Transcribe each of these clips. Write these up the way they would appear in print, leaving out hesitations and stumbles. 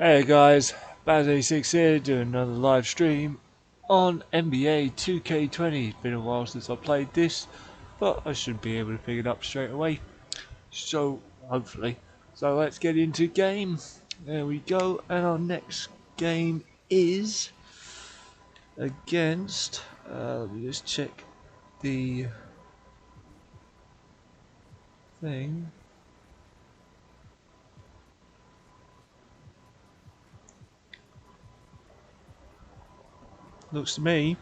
Hey guys, Baz86 here doing another live stream on NBA 2K20. It's been a while since I played this, but I should be able to pick it up straight away. So, hopefully. So let's get into game. There we go, and our next game is against, let me just check the thing. Looks to me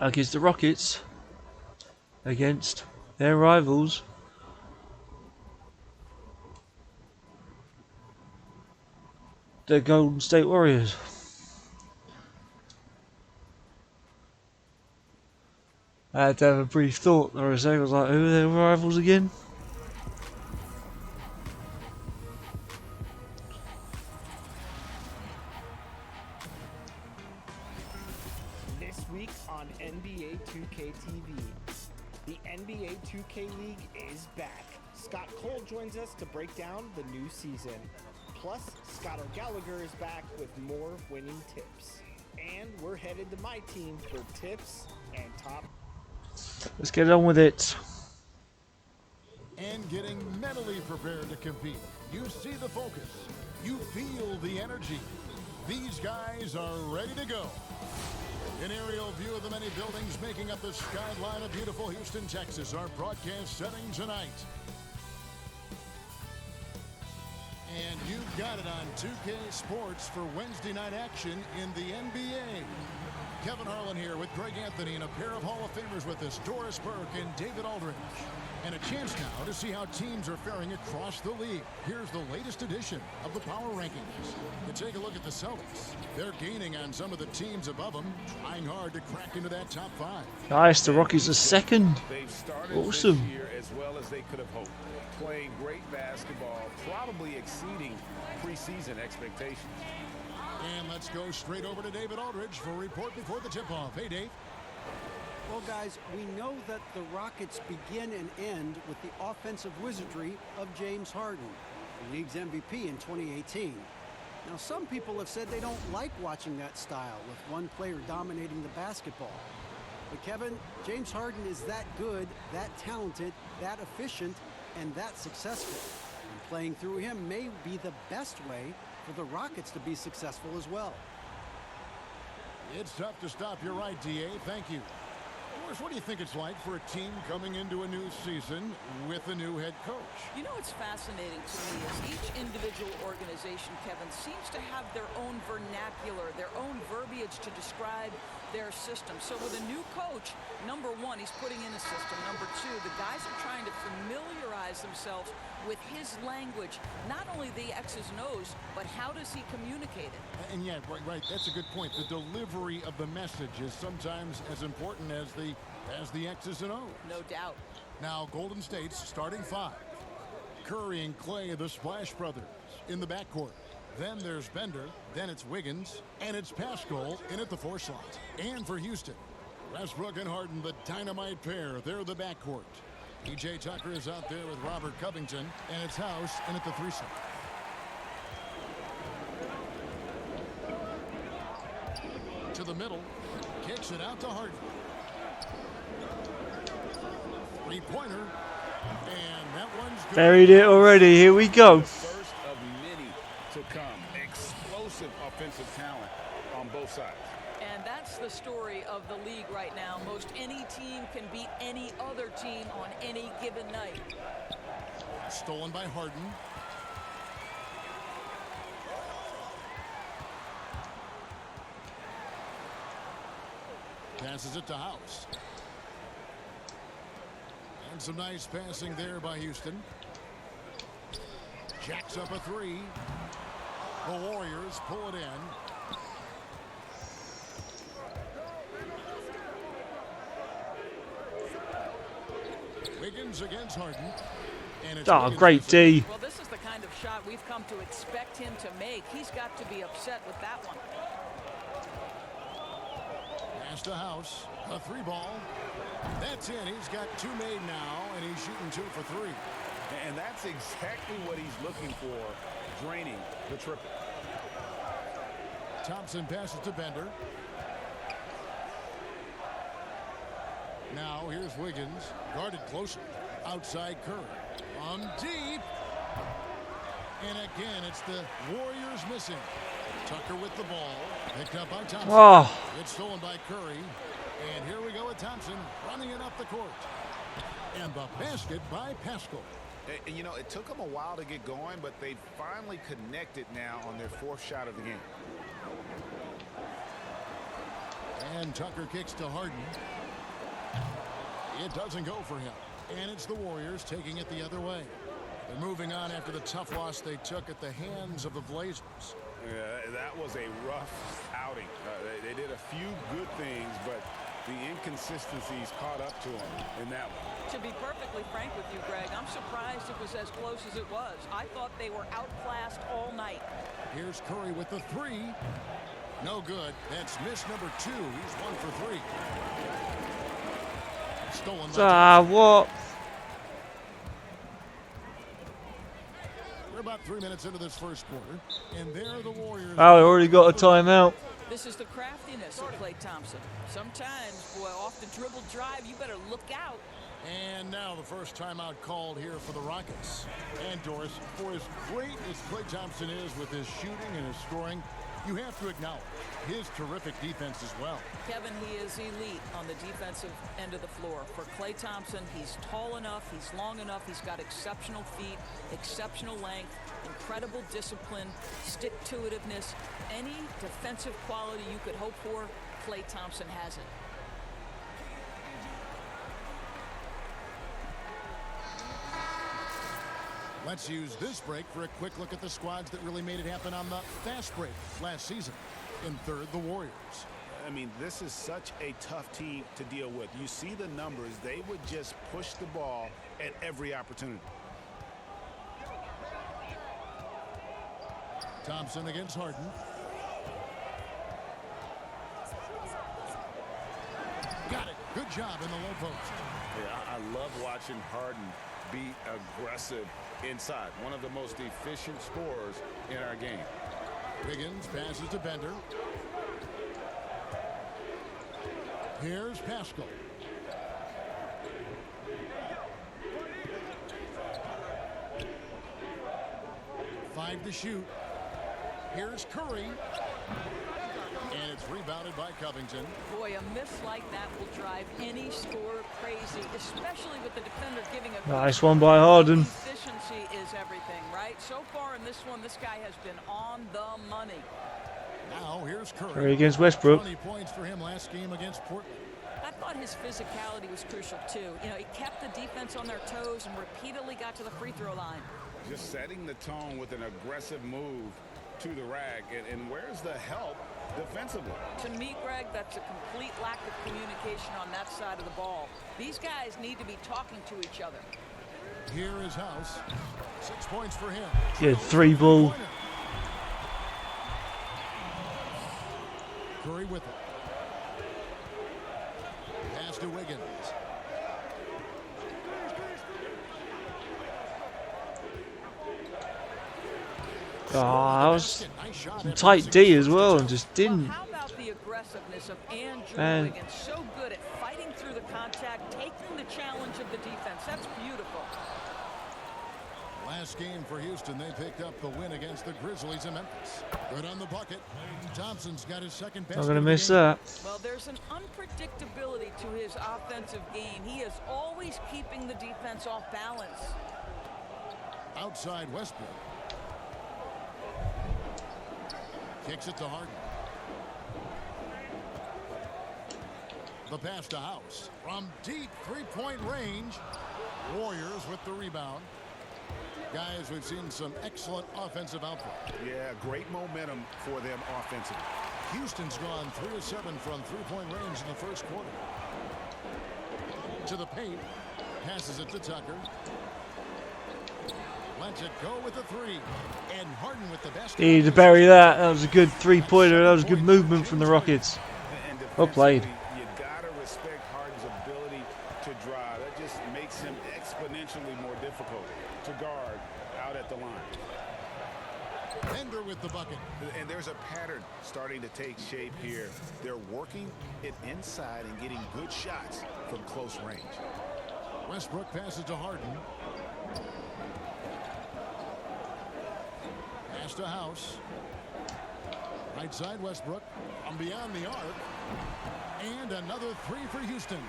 like it's the Rockets against their rivals, the Golden State Warriors. I had to have a brief thought for a second. I was like, who are their rivals again? This week on NBA 2K TV, the NBA 2K League is back. Scott Cole joins us to break down the new season. Plus, Scott O'Gallagher is back with more winning tips. And we're headed to my team for tips and top. Let's get on with it. And getting mentally prepared to compete. You see the focus. You feel the energy. These guys are ready to go. An aerial view of the many buildings making up the skyline of beautiful Houston, Texas, our broadcast setting tonight. And you've got it on 2K Sports for Wednesday night action in the NBA. Kevin Harlan here with Greg Anthony and a pair of Hall of Famers with us, Doris Burke and David Aldridge. And a chance now to see how teams are faring across the league. Here's the latest edition of the Power Rankings. To take a look at the Celtics. They're gaining on some of the teams above them, trying hard to crack into that top five. Nice, the Rockies are second. They've started Awesome. this year as well as they could have hoped. Playing great basketball, probably exceeding preseason expectations. And let's go straight over to David Aldridge for a report before the tip-off. Hey, Dave. Well, guys, we know that the Rockets begin and end with the offensive wizardry of James Harden, the league's MVP in 2018. Now, some people have said they don't like watching that style with one player dominating the basketball. But, Kevin, James Harden is that good, that talented, that efficient, and that successful. And playing through him may be the best way for the Rockets to be successful as well. It's tough to stop. You're right, D.A. Thank you. Doris, what do you think it's like for a team coming into a new season with a new head coach? You know what's fascinating to me is each individual organization, Kevin, seems to have their own vernacular, their own verbiage to describe their system. So with a new coach, number one, he's putting in a system. Number two, the guys are trying to familiarize themselves with his language, not only the X's and O's, but how does he communicate it? And yeah, right, that's a good point. The delivery of the message is sometimes as important as the X's and O's. No doubt. Now, Golden State's starting five. Curry and Clay, the Splash Brothers, in the backcourt. Then there's Bender, then it's Wiggins, and it's Pascal in at the 4 slot. And for Houston, Westbrook and Harden, the dynamite pair, they're the backcourt. P.J. Tucker is out there with Robert Covington, and it's House in at the 3 slot. To the middle, kicks it out to Harden. Three-pointer, and that one's good. Buried it already. Here we go. First of many to come. Explosive offensive talent on both sides. And that's the story of the league right now. Most any team can beat any other team on any given night. Stolen by Harden. Passes it to House. And some nice passing there by Houston. Jacks up a 3. The Warriors pull it in. Wiggins against Harden. And it's Oh, Wiggins great D. Well, this is the kind of shot we've come to expect him to make. He's got to be upset with that one. Pass to House. A 3-ball. That's in. He's got 2 made now, and he's shooting 2 for 3. And that's exactly what he's looking for, draining the triple. Thompson passes to Bender. Now here's Wiggins, guarded closer. Outside Curry. On deep. And again, it's the Warriors missing. Tucker with the ball. Picked up by Thompson. Oh. It's stolen by Curry. And here we go with Thompson running it up the court. And the basket by Pascal. And, you know, it took them a while to get going, but they finally connected now on their fourth shot of the game. And Tucker kicks to Harden. It doesn't go for him. And it's the Warriors taking it the other way. They're moving on after the tough loss they took at the hands of the Blazers. Yeah, that was a rough outing. They did a few good things, but the inconsistencies caught up to them in that one. To be perfectly frank with you, Greg, I'm surprised it was as close as it was. I thought they were outclassed all night. Here's Curry with the three. No good. That's miss number 2. He's 1 for 3. Stolen by What? We're about 3 minutes into this first quarter, and there the Warriors. Oh, they already got a timeout. This is the craftiness of Klay Thompson. Sometimes, boy, off the dribble drive, you better look out. And now the first timeout called here for the Rockets. And Doris, for as great as Klay Thompson is with his shooting and his scoring, you have to acknowledge his terrific defense as well. Kevin, he is elite on the defensive end of the floor. For Klay Thompson, he's tall enough, he's long enough, he's got exceptional feet, exceptional length, incredible discipline, stick-to-itiveness. Any defensive quality you could hope for, Klay Thompson has it. Let's use this break for a quick look at the squads that really made it happen on the fast break last season. In third, the Warriors. I mean, this is such a tough team to deal with. You see the numbers. They would just push the ball at every opportunity. Thompson against Harden. Got it. Good job in the low post. Yeah, I love watching Harden be aggressive inside. One of the most efficient scorers in our game. Wiggins passes to Bender. Here's Pascal. Five to shoot. Here's Curry. And it's rebounded by Covington. Boy, a miss like that will drive any scorer crazy, especially with the defender giving a Nice one by Harden. Efficiency is everything, right? So far in this one, this guy has been on the money. Now here's Curry. Curry against Westbrook. 20 points for him last game against Portland. I thought his physicality was crucial too. You know, he kept the defense on their toes and repeatedly got to the free throw line. Just setting the tone with an aggressive move to the rack. And where's the help defensively? To me, Greg, that's a complete lack of communication on that side of the ball. These guys need to be talking to each other. Here is House. 6 points for him. Good 3-ball. Curry with it. Pass to Wiggins. Oh, that was Nice shot some at tight the D as well and just didn't. Well, how about the aggressiveness of Andrew And- Wiggins? So good at fighting through the contact, taking the challenge of the defense. That's beautiful. Last game for Houston, they picked up the win against the Grizzlies in Memphis. Good on the bucket. Thompson's got his second basket. Not going to of the miss game. that. Well, there's an unpredictability to his offensive game. He is always keeping the defense off balance. Outside Westbrook. Kicks it to Harden. The pass to House. From deep three-point range. Warriors with the rebound. Guys, we've seen some excellent offensive output. Yeah, great momentum for them offensively. Houston's gone 3 of 7 from three-point range in the first quarter. To the paint. Passes it to Tucker. Lets it go with the three. And Harden with the basket. He needed to bury that. That was a good 3-pointer. That was a good movement from the Rockets. And Well played. defensively, you gotta respect Harden's ability to drive. That just makes him exponentially more difficult to guard out at the line. Bender with the bucket. And there's a pattern starting to take shape here. They're working it inside and getting good shots from close range. Westbrook passes to Harden. Pass to House. Right side Westbrook. From beyond the arc. And another three for Houston.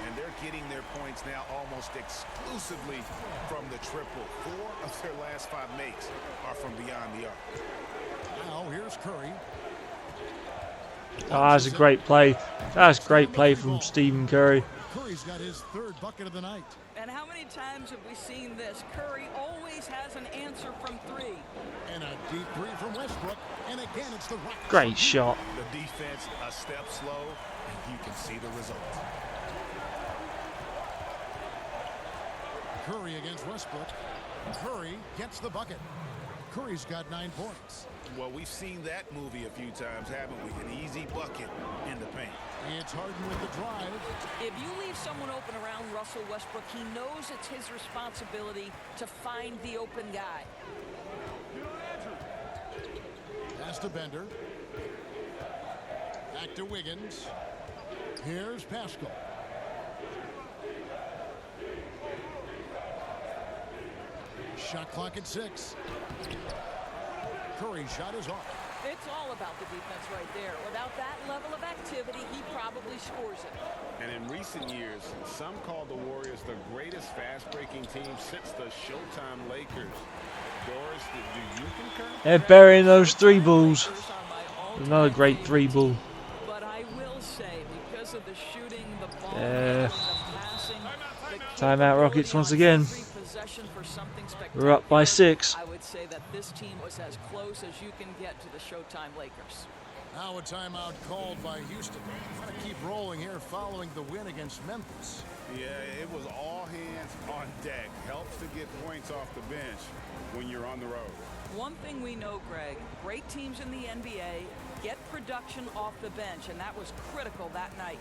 And they're getting their points now almost exclusively from the triple. 4 of their last 5 makes are from beyond the arc. Now here's Curry. Oh, that's a great play. That's great play from Stephen Curry. Curry's got his 3rd bucket of the night. And how many times have we seen this? Curry always has an answer from 3. And a deep 3 from Westbrook. And again, it's the Rockets. Great shot. The defense a step slow, and you can see the result. Curry against Westbrook. Curry gets the bucket. Curry's got 9 points. Well, we've seen that movie a few times, haven't we? An easy bucket in the paint. It's Harden with the drive. If you leave someone open around Russell Westbrook, he knows it's his responsibility to find the open guy. Pass to Bender. Back to Wiggins. Here's Pascal. Shot clock at 6. Curry's shot is off. It's all about the defense right there. Without that level of activity, he probably scores it. And in recent years, some call the Warriors the greatest fast-breaking team since the Showtime Lakers. Doris, do you concur? They're burying those 3 balls. Another great 3 ball. But I will say, because of the shooting, the ball, the passing, Timeout Rockets once again. We're up by 6. I would say that this team was as close as you can get to the Showtime Lakers. Now a timeout called by Houston. Trying to keep rolling here following the win against Memphis. Yeah, it was all hands on deck. Helps to get points off the bench when you're on the road. One thing we know, Greg, great teams in the NBA get production off the bench, and that was critical that night.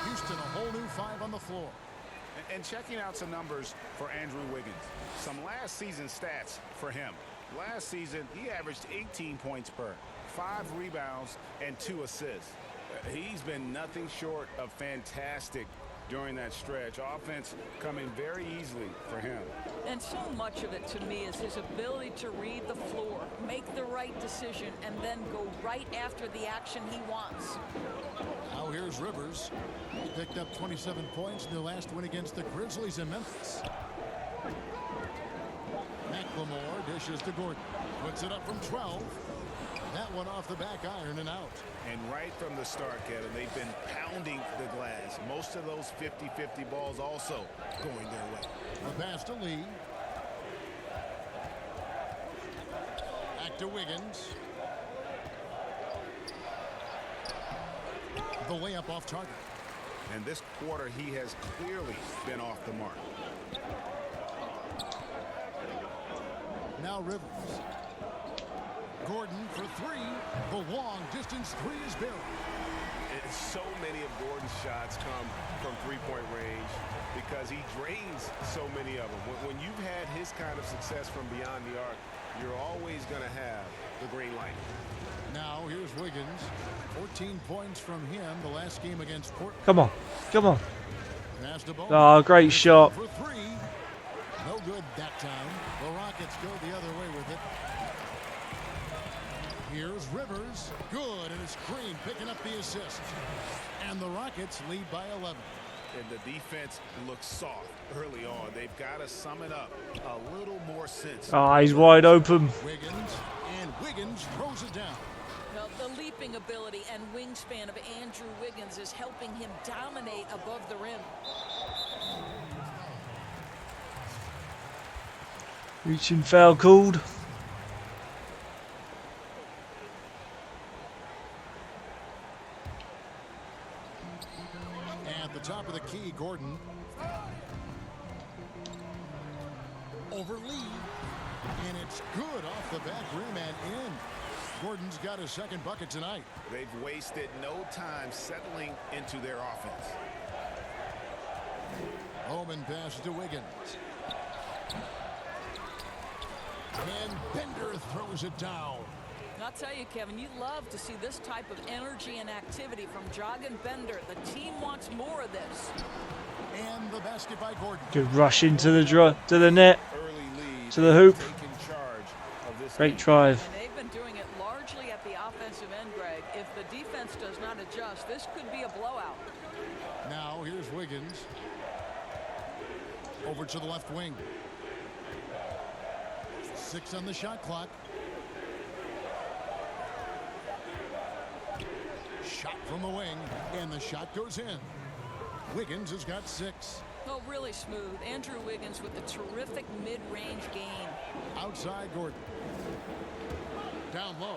Houston, a whole new 5 on the floor. And checking out some numbers for Andrew Wiggins. Some last season stats for him. Last season, he averaged 18 points per, 5 rebounds, and 2 assists. He's been nothing short of fantastic during that stretch. Offense coming very easily for him. And so much of it to me is his ability to read the floor, make the right decision, and then go right after the action he wants. Now here's Rivers. He picked up 27 points in their last win against the Grizzlies in Memphis. McLemore dishes to Gordon. Puts it up from 12. That one off the back iron and out. And right from the start, Kevin, they've been pounding the glass. Most of those 50-50 balls also going their way. The pass to Lee. Back to Wiggins. The layup off target. And this quarter, he has clearly been off the mark. Now Rivers. Gordon for 3. The long distance 3 is buried. So many of Gordon's shots come from three-point range because he drains so many of them. When you've had his kind of success from beyond the arc, you're always going to have the green light. Now here's Wiggins. 14 points from him the last game against Portland. Come on. Come on. Pass to Bowman. Oh, great shot. For 3. No good that time. The Rockets go the other way with it. Here's Rivers. Good, and it's Green picking up the assist. And the Rockets lead by 11. And the defense looks soft early on. They've got to sum it up a little more sense. Oh, he's wide open. Wiggins, and Wiggins throws it down. Well, the leaping ability and wingspan of Andrew Wiggins is helping him dominate above the rim. Reaching foul called. At the top of the key, Gordon. Over Lee. And it's good off the back rim and in. Gordon's got his second bucket tonight. They've wasted no time settling into their offense. Bowman passes to Wiggins. And Bender throws it down. And I'll tell you, Kevin, you love to see this type of energy and activity from Jagan Bender. The team wants more of this. And the basket by Gordon. Good rush into the to the net, Early lead, to the hoop. taking charge of this Great game. drive. And they've been doing it largely at the offensive end, Greg. If the defense does not adjust, this could be a blowout. Now here's Wiggins. Over to the left wing. 6 on the shot clock. Shot from the wing, and the shot goes in. Wiggins has got 6. Oh, really smooth. Andrew Wiggins with a terrific mid-range game. Outside Gordon. Down low.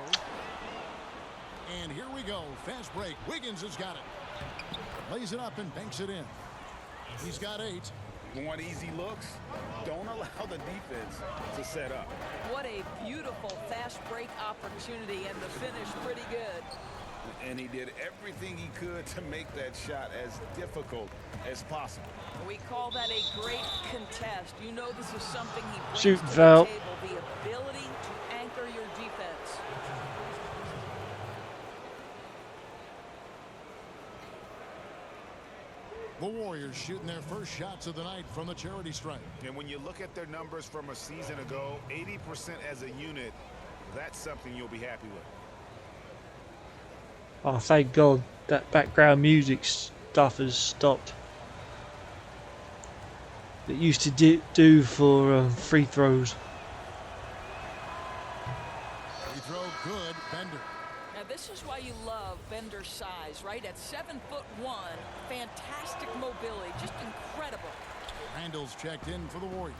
And here we go. Fast break. Wiggins has got it. Lays it up and banks it in. He's got 8. You want easy looks? Don't allow the defense to set up. What a beautiful fast break opportunity, and the finish pretty good. And he did everything he could to make that shot as difficult as possible. We call that a great contest. You know this is something he brings Shoot, to the Val. table, the ability to anchor your defense. The Warriors shooting their first shots of the night from the charity stripe. And when you look at their numbers from a season ago, 80% as a unit, that's something you'll be happy with. Oh, thank God that background music stuff has stopped. It used to do for free throws. Free throw good. Bender. Now this is why you love Bender's size, right? At 7'1", fantastic mobility, just incredible. Randall's checked in for the Warriors.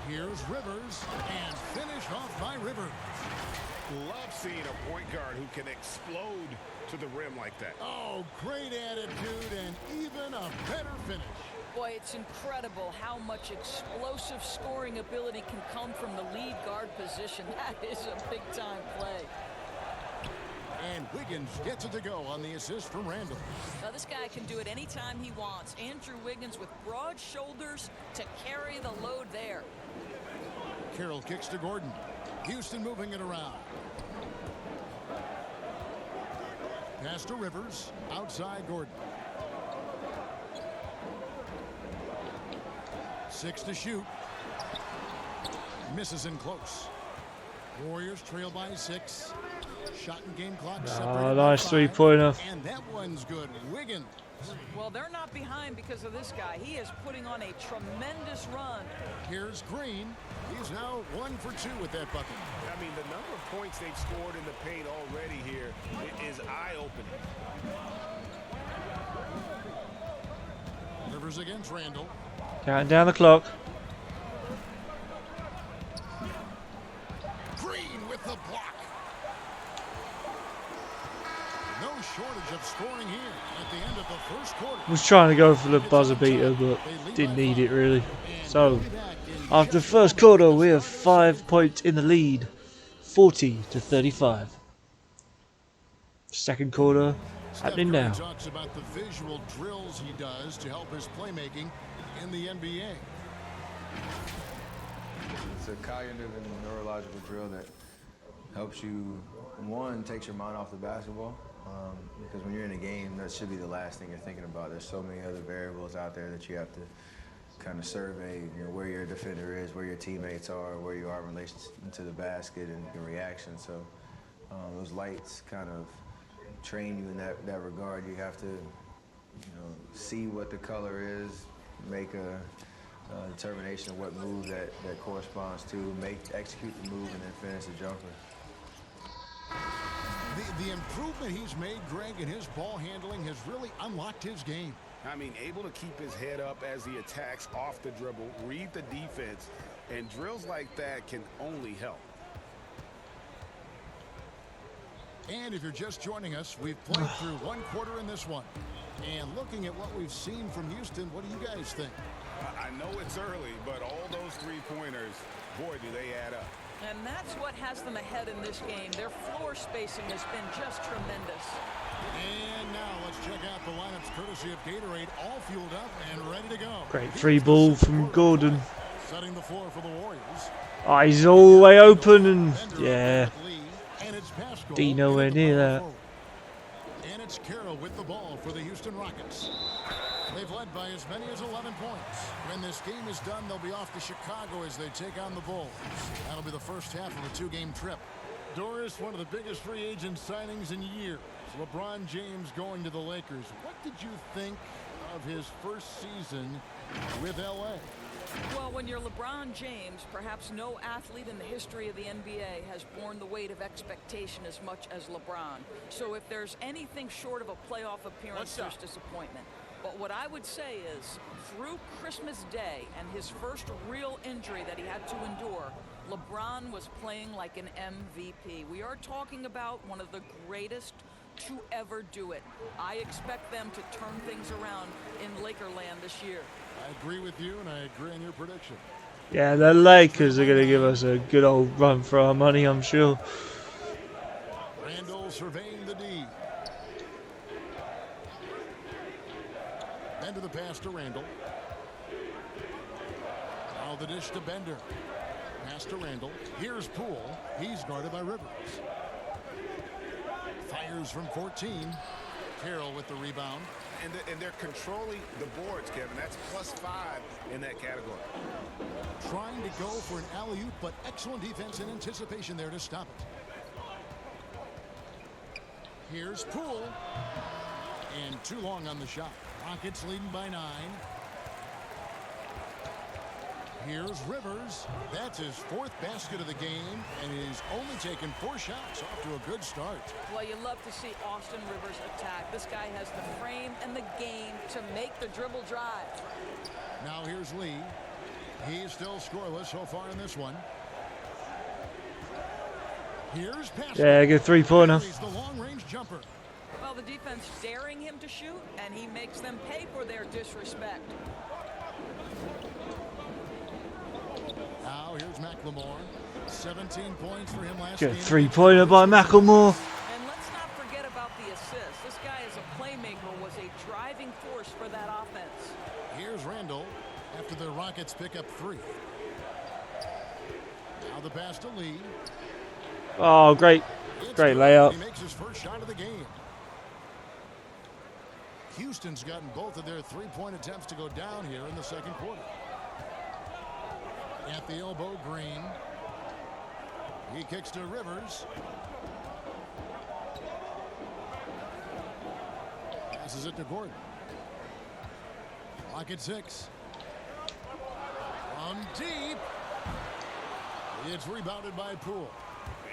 Here's Rivers, and finish off by Rivers. Love seeing a point guard who can explode to the rim like that. Oh, great attitude and even a better finish. Boy, it's incredible how much explosive scoring ability can come from the lead guard position. That is a big-time play. And Wiggins gets it to go on the assist from Randall. Now, this guy can do it anytime he wants. Andrew Wiggins with broad shoulders to carry the load there. Carroll kicks to Gordon. Houston moving it around. Pass to Rivers. Outside Gordon. 6 to shoot. Misses in close. Warriors trail by 6. Shot and game clock separated by Nice 5. three-pointer. And that one's good. Wiggins. Well, they're not behind because of this guy. He is putting on a tremendous run. Here's Green. He's now 1 for 2 with that bucket. I mean, the number of points they've scored in the paint already here is eye-opening. Rivers against Randall. Counting down the clock. Green with the block. No shortage of scoring here at the end of the first quarter. Was trying to go for the buzzer beater, but didn't need it really. So, after the first quarter, we have 5 points in the lead, 40-35. Second quarter happening now. Steph Curry talks about the visual drills he does to help his playmaking in the NBA. It's a cognitive and neurological drill that helps you, one, takes your mind off the basketball. Because when you're in a game, that should be the last thing you're thinking about. There's so many other variables out there that you have to kind of survey, you know, where your defender is, where your teammates are, where you are in relation to the basket and your reaction. So those lights kind of train you in that regard. You have to, you know, see what the color is, make a determination of what move that corresponds to, execute the move, and then finish the jumper. The improvement he's made, Greg, in his ball handling has really unlocked his game. I mean, able to keep his head up as he attacks off the dribble, read the defense, and drills like that can only help. And if you're just joining us, we've played through 1 quarter in this one. And looking at what we've seen from Houston, what do you guys think? I know it's early, but all those three-pointers, boy, do they add up. And that's what has them ahead in this game. Their floor spacing has been just tremendous. And now let's check out the lineups courtesy of Gatorade, all fueled up and ready to go. Great free ball from Gordon. Setting the floor for the Warriors. Oh, he's all the way open and yeah, And it's Pascal D nowhere near that. And it's Carroll with the ball for the Houston Rockets. They've led by as many as 11 points. When this game is done, they'll be off to Chicago as they take on the Bulls. That'll be the first half of a two-game trip. Doris, one of the biggest free agent signings in years. LeBron James going to the Lakers. What did you think of his first season with LA? Well, when you're LeBron James, perhaps no athlete in the history of the NBA has borne the weight of expectation as much as LeBron. So if there's anything short of a playoff appearance, there's disappointment. But what I would say is, through Christmas Day and his first real injury that he had to endure, LeBron was playing like an MVP. We are talking about one of the greatest to ever do it. I expect them to turn things around in Lakerland this year. I agree with you, and I agree on your prediction. Yeah, the Lakers are going to give us a good old run for our money, I'm sure. Randall surveying the D. Bender the pass to Randall. Now the dish to Bender. Pass to Randall. Here's Poole. He's guarded by Rivers. Fires from 14. Carroll with the rebound. And they're controlling the boards, Kevin. That's +5 in that category. Trying to go for an alley-oop, but excellent defense and anticipation there to stop it. Here's Poole. And too long on the shot. Rockets leading by 9. Here's Rivers. That's his 4th basket of the game, and he's only taken 4 shots. Off to a good start. Well, you love to see Austin Rivers attack. This guy has the frame and the game to make the dribble drive. Now here's Lee. He's still scoreless so far in this one. Here's Pascal. Yeah, good three-pointer. He's the long-range jumper. Well, the defense daring him to shoot, and he makes them pay for their disrespect. Now here's McLemore. 17 points for him last Good game. three-pointer by McLemore. And let's not forget about the assist. This guy as a playmaker was a driving force for that offense. Here's Randall after the Rockets pick up 3. Now the pass to Lee. Oh, great. It's Great good. layup. He makes his first shot of the game. Houston's gotten both of their 3-point attempts to go down here in the second quarter. At the elbow, Green. He kicks to Rivers. Passes it to Gordon. Clock at 6. From deep. It's rebounded by Poole.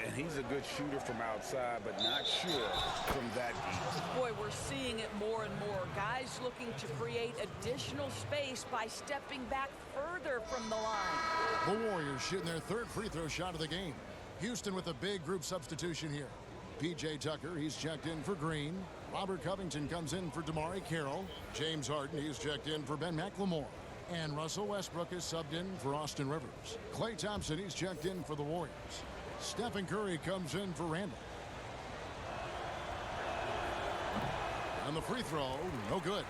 And he's a good shooter from outside, but not sure from that deep. Boy, we're seeing it more and more. Guys looking to create additional space by stepping back further from the line. The Warriors shooting their 3rd free throw shot of the game. Houston with a big group substitution here. P.J. Tucker, he's checked in for Green. Robert Covington comes in for DeMarre Carroll. James Harden, he's checked in for Ben McLemore. And Russell Westbrook is subbed in for Austin Rivers. Klay Thompson, he's checked in for the Warriors. Stephen Curry comes in for Randall. And the free throw, no good.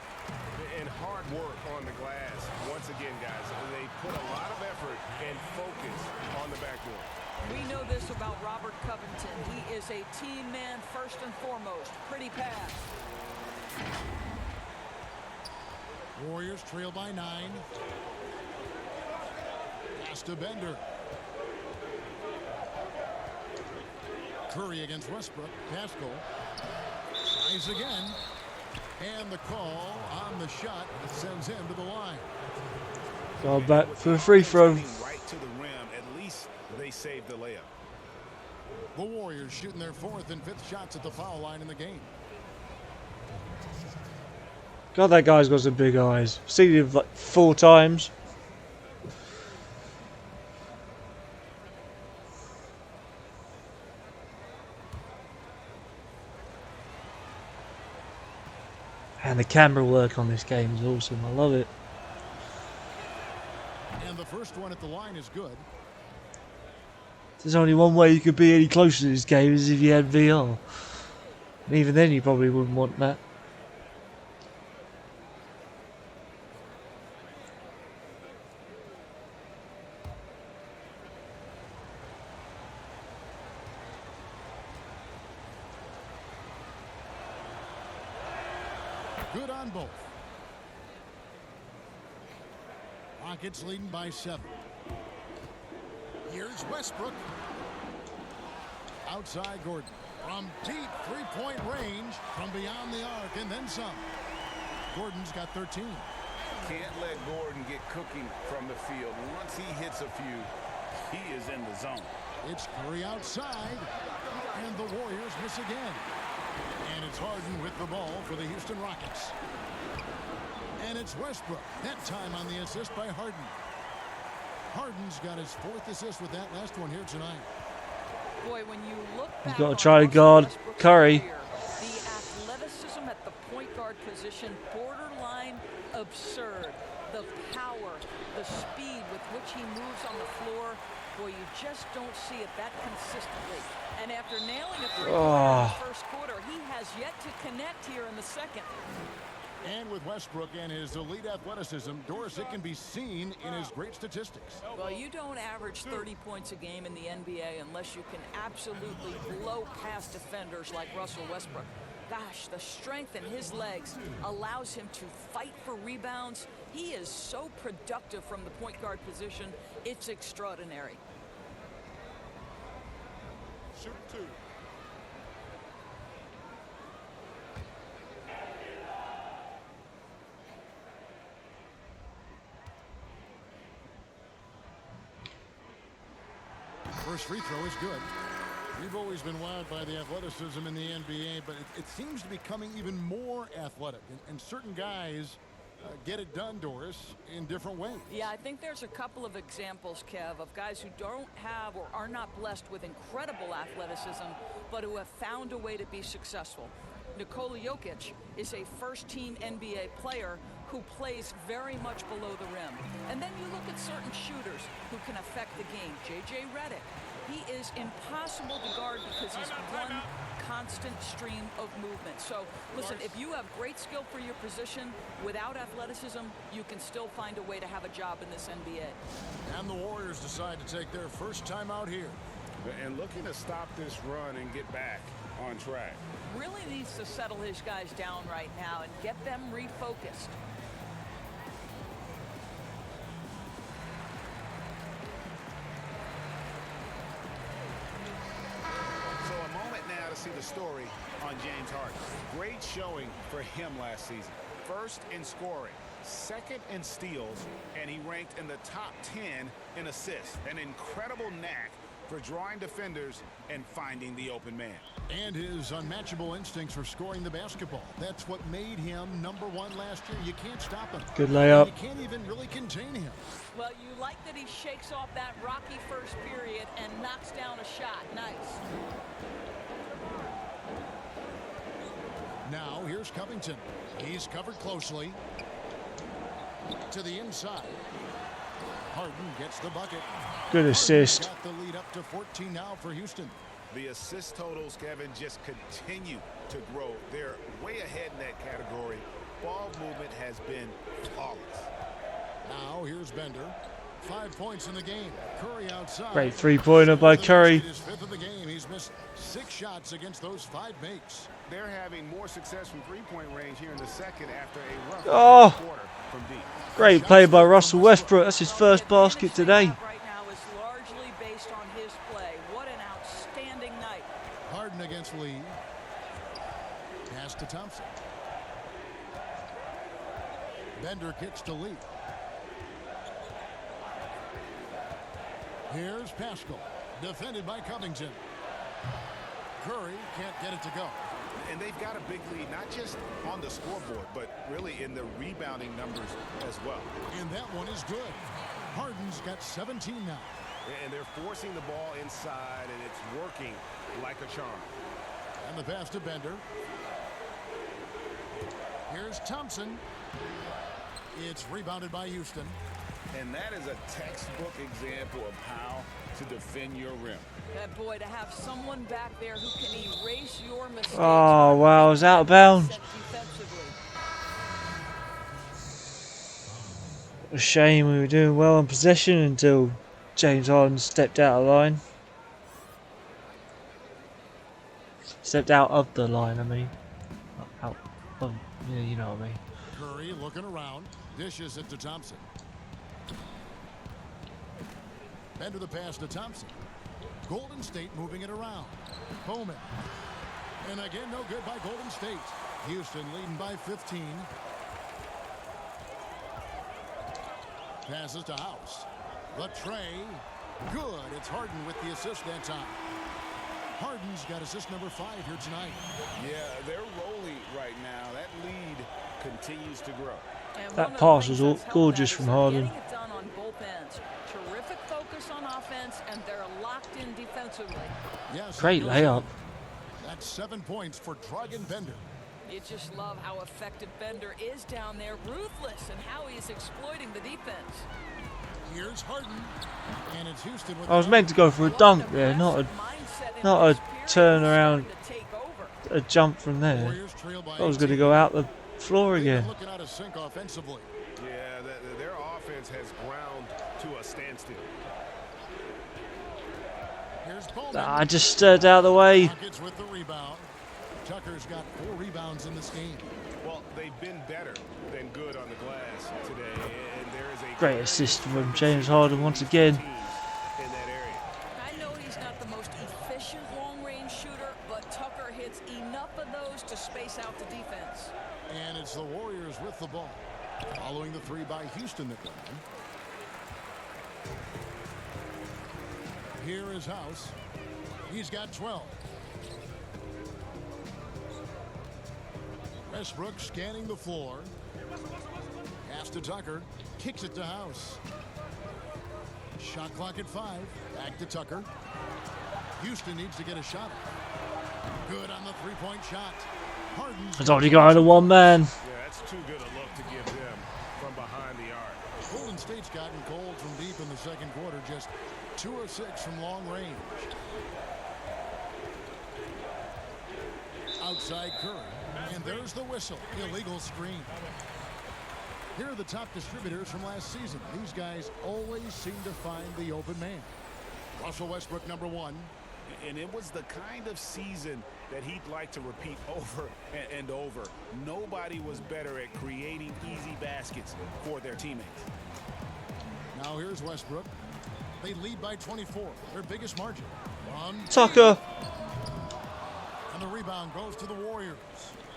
And hard work on the glass. Once again, guys, they put a lot of effort and focus on the backboard. We know this about Robert Covington. He is a team man first and foremost. Pretty pass. Warriors trail by 9. Pass to Bender. Curry against Westbrook. Pascal tries again. And the call on the shot sends him to the line. Go back for a free throw. Right to the rim. At least they saved the layup. The Warriors shooting their 4th and 5th shots at the foul line in the game. God, that guy's got some big eyes. Seen him like 4 times. And the camera work on this game is awesome. I love it. And the first one at the line is good. There's only one way you could be any closer to this game is if you had VR. And even then, you probably wouldn't want that. Good on both. Rockets leading by 7. Here's Westbrook. Outside Gordon. From deep three-point range, from beyond the arc, and then some. Gordon's got 13. Can't let Gordon get cooking from the field. Once he hits a few, he is in the zone. It's Curry outside, and the Warriors miss again. And it's Harden with the ball for the Houston Rockets. And it's Westbrook, that time on the assist by Harden. Harden's got his 4th assist with that last one here tonight. Boy, when you look back Got to on try to Russell guard Westbrook's Curry. career, the athleticism at the point guard position, borderline absurd. The power, the speed with which he moves on the floor, boy, you just don't see it that consistently. And after nailing a three-pointer in the first quarter, he has yet to connect here in the second. And with Westbrook and his elite athleticism, Doris, it can be seen in his great statistics. Well, you don't average 30 points a game in the NBA unless you can absolutely blow past defenders like Russell Westbrook. Gosh, the strength in his legs allows him to fight for rebounds. He is so productive from the point guard position. It's extraordinary. Shoot 2. First free throw is good. We've always been wowed by the athleticism in the NBA, but it seems to be becoming even more athletic. And certain guys get it done, Doris, in different ways. Yeah, I think there's a couple of examples, Kev, of guys who don't have or are not blessed with incredible athleticism, but who have found a way to be successful. Nikola Jokic is a first-team NBA player who plays very much below the rim. And then you look at certain shooters who can affect the game. J.J. Redick, he is impossible to guard because he's one constant stream of movement. So, listen, if you have great skill for your position, without athleticism, you can still find a way to have a job in this NBA. And the Warriors decide to take their first time out here. And looking to stop this run and get back on track. Really needs to settle his guys down right now and get them refocused. So a moment now to see the story on James Harden. Great showing for him last season. First in scoring, second in steals, and he ranked in the top 10 in assists. An incredible knack for drawing defenders and finding the open man. And his unmatchable instincts for scoring the basketball. That's what made him #1 last year. You can't stop him. Good layup. You can't even really contain him. Well, you like that he shakes off that rocky first period and knocks down a shot. Nice. Now here's Covington. He's covered closely. To the inside. Harden gets the bucket. Good assist. Got the lead up to 14 now for Houston. The assist totals, Kevin, just continue to grow. They're way ahead in that category. Ball movement has been flawless. Now here's Bender. 5 points in the game. Curry outside. Great three-pointer by Curry. His 5th of the game. He's missed 6 shots against those 5 makes. They're having more success from three-point range here in the second after a rough quarter from deep. Great play by Russell Westbrook. That's his first basket today. Right now is largely based on his play. What an outstanding night. Harden against Lee. Pass to Thompson. Bender kicks to Lee. Here's Pascal. Defended by Covington. Curry can't get it to go. And they've got a big lead, not just on the scoreboard, but really in the rebounding numbers as well. And that one is good. Harden's got 17 now. And they're forcing the ball inside, and it's working like a charm. And the pass to Bender. Here's Thompson. It's rebounded by Houston. And that is a textbook example of how to defend your rim. That boy, to have someone back there who can erase your mistakes. Oh, wow, it was out of bounds. Defensively. A shame, we were doing well in possession until James Harden stepped out of line. Stepped out of the line, I mean. Out of, yeah, you know what I mean. Curry looking around, dishes it to Thompson. Bender the pass to Thompson. Golden State moving it around. Bowman. And again, no good by Golden State. Houston leading by 15. Passes to House. The tray. Good. It's Harden with the assist that time. Harden's got assist number 5 here tonight. Yeah, they're rolling right now. That lead continues to grow. And That pass was all gorgeous from Harden. Getting it done on both ends. Terrific focus on offense, and they're locked in defensively. Yes, Great layup. That's 7 points for Dragan Bender. You just love how effective Bender is down there, ruthless, and how he's exploiting the defense. Here's Harden, and it's Houston with I was meant to go for a dunk there, not a turn around, a jump from there. Warriors trail by I was going to go out the floor again. looking out of sync offensively. Yeah, their offense has ground to a standstill. Here's Bowman. I just stirred out of the way. Rockets with the rebound. Tucker's got 4 rebounds in this game. Well, they've been better than good on the glass today, and there is a Great assist from James Harden once again. in that area. I know he's not the most efficient long-range shooter, but Tucker hits enough of those to space out the defense. And it's the Warriors with the ball. Following the 3 by Houston that went in. Here is House. He's got 12. Westbrook scanning the floor. Pass to Tucker. Kicks it to House. Shot clock at 5. Back to Tucker. Houston needs to get a shot. Good on the 3-point shot. Harden's It's only going to one man. Yeah, that's too good a look to give them from behind the arc. Golden State's gotten cold from deep in the second quarter. Just 2 of 6 from long range. Outside Curry. And there's the whistle. Illegal screen. Here are the top distributors from last season. These guys always seem to find the open man. Russell Westbrook, number 1. And it was the kind of season that he'd like to repeat over and over. Nobody was better at creating easy baskets for their teammates. Now here's Westbrook. They lead by 24. Their biggest margin. Tucker. And the rebound goes to the Warriors.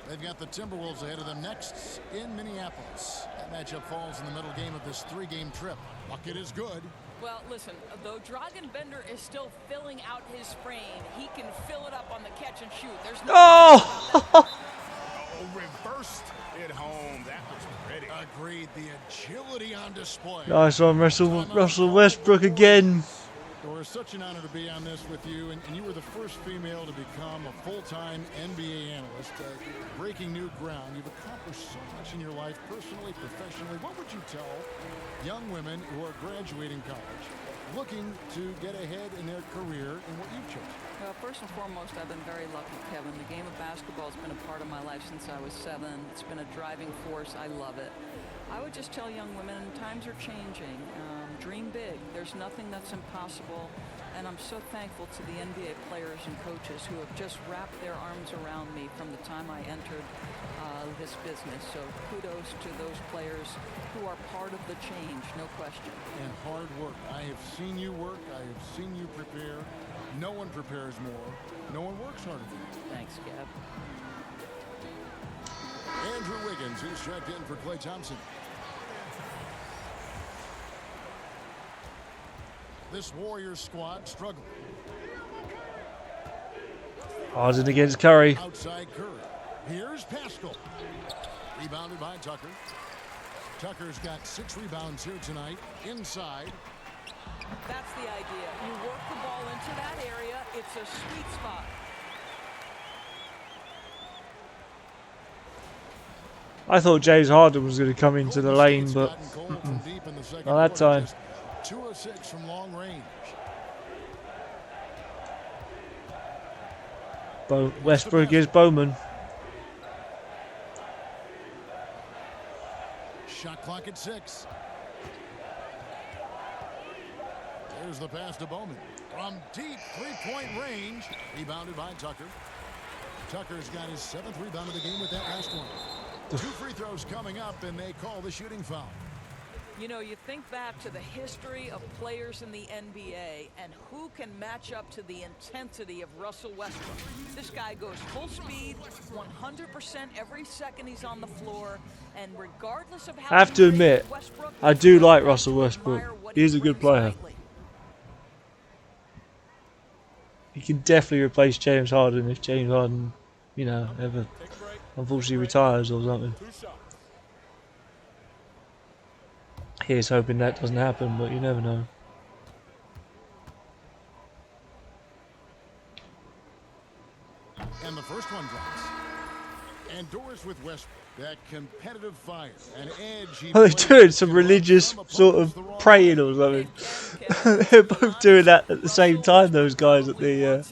They've got the Timberwolves ahead of them next in Minneapolis. That matchup falls in the middle game of this 3-game trip. Bucket is good. Well, listen, though Dragan Bender is still filling out his frame, he can fill it up on the catch and shoot. There's no Oh! Reversed it home. That was pretty. Agreed. The agility on display. Nice one, Russell Westbrook again. Doris, such an honor to be on this with you, and you were the first female to become a full-time NBA analyst. Breaking new ground. You've accomplished so much in your life, personally, professionally. What would you tell young women who are graduating college, looking to get ahead in their career in what you've chosen? Well, first and foremost, I've been very lucky, Kevin. The game of basketball has been a part of my life since I was 7. It's been a driving force. I love it. I would just tell young women, times are changing. Dream big. There's nothing that's impossible. And I'm so thankful to the NBA players and coaches who have just wrapped their arms around me from the time I entered this business. So kudos to those players who are part of the change, no question. And hard work. I have seen you work. I have seen you prepare. No one prepares more. No one works harder than you. Thanks, Kev. Andrew Wiggins, who's checked in for Klay Thompson. This Warriors squad struggling. Harden against Curry. Outside Curry. Here's Pascal. Rebounded by Tucker. Tucker's got 6 rebounds here tonight. Inside. That's the idea. You work the ball into that area. It's a sweet spot. I thought James Harden was going to come into the lane, but not that time. 2 of 6 from long range. Westbrook is Bowman. Shot clock at 6. There's the pass to Bowman. From deep three-point range. Rebounded by Tucker. Tucker's got his 7th rebound of the game with that last one. 2 free throws coming up, and they call the shooting foul. You know, you think back to the history of players in the NBA and who can match up to the intensity of Russell Westbrook. This guy goes full speed, 100% every second he's on the floor, and regardless of how I have to admit, I do like Russell Westbrook. He's a good player. He can definitely replace James Harden if James Harden, you know, ever unfortunately retires or something. Here's hoping that doesn't happen, but you never know. And the first one drops. And Doris with Westbrook, that competitive fire, an edge. Are they doing some religious sort of praying or something? They're both doing that at the same time. Those guys at the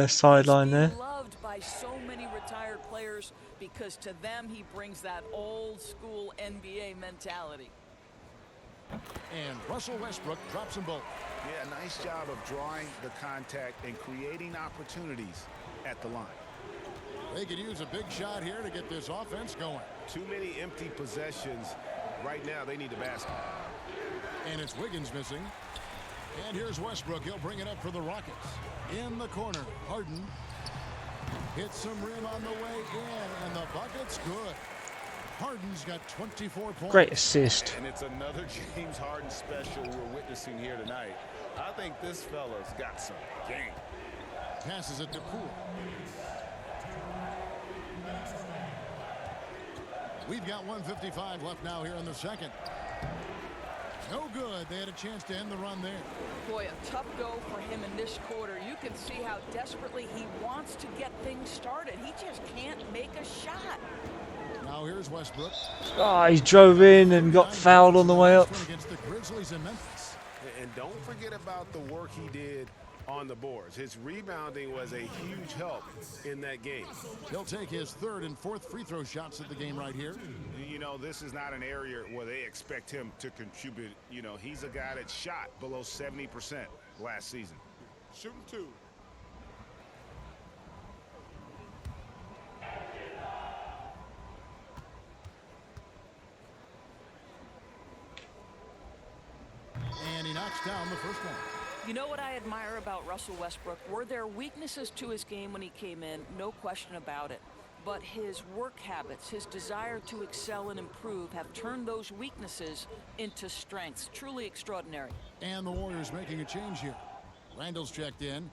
sideline there. Loved by so many retired players because to them he brings that old school NBA mentality. And Russell Westbrook drops them both. Yeah, nice job of drawing the contact and creating opportunities at the line. They could use a big shot here to get this offense going. Too many empty possessions. Right now, they need a basket. And it's Wiggins missing. And here's Westbrook. He'll bring it up for the Rockets. In the corner, Harden hits some rim on the way in, and the bucket's good. Harden's got 24 points. Great assist. And it's another James Harden special we're witnessing here tonight. I think this fella's got some game. Passes it to Poole. We've got 1:55 left now here in the second. No good. They had a chance to end the run there. Boy, a tough go for him in this quarter. You can see how desperately he wants to get things started. He just can't make a shot. Now here's Westbrook. Ah, he drove in and got fouled on the way up. Against the Grizzlies in Memphis. And don't forget about the work he did on the boards. His rebounding was a huge help in that game. He'll take his 3rd and 4th free throw shots at the game right here. You know, this is not an area where they expect him to contribute. You know, he's a guy that shot below 70% last season. Shooting 2. And he knocks down the first one. You know what I admire about Russell Westbrook? Were there weaknesses to his game when he came in? No question about it. But his work habits, his desire to excel and improve have turned those weaknesses into strengths. Truly extraordinary. And the Warriors making a change here. Randall's checked in.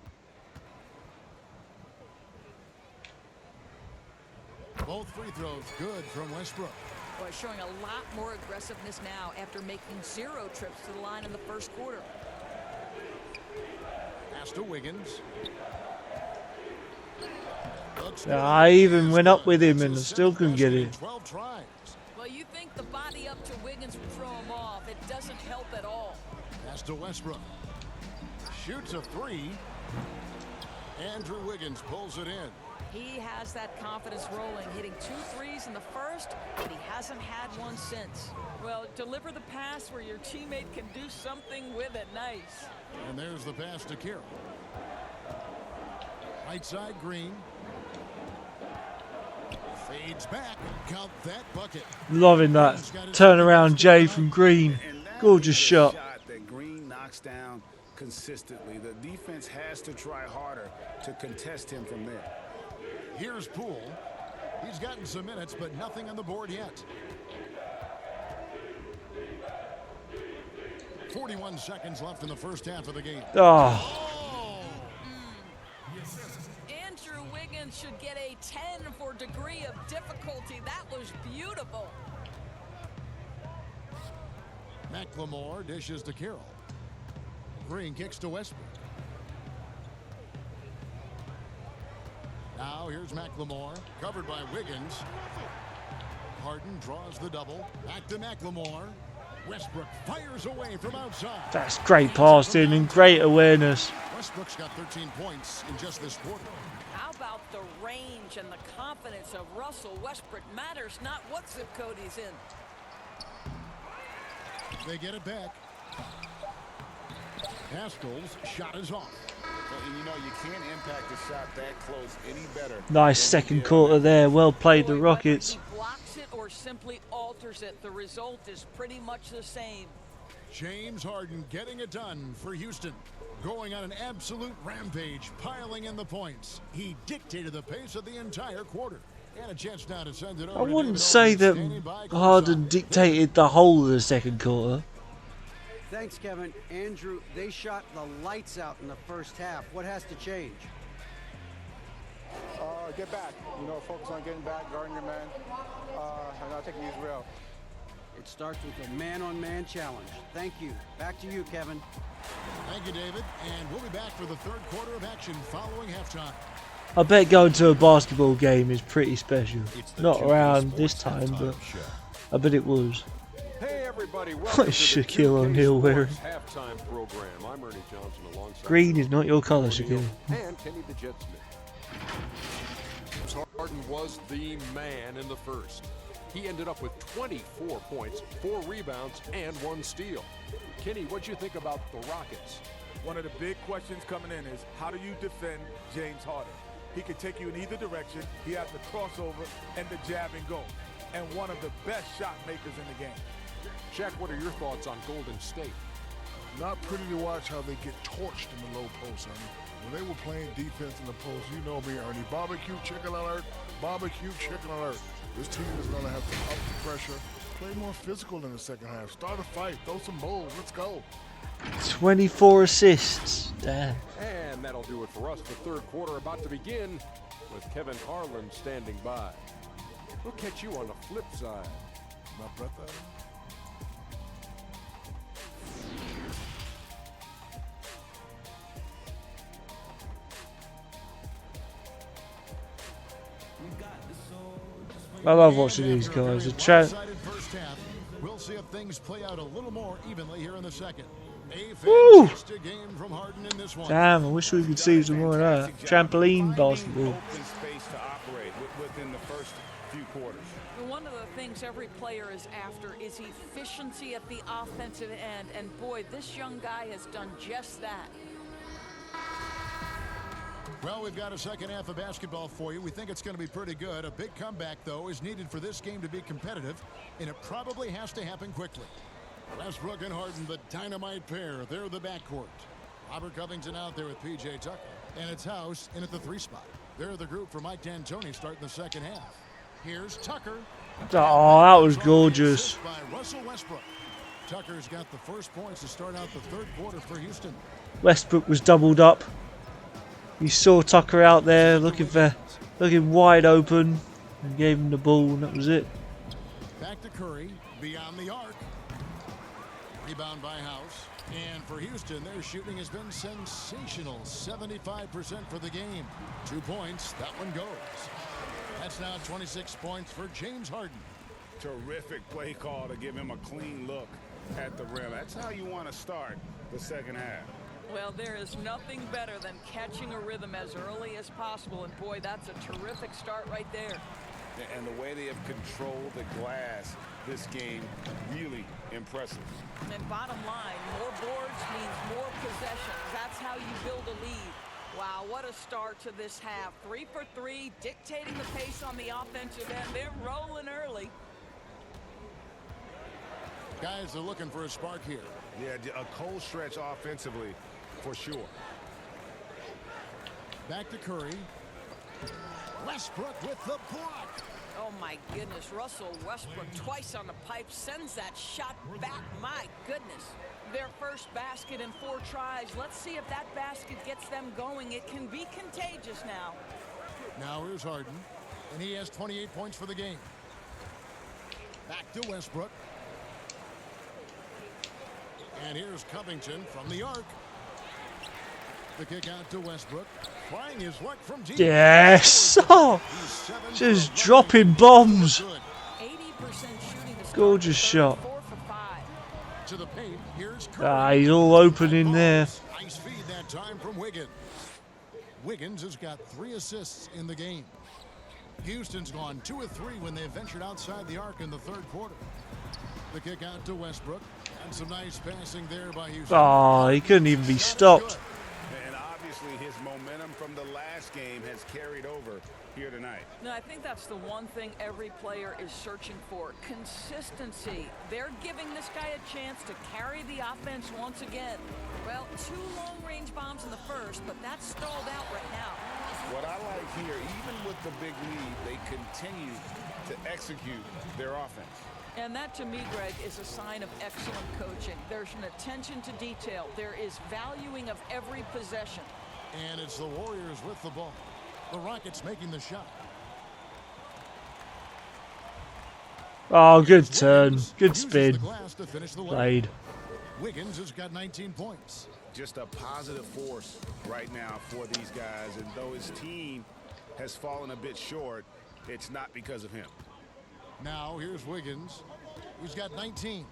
Both free throws good from Westbrook. Boy, showing a lot more aggressiveness now after making 0 trips to the line in the first quarter. Pass to Wiggins. I even went up with him and still couldn't get it. 12 tries. Well, you think the body up to Wiggins would throw him off. It doesn't help at all. Pass to Westbrook. Shoots a 3. Andrew Wiggins pulls it in. He has that confidence rolling, hitting 2 threes in the first, but he hasn't had one since. Well, deliver the pass where your teammate can do something with it. Nice. And there's the pass to Carroll. Right side, Green. Fades back. Count that bucket. Loving that turnaround Jay from Green. Gorgeous shot. That Green knocks down consistently. The defense has to try harder to contest him from there. Here's Poole. He's gotten some minutes, but nothing on the board yet. 41 seconds left in the first half of the game. Oh. Andrew Wiggins should get a 10 for degree of difficulty. That was beautiful. McLemore dishes to Carroll. Green kicks to Westbrook. Now here's McLemore, covered by Wiggins. Harden draws the double. Back to McLemore. Westbrook fires away from outside. That's great passing and great awareness. Westbrook's got 13 points in just this quarter. How about the range and the confidence of Russell Westbrook? Matters not what zip code he's in. They get it back. Haskell's shot is off. And you know, you can't impact a shot that close any better. Nice second quarter there. Well played, the Boy, Rockets. whether he blocks it or simply alters it, the result is pretty much the same. James Harden getting it done for Houston. Going on an absolute rampage, piling in the points. He dictated the pace of the entire quarter. And a chance now to send it over. I wouldn't say that Harden dictated the whole of the second quarter. Thanks, Kevin. Andrew, they shot the lights out in the first half. What has to change? Get back. You know, focus on getting back, guarding your man, and not taking these real. It starts with a man-on-man challenge. Thank you. Back to you, Kevin. Thank you, David. And we'll be back for the third quarter of action following halftime. I bet going to a basketball game is pretty special. Not around this time, but I bet it was. Hey everybody, What welcome is to the Shaquille 2K O'Neal wearing? Sports halftime program. I'm Ernie Johnson alongside Green is not your colour, Shaquille. and Kenny the Jet Smith. Harden was the man in the first. He ended up with 24 points, 4 rebounds, and 1 steal. Kenny, what'd you think about the Rockets? One of the big questions coming in is, how do you defend James Harden? He can take you in either direction. He has the crossover and the jab and go. And one of the best shot makers in the game. Shaq, what are your thoughts on Golden State? Not pretty to watch how they get torched in the low post, Ernie. When they were playing defense in the post, you know me, Ernie. Barbecue chicken alert, barbecue chicken alert. This team is going to have to up the pressure, play more physical in the second half, start a fight, throw some bowls, let's go. 24 assists. Damn. And that'll do it for us. The third quarter about to begin with Kevin Harlan standing by. We'll catch you on the flip side. My breath out. I love watching these guys. We'll see if things play out a little more evenly here in the second. Woo! Game from Harden in this one. Damn, I wish we could see some more of that. Trampoline basketball. Open space to operate within the first few quarters. One of the things every player is after is efficiency at the offensive end, and boy, this young guy has done just that. Well, we've got a second half of basketball for you. We think it's going to be pretty good. A big comeback, though, is needed for this game to be competitive, and it probably has to happen quickly. Westbrook and Harden, the dynamite pair. They're the backcourt. Robert Covington out there with P.J. Tucker, and it's House in at the 3 spot. They're the group for Mike D'Antoni starting the second half. Here's Tucker. Oh, that was gorgeous. By Russell Westbrook. Tucker's got the first points to start out the third quarter for Houston. Westbrook was doubled up. You saw Tucker out there looking wide open and gave him the ball, and that was it. Back to Curry, beyond the arc. Rebound by House. And for Houston, their shooting has been sensational. 75% for the game. 2 points, that one goes. That's now 26 points for James Harden. Terrific play call to give him a clean look at the rim. That's how you want to start the second half. Well, there is nothing better than catching a rhythm as early as possible, and boy, that's a terrific start right there. And the way they have controlled the glass this game, really impressive. And bottom line, more boards means more possessions. That's how you build a lead. Wow, what a start to this half. 3 for 3, dictating the pace on the offensive end. They're rolling early. Guys are looking for a spark here. Yeah, a cold stretch offensively, for sure. Back to Curry. Westbrook with the block. Oh my goodness, Russell Westbrook twice on the pipe sends that shot back. My goodness. Their first basket in 4 tries. Let's see if that basket gets them going. It can be contagious now. Now here's Harden, and he has 28 points for the game. Back to Westbrook. And here's Covington from the arc. The kick out to Westbrook. Trying his luck from deep. Yes! Oh, just dropping bombs. 80% Gorgeous shot. 4 for 5. To the paint, here's Curry. Ah, he's all open in there. Nice feed that time from Wiggins. Wiggins has got 3 assists in the game. Houston's gone 2 of 3 when they ventured outside the arc in the third quarter. The kick out to Westbrook. And some nice passing there by Houston. Oh, he couldn't even be stopped. And obviously his momentum from the last game has carried over here tonight. No, I think that's the one thing every player is searching for. Consistency. They're giving this guy a chance to carry the offense once again. Well, 2 long-range bombs in the first, but that's stalled out right now. What I like here, even with the big lead, they continue to execute their offense. And that, to me, Greg, is a sign of excellent coaching. There's an attention to detail. There is valuing of every possession. And it's the Warriors with the ball. The Rockets making the shot. Oh, good turn. Good spin. Played. Wiggins has got 19 points. Just a positive force right now for these guys. And though his team has fallen a bit short, it's not because of him. Now here's Wiggins. He's got 19.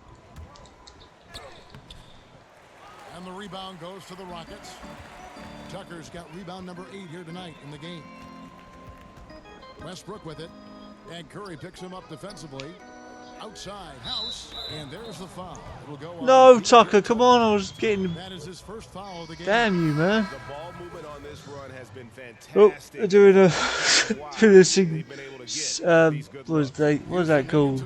And the rebound goes to the Rockets. Tucker's got rebound number 8 here tonight in the game. Westbrook with it. And Curry picks him up defensively. Outside House. And there's the foul. It'll go on. No, Tucker, come on. I was getting... That is his first foul of the game. Damn you, man. The ball movement on this run has been fantastic. Oh, they're doing a... what is that called?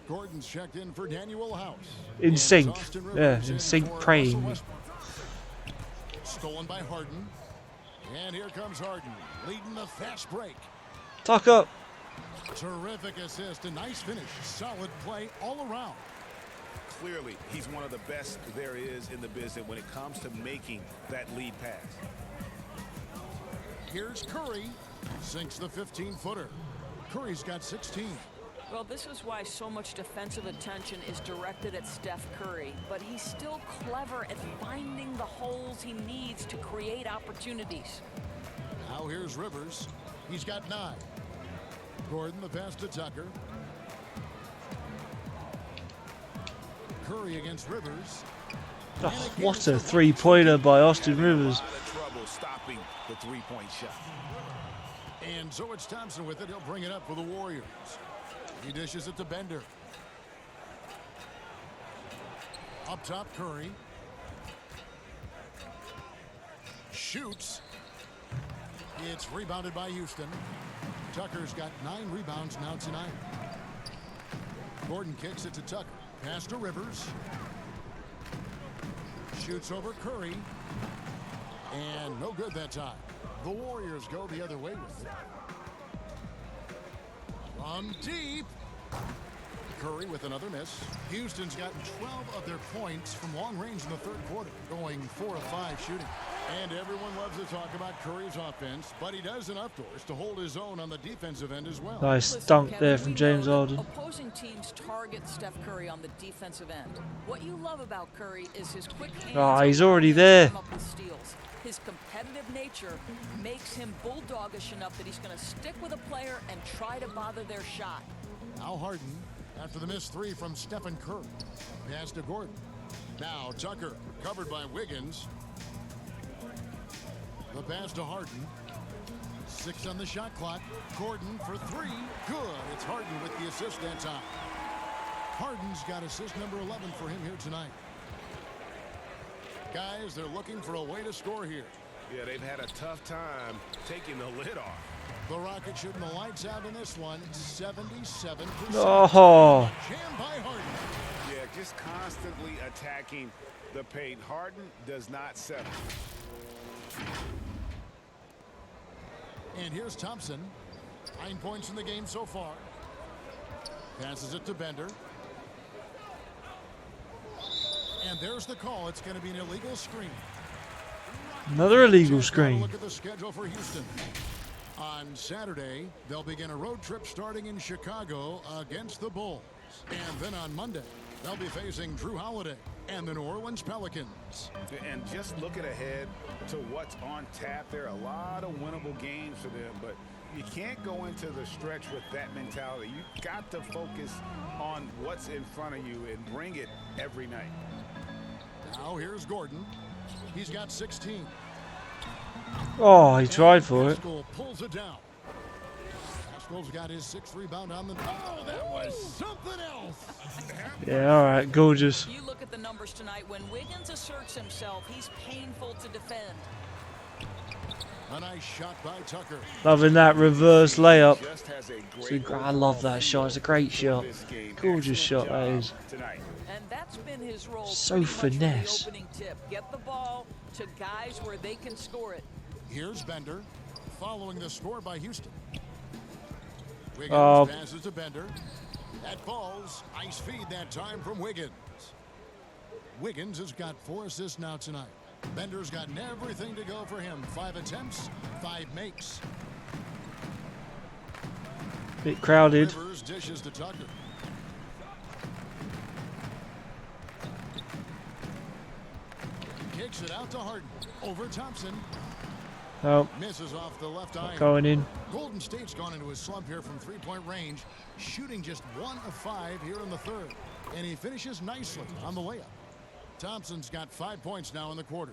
Gordon's checked in for Daniel House. In sync. Yeah, in sync praying. Stolen by Harden. And here comes Harden, leading the fast break. Tucker. Terrific assist, a nice finish. Solid play all around. Clearly, he's one of the best there is in the business when it comes to making that lead pass. Here's Curry. Sinks the 15-footer. Curry's got 16. Well, this is why so much defensive attention is directed at Steph Curry, but he's still clever at finding the holes he needs to create opportunities. Now here's Rivers. He's got 9. Gordon, the pass to Tucker. Curry against Rivers. Oh, what a three-pointer by Austin Rivers. Trouble stopping the three-point shot. And so it's Thompson with it. He'll bring it up for the Warriors. He dishes it to Bender. Up top, Curry. Shoots. It's rebounded by Houston. Tucker's got 9 rebounds now tonight. Gordon kicks it to Tucker. Pass to Rivers. Shoots over Curry. And no good that time. The Warriors go the other way with it. From deep. Curry with another miss. Houston's gotten 12 of their points from long range in the third quarter, going 4 of 5 shooting. And everyone loves to talk about Curry's offense, but he does enough doors to hold his own on the defensive end as well. Nice dunk there from James Harden. Opposing teams target Steph Curry on the defensive end. What you love about Curry is his quick hands. Oh, he's already there. Steals. His competitive nature makes him bulldogish enough that he's going to stick with a player and try to bother their shot. Now Harden, after the missed 3 from Stephen Curry. Pass to Gordon. Now Tucker, covered by Wiggins. The pass to Harden. 6 on the shot clock. Gordon for 3. Good. It's Harden with the assist that time. Harden's got assist number 11 for him here tonight. Guys, they're looking for a way to score here. Yeah, they've had a tough time taking the lid off. The Rockets shooting the lights out in this one. 77%. Oh. Jammed by Harden. Yeah, just constantly attacking the paint. Harden does not settle. And here's Thompson. 9 points in the game so far. Passes it to Bender. And there's the call. It's going to be an illegal screen. Another illegal screen. Look at the schedule for Houston. On Saturday, they'll begin a road trip starting in Chicago against the Bulls. And then on Monday, they'll be facing Drew Holiday and the New Orleans Pelicans. And just looking ahead to what's on tap, there are a lot of winnable games for them, but You can't go into the stretch with that mentality. You got to focus on what's in front of you and bring it every night. Now here's Gordon. He's got 16. Oh, he tried for it. Haskell pulls it down. Haskell's got his 6th rebound on the. Oh, that was something else. Yeah, all right, gorgeous. You look at the numbers tonight. When Wiggins asserts himself, he's painful to defend. A nice shot by Tucker. Loving that reverse layup. I love that shot. It's a great shot. Gorgeous shot that is. And that's been his role. So finesse. Opening tip. Get the ball to guys where they can score it. Here's Bender, following the score by Houston. Wiggins passes to Bender. That falls. Nice feed that time from Wiggins. Wiggins has got 4 assists now tonight. Bender's gotten everything to go for him. 5 attempts, 5 makes. Bit crowded. Rivers dishes to Tucker. Kicks it out to Harden. Over Thompson. Oh, Misses off the left eye. going in. Golden State's gone into a slump here from 3-point range, shooting just 1 of 5 here in the 3rd. And he finishes nicely on the layup. Thompson's got 5 points now in the quarter.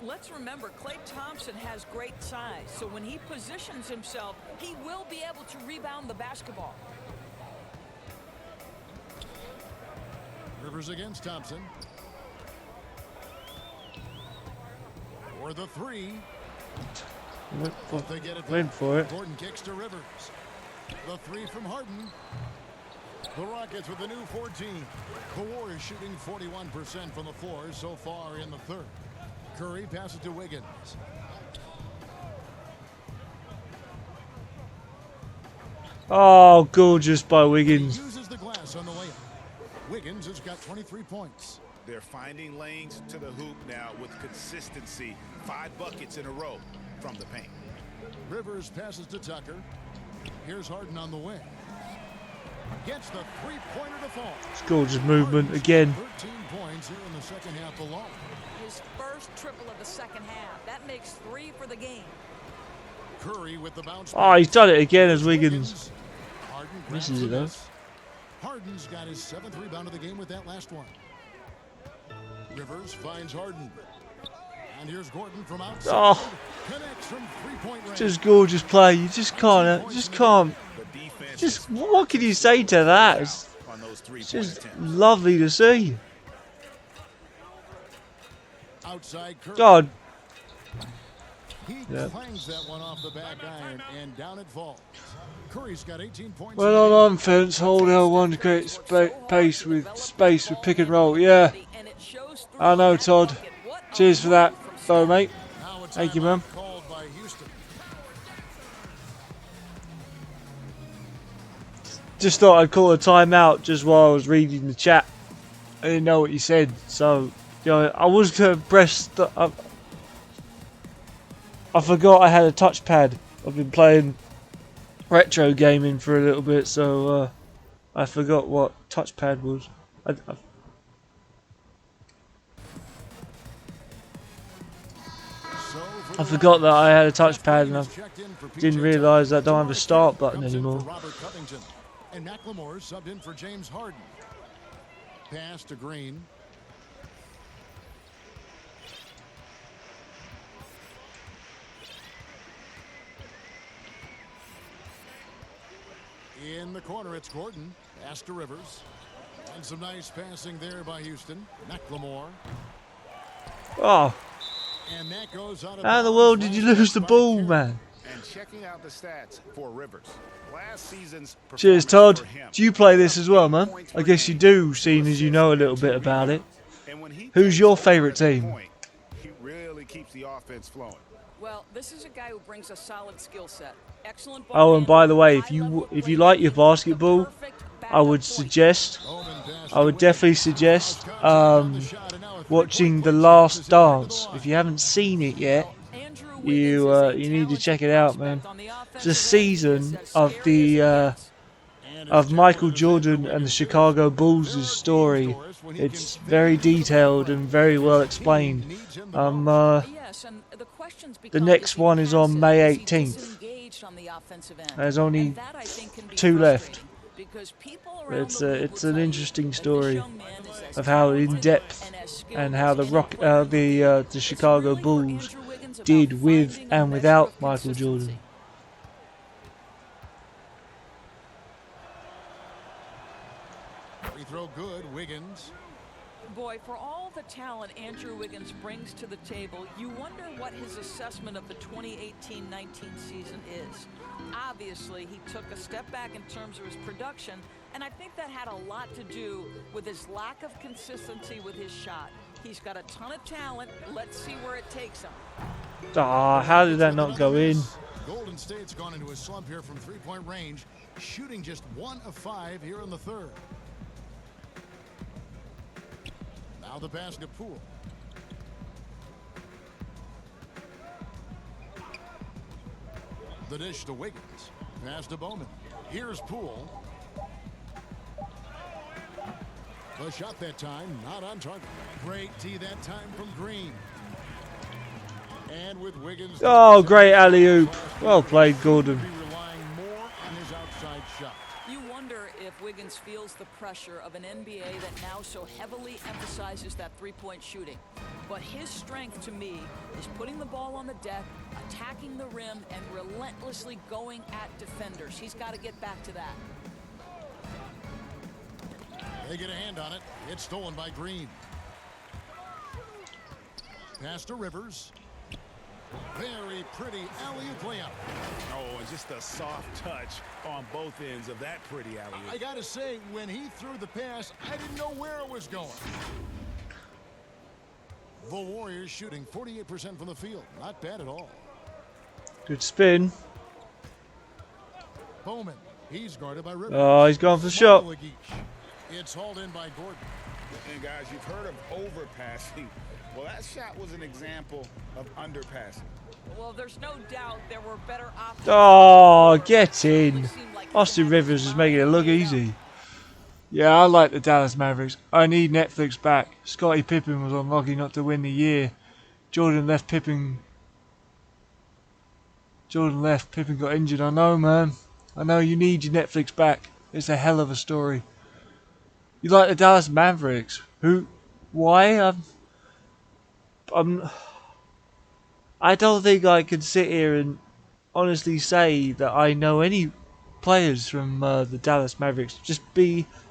Let's remember, Klay Thompson has great size, so when he positions himself, he will be able to rebound the basketball. Rivers against Thompson. For the 3. They get it. Went for it. Gordon kicks to Rivers. The 3 from Harden. The Rockets with the new 14. The Warriors shooting 41% from the floor so far in the 3rd. Curry passes to Wiggins. Oh, gorgeous by He Wiggins. uses the glass on the layup. Wiggins has got 23 points. They're finding lanes to the hoop now with consistency. 5 buckets in a row from the paint. Rivers passes to Tucker. Here's Harden on the wing. Gets the 3-pointer to fall. It's gorgeous movement again. 13 points here in the 2nd half alone. His first triple of the 2nd half. That makes 3 for the game. Curry with the bounce. Oh, he's done it again as Wiggins. Harden Misses it though. Harden's got his 7th rebound of the game with that last one. Rivers finds Harden. And here's Gordon from outside. Oh, Connects from 3-point range. just gorgeous play. You just can't. Just what can you say to that? It's just lovely to see. Outside Curry. God. He Yeah. clangs that one off the back iron and down it falls. Curry's got 18 points. Well on offense, hold L1 to create space with pick and roll. Yeah, I know, Todd. Cheers for that, though, mate. Thank you, man. Called by Houston. Just thought I'd call a timeout just while I was reading the chat. I didn't know what you said, so you know I was gonna press the. I forgot I had a touchpad. I've been playing retro gaming for a little bit, so I forgot what touchpad was. I forgot that I had a touchpad and I didn't realise I don't have a start button anymore. And McLemore subbed in for James Harden. Pass to Green. In the corner, it's Gordon. Pass to Rivers. And some nice passing there by Houston. McLemore. Oh. And that goes out of How in the world did you lose the ball, man? And checking out the stats for Rivers. Last season's Cheers, Todd. Do you play this as well, man? I guess you do, seeing as you know a little bit about it. Who's your favourite team? He really keeps the offense flowing. Well, this is a guy who brings a solid skill set. Excellent. Oh, and by the way, if you like your basketball, I would definitely suggest watching The Last Dance. If you haven't seen it yet, you need to check it out, man. It's a season of of Michael Jordan and the Chicago Bulls' story. It's very detailed and very well explained. The next one is on May 18th. reached on the offensive end. There's only And that, I think, can be 2 left. frustrating, because people around It's the league it's will an tell you interesting that this story young man is as of how in talented depth and as skilled and as how the any player in the league. the It's Chicago really for Bulls Andrew Wiggins about did with finding a and measure without of Michael Jordan. consistency. Free throw good, Wiggins. Boy, for all the talent Andrew Wiggins brings to the table, you wonder what his assessment of the 2018-19 season is. Obviously, he took a step back in terms of his production, and I think that had a lot to do with his lack of consistency with his shot. He's got a ton of talent. Let's see where it takes him. Ah, how did that not go in? Golden State's gone into a slump here from three-point range, shooting just 1 of 5 here in the third. Now the pass to Poole. The dish to Wiggins. Pass to Bowman. Here's Poole. The shot that time, not on target. Great tee that time from Green. And with Wiggins. Oh, great alley-oop. Well played, Gordon. Relying more on his outside shot. You wonder if Wiggins feels the pressure of an NBA that now so heavily emphasizes that three-point shooting. But his strength, to me, is putting the ball on the deck, attacking the rim, and relentlessly going at defenders. He's got to get back to that. They get a hand on it. It's stolen by Green. Pass to Rivers. Very pretty alley-oop layup. Oh, and just a soft touch on both ends of that pretty alley-oop. I gotta say, when he threw the pass, I didn't know where it was going. The Warriors shooting 48% from the field. Not bad at all. Good spin. Bowman. He's guarded by Rivers. Oh, he's gone for the shot. It's hauled in by Gordon. And guys, you've heard of overpassing. Well, that shot was an example of underpassing. Well, there's no doubt there were better options. Oh, get in. Austin Rivers is making it look easy. Yeah, I like the Dallas Mavericks. I need Netflix back. Scottie Pippen was unlucky not to win the year. Jordan left, Pippen got injured. I know, man. I know you need your Netflix back. It's a hell of a story. You like the Dallas Mavericks? Who? Why? I don't think I can sit here and honestly say that I know any players from the Dallas Mavericks.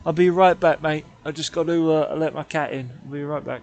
I'll be right back, mate. I just got to let my cat in. I'll be right back.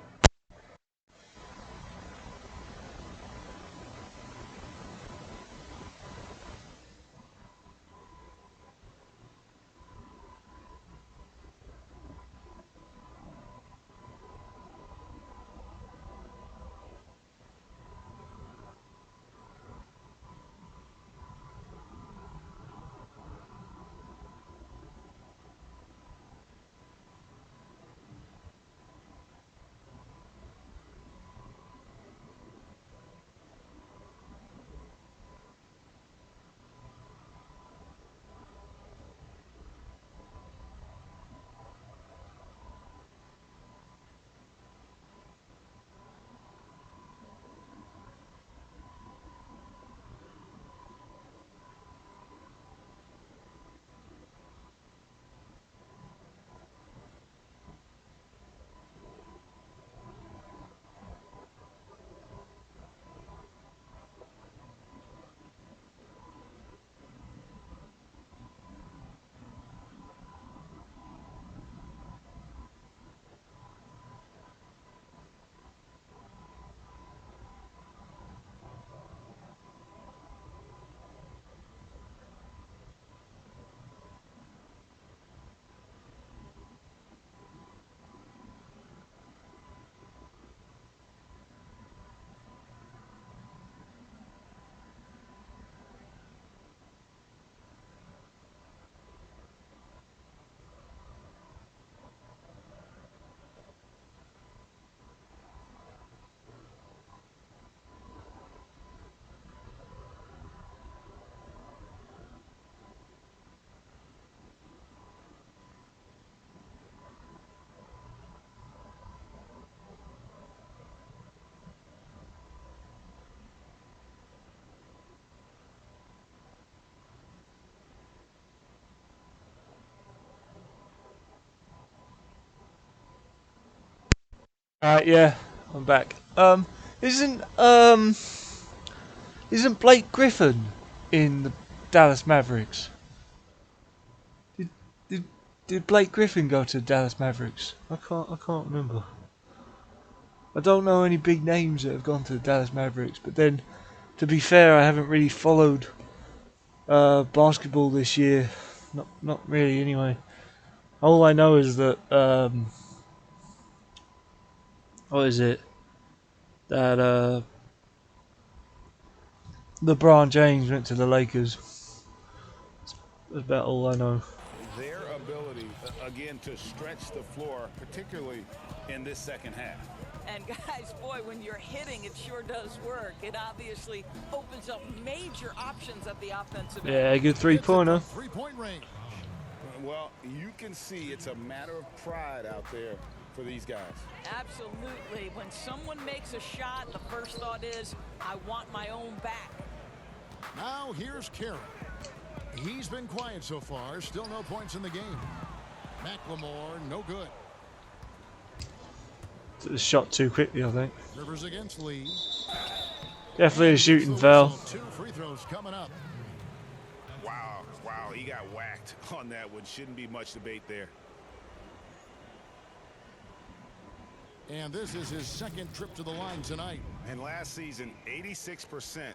Yeah, I'm back. Isn't Blake Griffin in the Dallas Mavericks? Did Blake Griffin go to Dallas Mavericks? I can't remember. I don't know any big names that have gone to the Dallas Mavericks, but then, to be fair, I haven't really followed basketball this year. Not really, anyway. All I know is that what is it? That LeBron James went to the Lakers. That's about all I know. Their ability, again, to stretch the floor, particularly in this second half. And guys, boy, when you're hitting, it sure does work. It obviously opens up major options at the offensive end. Yeah, good three-pointer. Three-point range. Well, you can see it's a matter of pride out there for these guys. Absolutely. When someone makes a shot, the first thought is, I want my own back. Now here's Carroll. He's been quiet so far. Still no points in the game. McLemore, no good. Shot too quickly, I think. Rivers against Lee. Definitely a shooting foul. 2 free throws coming up. Wow, he got whacked on that one. Shouldn't be much debate there. And this is his second trip to the line tonight. And last season, 86%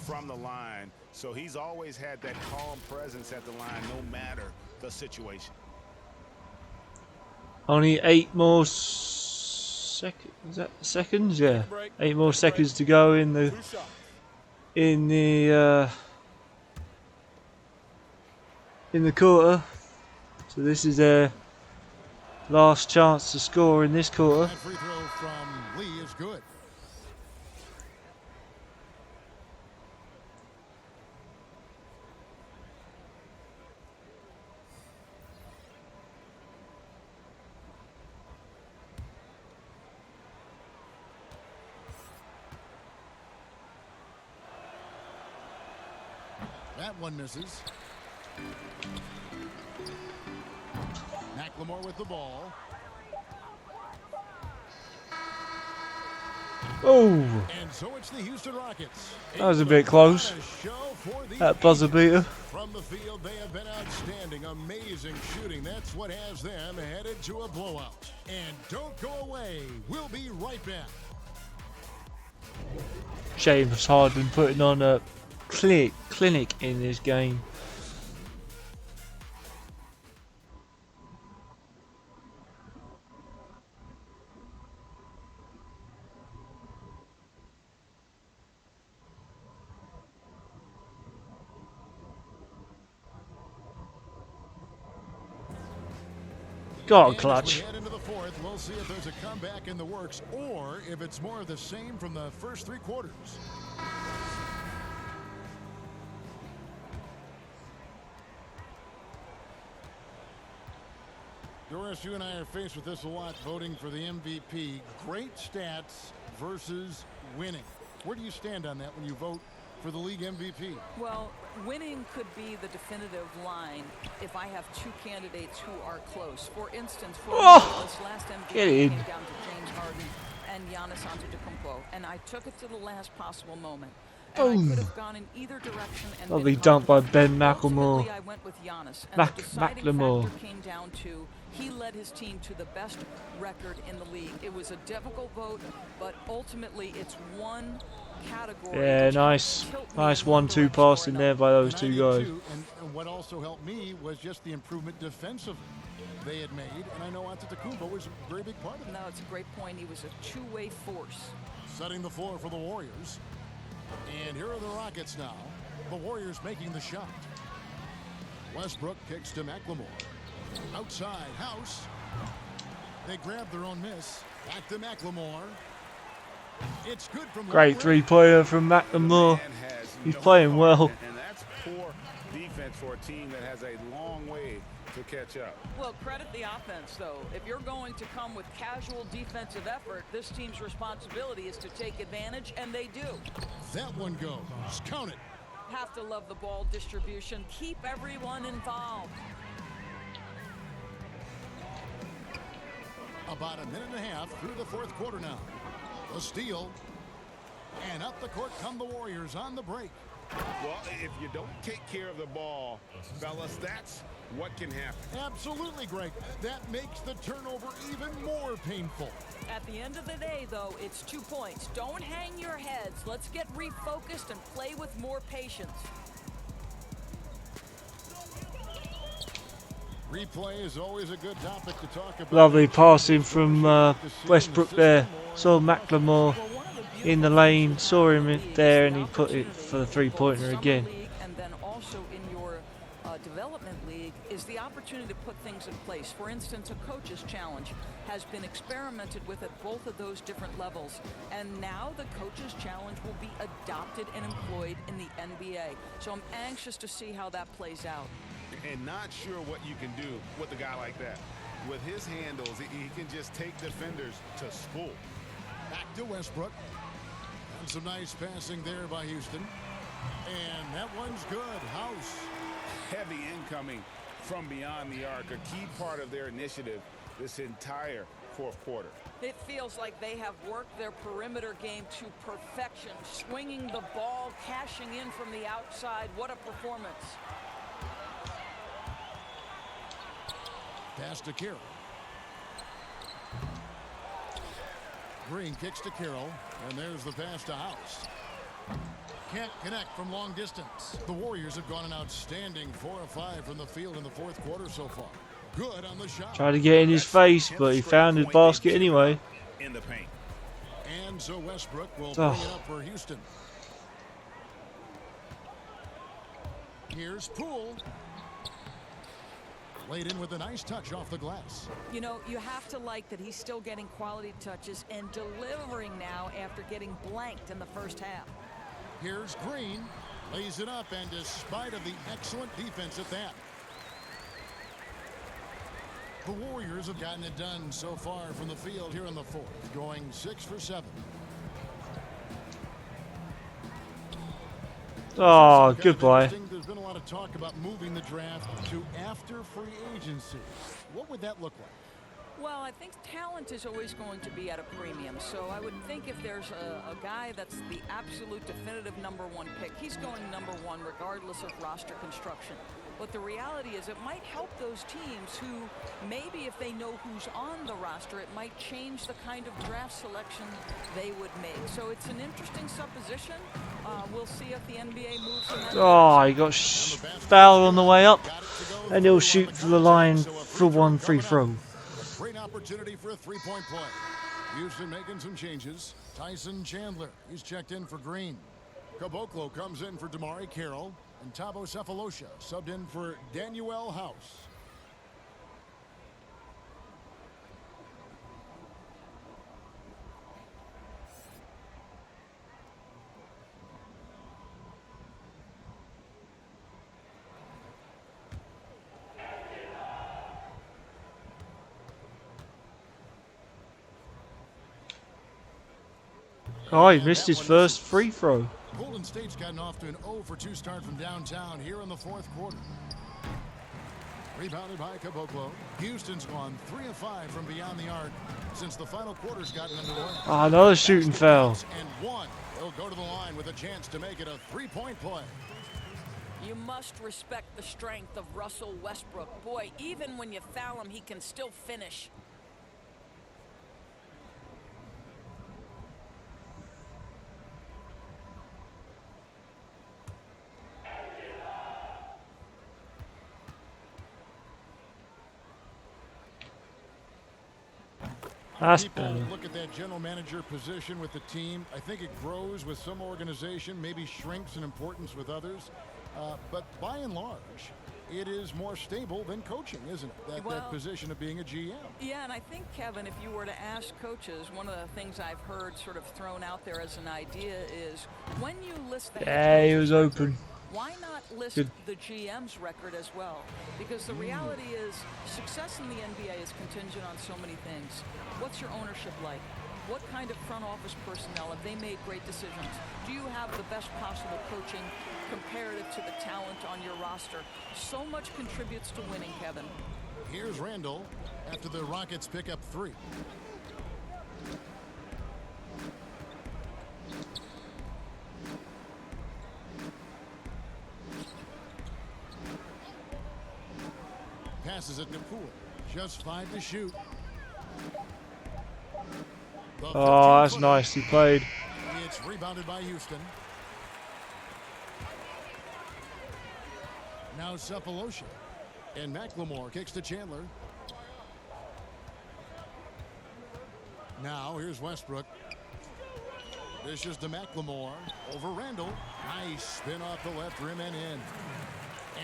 from the line. So he's always had that calm presence at the line, no matter the situation. Only 8 more seconds. Is that seconds? Yeah, 8 more seconds to go in the quarter. So this is their last chance to score in this quarter. That free throw from Lee is good. That one misses. McLemore with the ball. Oh, And so it's the Houston Rockets. that was a bit close. That buzzer beater. From the field, they have been outstanding. Amazing shooting. That's what has them headed to a blowout. And don't go away. We'll be right back. James Harden putting on a clinic in this game. God, clutch. As we head into the fourth, we'll see if there's a comeback in the works or if it's more of the same from the first 3 quarters. Doris, you and I are faced with this a lot, voting for the MVP. Great stats versus winning. Where do you stand on that when you vote for the league MVP? Well, winning could be the definitive line if I have 2 candidates who are close. For instance, for this last MVP came down to James Harden and Giannis Antetokounmpo, and I took it to the last possible moment. And I could have gone in either direction and Lovely been dunk by confident. Ben McLemore. Ultimately, I went with Giannis, and the deciding factor came down to he led his team to the best record in the league. It was a difficult vote, but ultimately it's one category. Yeah, nice 1-2 pass in there by those 2 guys. And what also helped me was just the improvement defensively they had made, and I know Antetokounmpo was a very big part of it. No, it's a great point. He was a 2-way force. Setting the floor for the Warriors. And here are the Rockets now. The Warriors making the shot. Westbrook kicks to McLemore. Outside, House. They grab their own miss. Back to McLemore. It's good from Great 3-pointer from McLemore. He's playing well. And that's poor defense for a team that has a long way to catch up. Well, credit the offense, though. If you're going to come with casual defensive effort, this team's responsibility is to take advantage, and they do. That one goes. Count it. Have to love the ball distribution. Keep everyone involved. About a minute and a half through the fourth quarter now. The steal. And up the court come the Warriors on the break. Well, if you don't take care of the ball, fellas, that's what can happen. Absolutely, Greg. That makes the turnover even more painful. At the end of the day, though, it's 2 points. Don't hang your heads. Let's get refocused and play with more patience. Replay is always a good topic to talk about. Lovely passing from Westbrook there. Saw McLemore in the lane, saw him there, and he put it for the three-pointer again. And then also in your development league is the opportunity to put things in place. For instance, a coach's challenge has been experimented with at both of those different levels. And now the coach's challenge will be adopted and employed in the NBA. So I'm anxious to see how that plays out. And not sure what you can do with a guy like that. With his handles, he can just take defenders to school. Back to Westbrook. And some nice passing there by Houston. And that one's good. House. Heavy incoming from beyond the arc, a key part of their initiative this entire fourth quarter. It feels like they have worked their perimeter game to perfection, swinging the ball, cashing in from the outside. What a performance. Pass to Carroll. Green kicks to Carroll, and there's the pass to House. Can't connect from long distance. The Warriors have gone an outstanding 4 of 5 from the field in the fourth quarter so far. Good on the shot. Tried to get in his face, but he found his basket anyway. In the paint. And so Westbrook will bring it up for Houston. Here's Poole. Laid in with a nice touch off the glass. You know, you have to like that he's still getting quality touches and delivering now after getting blanked in the first half. Here's Green. Lays it up, and despite of the excellent defense at that, the Warriors have gotten it done so far from the field here in the fourth, going 6 for 7. Oh, goodbye. There's been a lot of talk about moving the draft to after free agency. What would that look like? Well, I think talent is always going to be at a premium. So I would think if there's a guy that's the absolute definitive #1 pick, he's going #1 regardless of roster construction. But the reality is it might help those teams who maybe if they know who's on the roster, it might change the kind of draft selection they would make. So it's an interesting supposition. We'll see if the NBA moves in that Oh, he got fouled on the way up, and he'll shoot for the line for one free throw. Great opportunity for a three-point play. Houston making some changes. Tyson Chandler, he's checked in for Green. Caboclo comes in for Damari Carroll. And Thabo Sefolosha subbed in for Daniel House. Oh, he missed his first free throw. Golden State's gotten off to an 0 for 2 start from downtown here in the fourth quarter. Rebounded by Caboclo. Houston's gone 3 of 5 from beyond the arc since the final quarter's gotten underway. Oh, another shooting foul. And one. They'll go to the line with a chance to make it a three-point play. You must respect the strength of Russell Westbrook. Boy, even when you foul him, he can still finish. That's People better. look at that general manager position with the team. I think it grows with some organization, maybe shrinks in importance with others. But by and large, it is more stable than coaching, isn't it? That position of being a GM. Yeah, and I think, Kevin, if you were to ask coaches, one of the things I've heard sort of thrown out there as an idea is when you list the Yeah, he was open. why not list Good. the GM's record as well? Because the reality is success in the NBA is contingent on so many things. What's your ownership like? What kind of front office personnel have they made great decisions? Do you have the best possible coaching comparative to the talent on your roster? So much contributes to winning, Kevin. Here's Randall after the Rockets pick up 3. Passes it to Poole. Just 5 to shoot. Oh, that's nicely played. It's rebounded by Houston. Now Cephalosha. And McLemore kicks to Chandler. Now here's Westbrook. This is to McLemore. Over Randall. Nice spin off the left rim and in.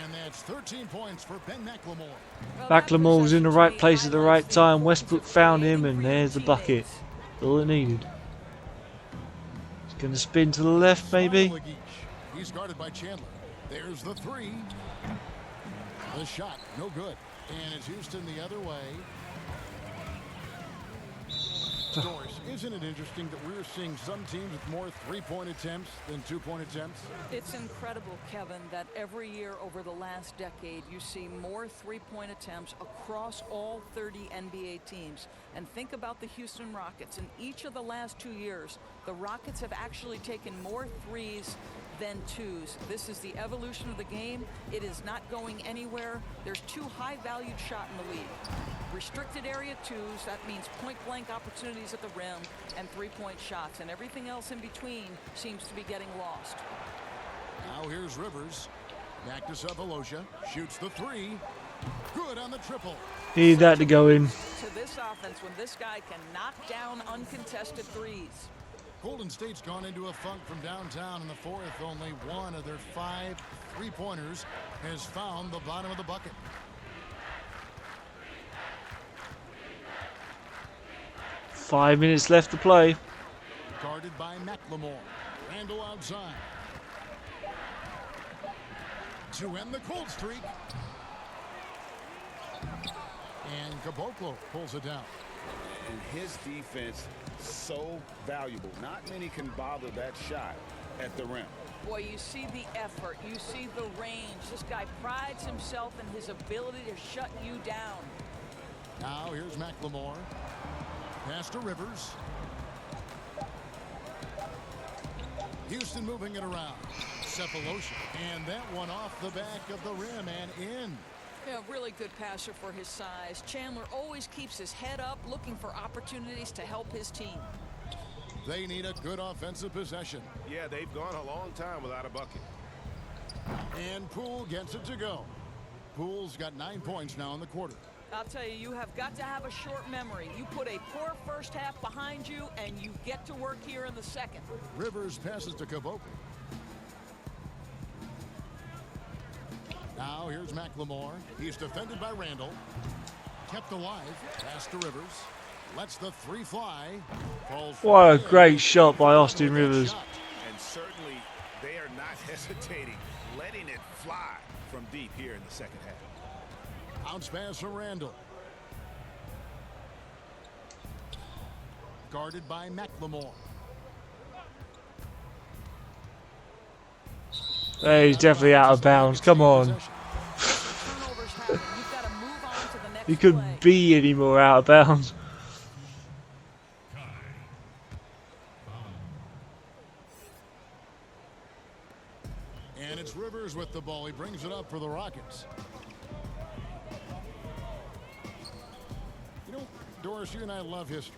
And that's 13 points for Ben McLemore. McLemore was in the right place at the right time. Westbrook found him, and there's the bucket. All it needed. He's going to spin to the left, maybe. He's guarded by Chandler. There's the 3. The shot, no good. And it's Houston the other way. Doris, isn't it interesting that we're seeing some teams with more 3-point attempts than 2-point attempts? It's incredible, Kevin, that every year over the last decade you see more 3-point attempts across all 30 NBA teams. And think about the Houston Rockets. In each of the last 2 years, the Rockets have actually taken more threes than 2s. This is the evolution of the game. It is not going anywhere. There's 2 high-valued shots in the league. Restricted area 2s, that means point-blank opportunities at the rim, and 3-point shots. And everything else in between seems to be getting lost. Now here's Rivers. Back to Cephalosha. Shoots the 3. Good on the triple. Need that to go in. To this offense when this guy can knock down uncontested threes. Golden State's gone into a funk from downtown in the 4th. Only one of their 5 3-pointers has found the bottom of the bucket. Five minutes left to play. Guarded by McLemore. Randall outside. To end the cold streak. And Caboclo pulls it down. And his defense so valuable. Not many can bother that shot at the rim. Boy, you see the effort, you see the range. This guy prides himself in his ability to shut you down. Now here's McLemore. Pass to Rivers. Houston moving it around. Cephalosha. And that one off the back of the rim and in. Yeah, really good passer for his size. Chandler always keeps his head up, looking for opportunities to help his team. They need a good offensive possession. Yeah, they've gone a long time without a bucket. And Poole gets it to go. Poole's got 9 points now in the quarter. I'll tell you, you have got to have a short memory. You put a poor first half behind you, and you get to work here in the second. Rivers passes to Caboclo. Now here's McLemore. He's defended by Randall. Kept alive. Pass to Rivers. Lets the 3 fly. Falls. What a great shot by Austin Rivers. And certainly they are not hesitating, letting it fly from deep here in the second half. Bounce pass from Randall. Guarded by McLemore. Hey, he's definitely out of bounds. Come on. He couldn't be any more out of bounds. And it's Rivers with the ball. He brings it up for the Rockets. You know, Doris, you and I love history.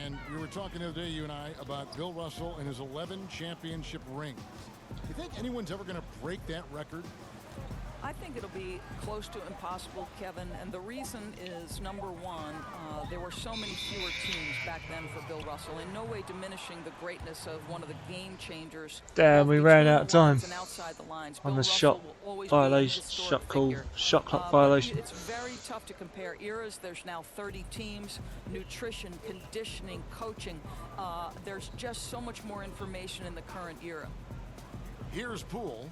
And we were talking the other day, you and I, about Bill Russell and his 11 championship rings. Do you think anyone's ever going to break that record? I think it'll be close to impossible, Kevin, and the reason is, number one, there were so many fewer teams back then for Bill Russell, in no way diminishing the greatness of one of the game changers. Damn, we ran out of time on the shot violation, shot clock violation. It's very tough to compare eras. There's now 30 teams, nutrition, conditioning, coaching. There's just so much more information in the current era. Here's Poole.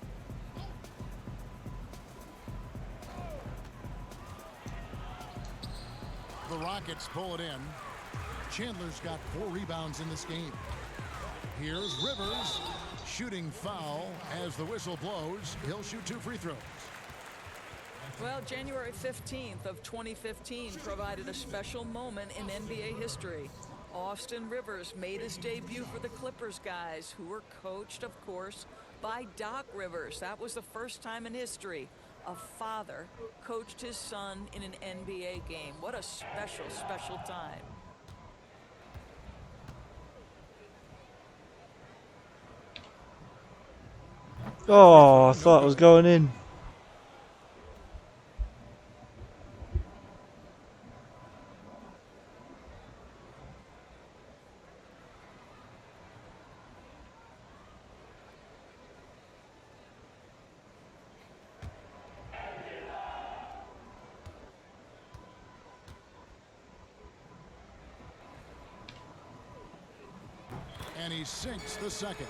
The Rockets pull it in. Chandler's got 4 rebounds in this game. Here's Rivers, shooting foul as the whistle blows. He'll shoot 2 free throws. Well, January 15th of 2015 provided a special moment in NBA history. Austin Rivers made his debut for the Clippers guys, who were coached, of course, by Doc Rivers. That was the first time in history a father coached his son in an NBA game. What a special, special time. Oh, I thought it was going in. And he sinks the second.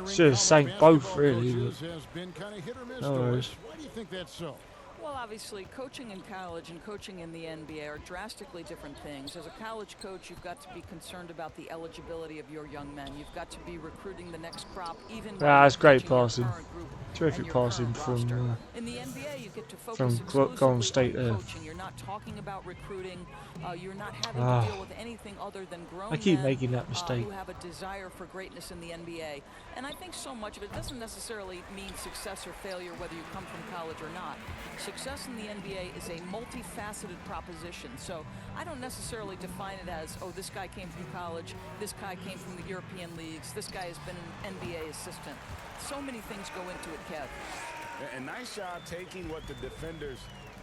Should have sank both, really. Has been kind of hit or miss. No worries. Why do you think that's so? Well, obviously, coaching in college and coaching in the NBA are drastically different things. As a college coach, you've got to be concerned about the eligibility of your young men. You've got to be recruiting the next crop, even That's great coaching your passing. current group Terrific and your passing current from roster. In the NBA, you get to focus Golden exclusively State on there. coaching. You're not talking about recruiting. You're not having to deal with anything other than grown I keep men, making that mistake. who have a desire for greatness in the NBA. And I think so much of it doesn't necessarily mean success or failure whether you come from college or not. Success in the NBA is a multifaceted proposition. So I don't necessarily define it as, oh, this guy came from college, this guy came from the European leagues, this guy has been an NBA assistant. So many things go into it, Kev. And nice job taking what the defenders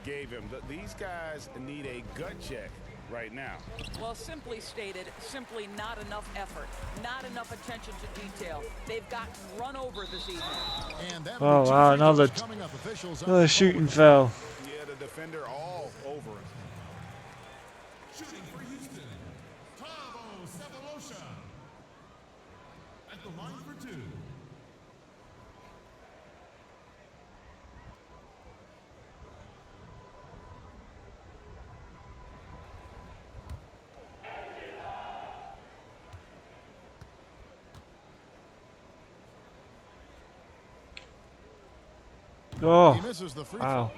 gave him. These guys need a gut check right now. Well, simply stated, simply not enough effort, not enough attention to detail. They've gotten run over this evening. And that Oh wow, another shooting foul. Yeah, the defender all over him. Shooting for Houston, Tavo Sefolosha. At the line for 2. Oh, He misses the free throw. wow.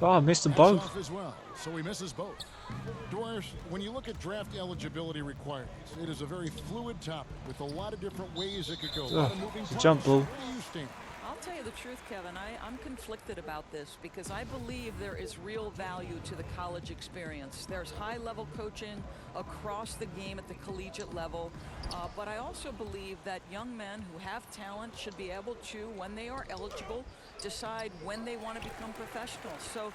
Oh, I missed them That's both. off as well, so he misses both. Doris, when you look at draft eligibility requirements, it is a very fluid topic with a lot of different ways it could go. A lot of moving It's a parts. jump ball. Where do you stand? I'll tell you the truth, Kevin. I'm conflicted about this because I believe there is real value to the college experience. There's high-level coaching across the game at the collegiate level, but I also believe that young men who have talent should be able to, when they are eligible, decide when they want to become professionals. So,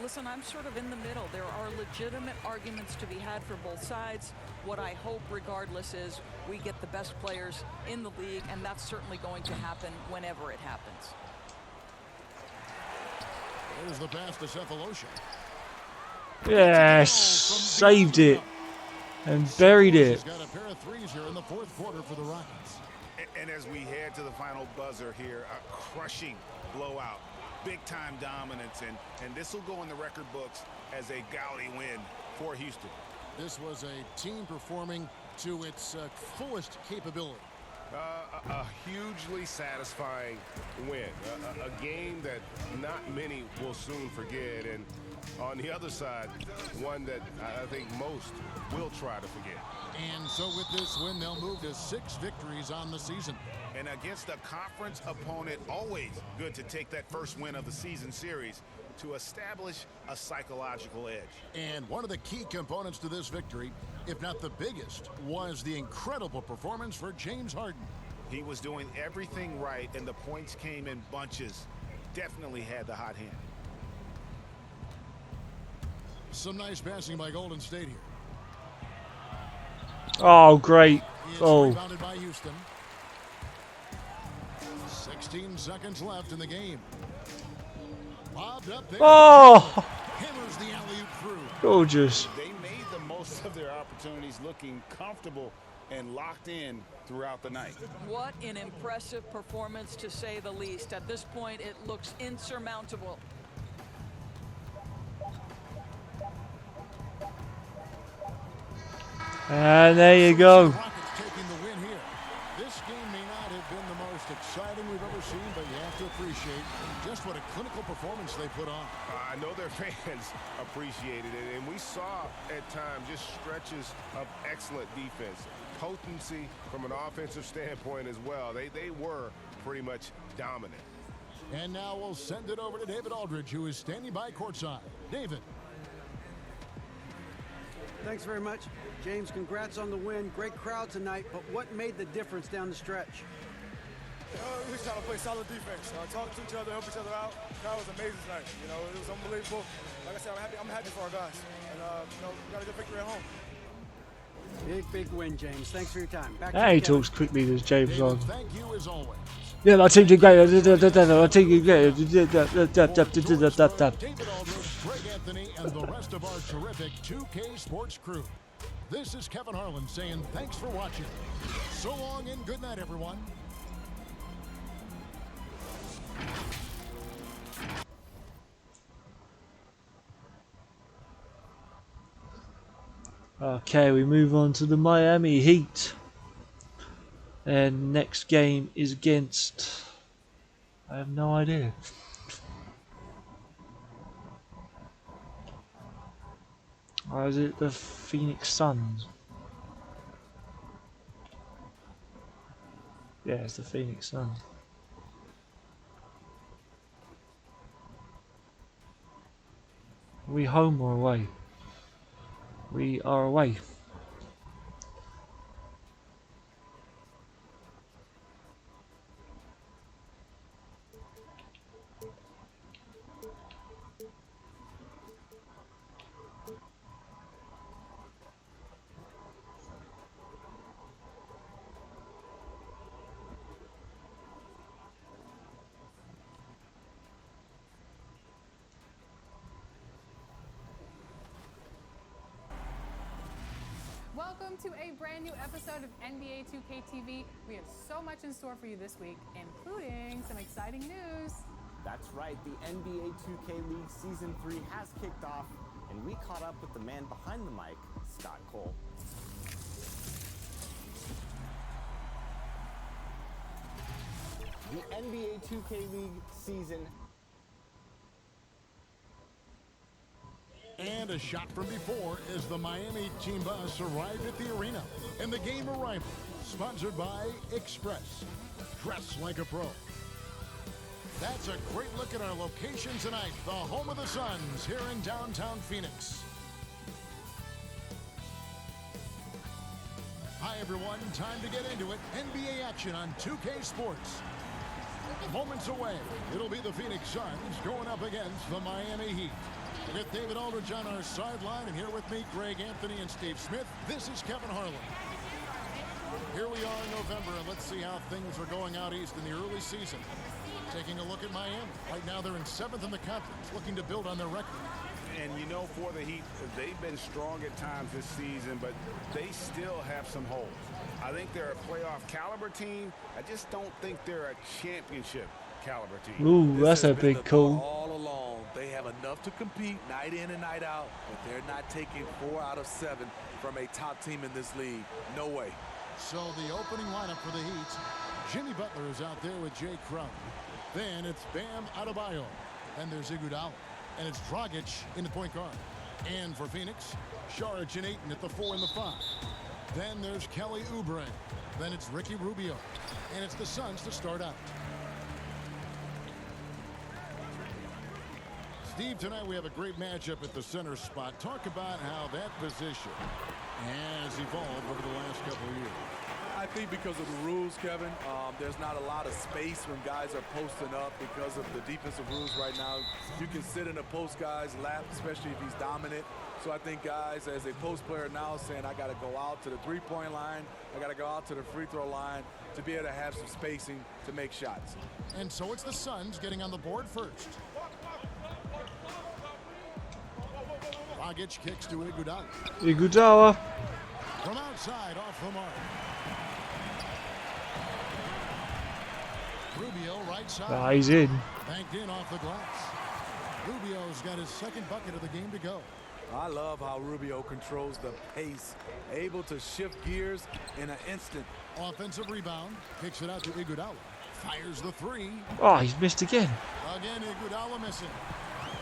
listen, I'm sort of in the middle. There are legitimate arguments to be had for both sides. What I hope, regardless, is we get the best players in the league, and that's certainly going to happen whenever it happens. There's the pass to Sefolosha. Yes, saved it and buried it. He's got a pair of threes here in the fourth quarter for the Rockets. And as we head to the final buzzer here, a crushing blowout, big-time dominance, and this will go in the record books as a gaudy win for Houston. This was a team performing to its fullest capability. A hugely satisfying win, a game that not many will soon forget, and on the other side, one that I think most will try to forget. And so with this win, they'll move to 6 victories on the season. And against a conference opponent, always good to take that first win of the season series to establish a psychological edge. And one of the key components to this victory, if not the biggest, was the incredible performance for James Harden. He was doing everything right, and the points came in bunches. Definitely had the hot hand. Some nice passing by Golden State here. Oh, great. It's Oh, rebounded by Houston. 16 seconds left in the game. Bobbed up there. Oh, Hammers the alley-oop through. gorgeous. They made the most of their opportunities, looking comfortable and locked in throughout the night. What an impressive performance, to say the least. At this point, it looks insurmountable. And there you go. Rockets taking the win here. This game may not have been the most exciting we've ever seen, but you have to appreciate just what a clinical performance they put on. I know their fans appreciated it, and we saw at times just stretches of excellent defense. Potency from an offensive standpoint as well. They were pretty much dominant. And now we'll send it over to David Aldridge, who is standing by courtside. David. Thanks very much. James, congrats on the win. Great crowd tonight, but what made the difference down the stretch? We just trying to play solid defense. Talk to each other, help each other out. The crowd was amazing tonight. You know, it was unbelievable. Like I said, I'm happy for our guys. And, you know, we got a good victory at home. Big win, James. Thanks for your time. Back to Hey, you, he Kevin. talks quickly, there's James on. Thank you as always. Yeah, my team did great. My team did great. David Aldridge, Greg Anthony, and the rest of our terrific 2K Sports crew. This is Kevin Harlan saying thanks for watching. So long and good night, everyone. Okay, we move on to the Miami Heat. And next game is against... I have no idea. Or is it the Phoenix Suns? Yeah, it's the Phoenix Suns. Are we home or away? We are away. Welcome to a brand new episode of NBA 2K TV. We have so much in store for you this week, including some exciting news. That's right, the NBA 2K League Season 3 has kicked off, and we caught up with the man behind the mic, Scott Cole. The NBA 2K League season. And a shot from before as the Miami team bus arrived at the arena. And the game arrival, sponsored by Express. Dress like a pro. That's a great look at our location tonight. The home of the Suns here in downtown Phoenix. Hi, everyone. Time to get into it. NBA action on 2K Sports. Moments away, it'll be the Phoenix Suns going up against the Miami Heat. With David Aldridge on our sideline, and here with me, Greg Anthony and Steve Smith. This is Kevin Harlan. Here we are in November, and let's see how things are going out east in the early season. Taking a look at Miami. Right now, they're in 7th in the conference, looking to build on their record. And you know, for the Heat, they've been strong at times this season, but they still have some holes. I think they're a playoff caliber team. I just don't think they're a championship caliber team. Ooh, that's a big call. All along, they have enough to compete night in and night out, but they're not taking 4 out of 7 from a top team in this league. No way. So the opening lineup for the Heat, Jimmy Butler is out there with Jay Crowder. Then it's Bam Adebayo. Then there's Iguodala. And it's Dragic in the point guard. And for Phoenix, Saric and Ayton at the 4 and the 5. Then there's Kelly Oubre. Then it's Ricky Rubio. And it's the Suns to start out. Steve, tonight we have a great matchup at the center spot. Talk about how that position has evolved over the last couple of years. I think because of the rules, Kevin, there's not a lot of space when guys are posting up because of the defensive rules right now. You can sit in a post guy's lap, especially if he's dominant. So I think guys, as a post player now, saying I got to go out to the three-point line, I got to go out to the free throw line to be able to have some spacing to make shots. And so it's the Suns getting on the board first. Dragic kicks to Iguodala. Iguodala. From outside, off the mark. Rubio right side. Ah, he's in. Banked in off the glass. Rubio's got his second bucket of the game to go. I love how Rubio controls the pace, able to shift gears in an instant. Offensive rebound, kicks it out to Iguodala. Fires the three. Oh, he's missed again. Again, Iguodala missing.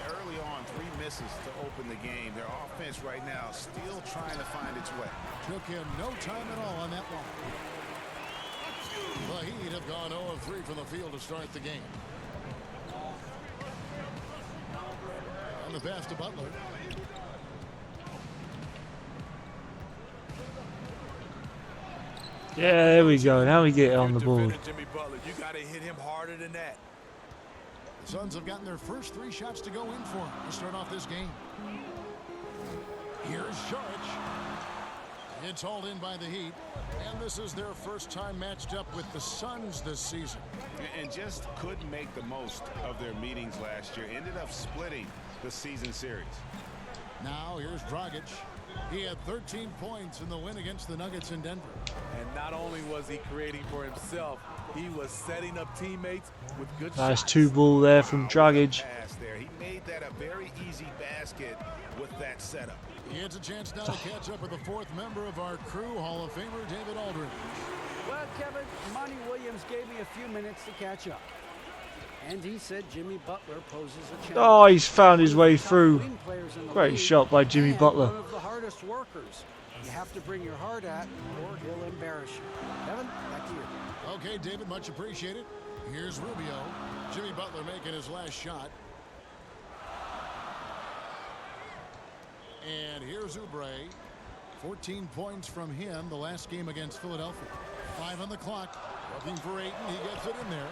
Early on, 3 misses to open the game. Their offense right now still trying to find its way. Took him no time at all on that one. The Heat have gone 0 of 3 from the field to start the game. On the pass to Butler. Yeah, there we go. Now we get it on the board. Jimmy Butler, you got to hit him harder than that. The Suns have gotten their first 3 shots to go in for him to start off this game. Here's Saric. It's hauled in by the Heat, and this is their first time matched up with the Suns this season. And just couldn't make the most of their meetings last year. Ended up splitting the season series. Now here's Dragic. He had 13 points in the win against the Nuggets in Denver. And not only was he creating for himself, he was setting up teammates with good Nice shots. 2-ball there from Dragic. Pass there. He made that a very easy basket with that setup. He has a chance now to catch up with the 4th member of our crew, Hall of Famer David Aldridge. Well, Kevin, Monty Williams gave me a few minutes to catch up. And he said Jimmy Butler poses a challenge. Oh, he's found his way Top through. wing players in the Great league shot by Jimmy and Butler. One of the hardest workers. You have to bring your heart at, or he'll embarrass you. Kevin, back to you. Okay, David, much appreciated. Here's Rubio. Jimmy Butler making his last shot. And here's Oubre. 14 points from him the last game against Philadelphia. 5 on the clock. Looking for Ayton. He gets it in there.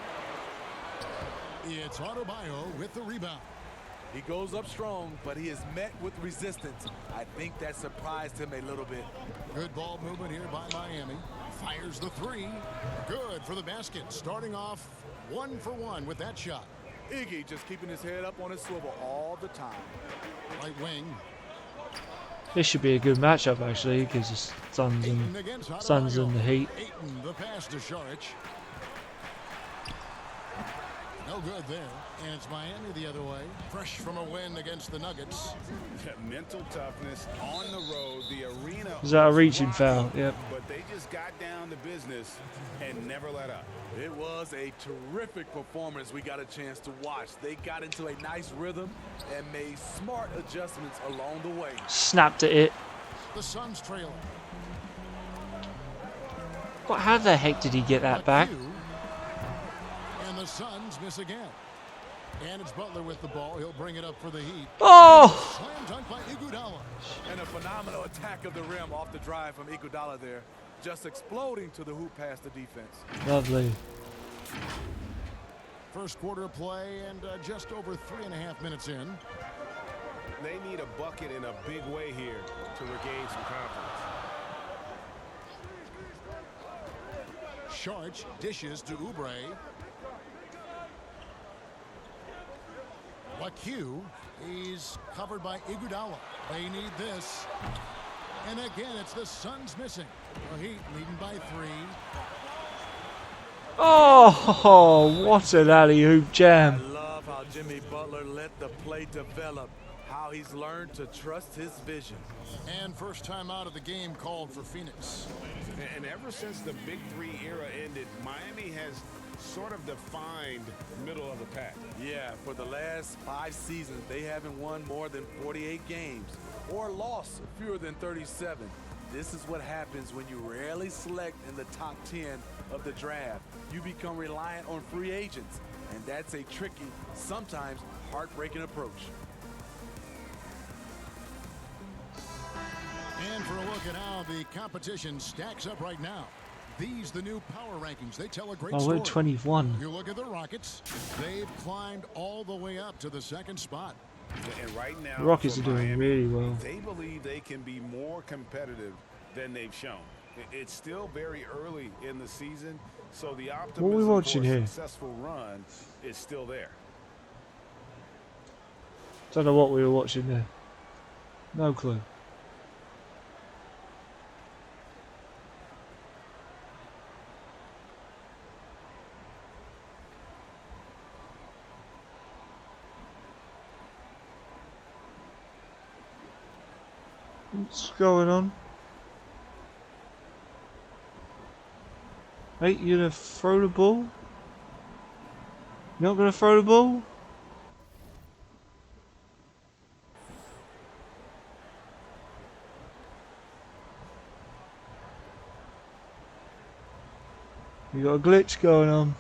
It's Adebayo with the rebound. He goes up strong, but he is met with resistance. I think that surprised him a little bit. Good ball movement here by Miami. Fires the 3. Good for the basket. Starting off 1 for 1 with that shot. Iggy just keeping his head up on his swivel all the time. Right wing. This should be a good matchup actually, because the Suns and the Heat. Ayton, the pass to Saric. No good there. And it's Miami the other way. Fresh from a win against the Nuggets. Mental toughness on the road. The arena. Is that a reaching foul? Yep. But they just got down to business and never let up. It was a terrific performance we got a chance to watch. They got into a nice rhythm and made smart adjustments along the way. Snapped at it. The Suns trailing. What? How the heck did he get that back? And the Suns miss again. And it's Butler with the ball. He'll bring it up for the Heat. Oh! Slam dunk by Iguodala. And a phenomenal attack of the rim off the drive from Iguodala there. Just exploding to the hoop past the defense. Lovely. First quarter of play and just over 3.5 minutes in. They need a bucket in a big way here to regain some confidence. Saric dishes to Oubre. LaQ, he's covered by Iguodala. They need this. And again, it's the Suns missing. The Heat leading by 3. Oh, what an alley-oop jam. I love how Jimmy Butler let the play develop, how he's learned to trust his vision. And first time out of the game called for Phoenix. And ever since the Big 3 era ended, Miami has sort of defined middle of the pack. Yeah, for the last 5 seasons, they haven't won more than 48 games or lost fewer than 37. This is what happens when you rarely select in the top 10 of the draft. You become reliant on free agents, and that's a tricky, sometimes heartbreaking approach. And for a look at how the competition stacks up right now. These the new power rankings. They tell a great story. We're 21. You look at the Rockets. They've climbed all the way up to the 2nd spot. And right now, The Rockets are for doing Miami, really well. they believe they can be more competitive than they've shown. It's still very early in the season, so the optimism What are we watching for a here? successful run is still there. Don't know what we were watching there. No clue. What's going on? Hey, you gonna throw the ball? You're not gonna throw the ball? You got a glitch going on.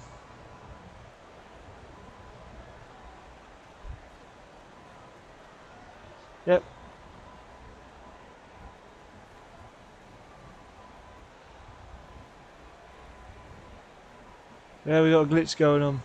Yep. Yeah, we got a glitch going on.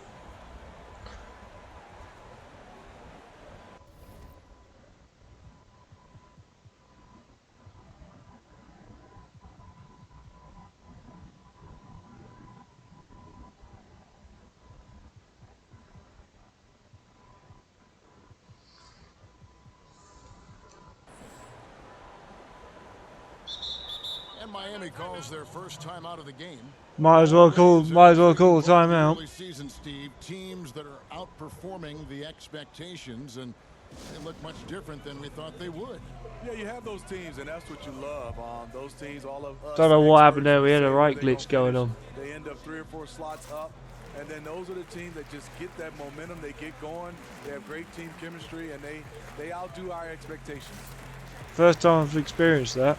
And Miami calls their first time out of the game. Might as well call the timeout. Early season, Steve, teams that are outperforming the expectations, and they look much different than we thought they would. Yeah, you have those teams, and that's what you love. Those teams, all of us. Don't know what happened there. We had a right glitch going on. They end up 3 or 4 slots up, and then those are the teams that just get that momentum. They get going. They have great team chemistry, and they outdo our expectations. First time I've experienced that.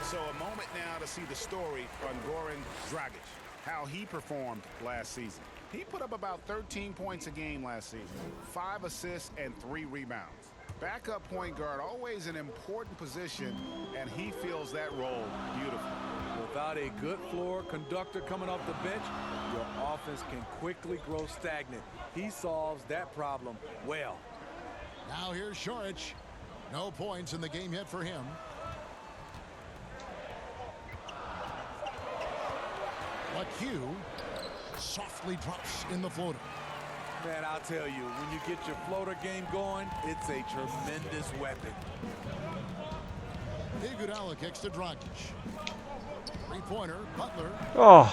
So a moment now to see the story on Goran Dragic, how he performed last season. He put up about 13 points a game last season, 5 assists and 3 rebounds. Backup point guard, always an important position, and he fills that role beautifully. Without a good floor conductor coming off the bench, your offense can quickly grow stagnant. He solves that problem well. Now here's Šorić. No points in the game yet for him. McHugh softly drops in the floater. Man, I'll tell you, when you get your floater game going, it's a tremendous weapon. Iguodala kicks to Dragic. Three-pointer, Butler. Oh.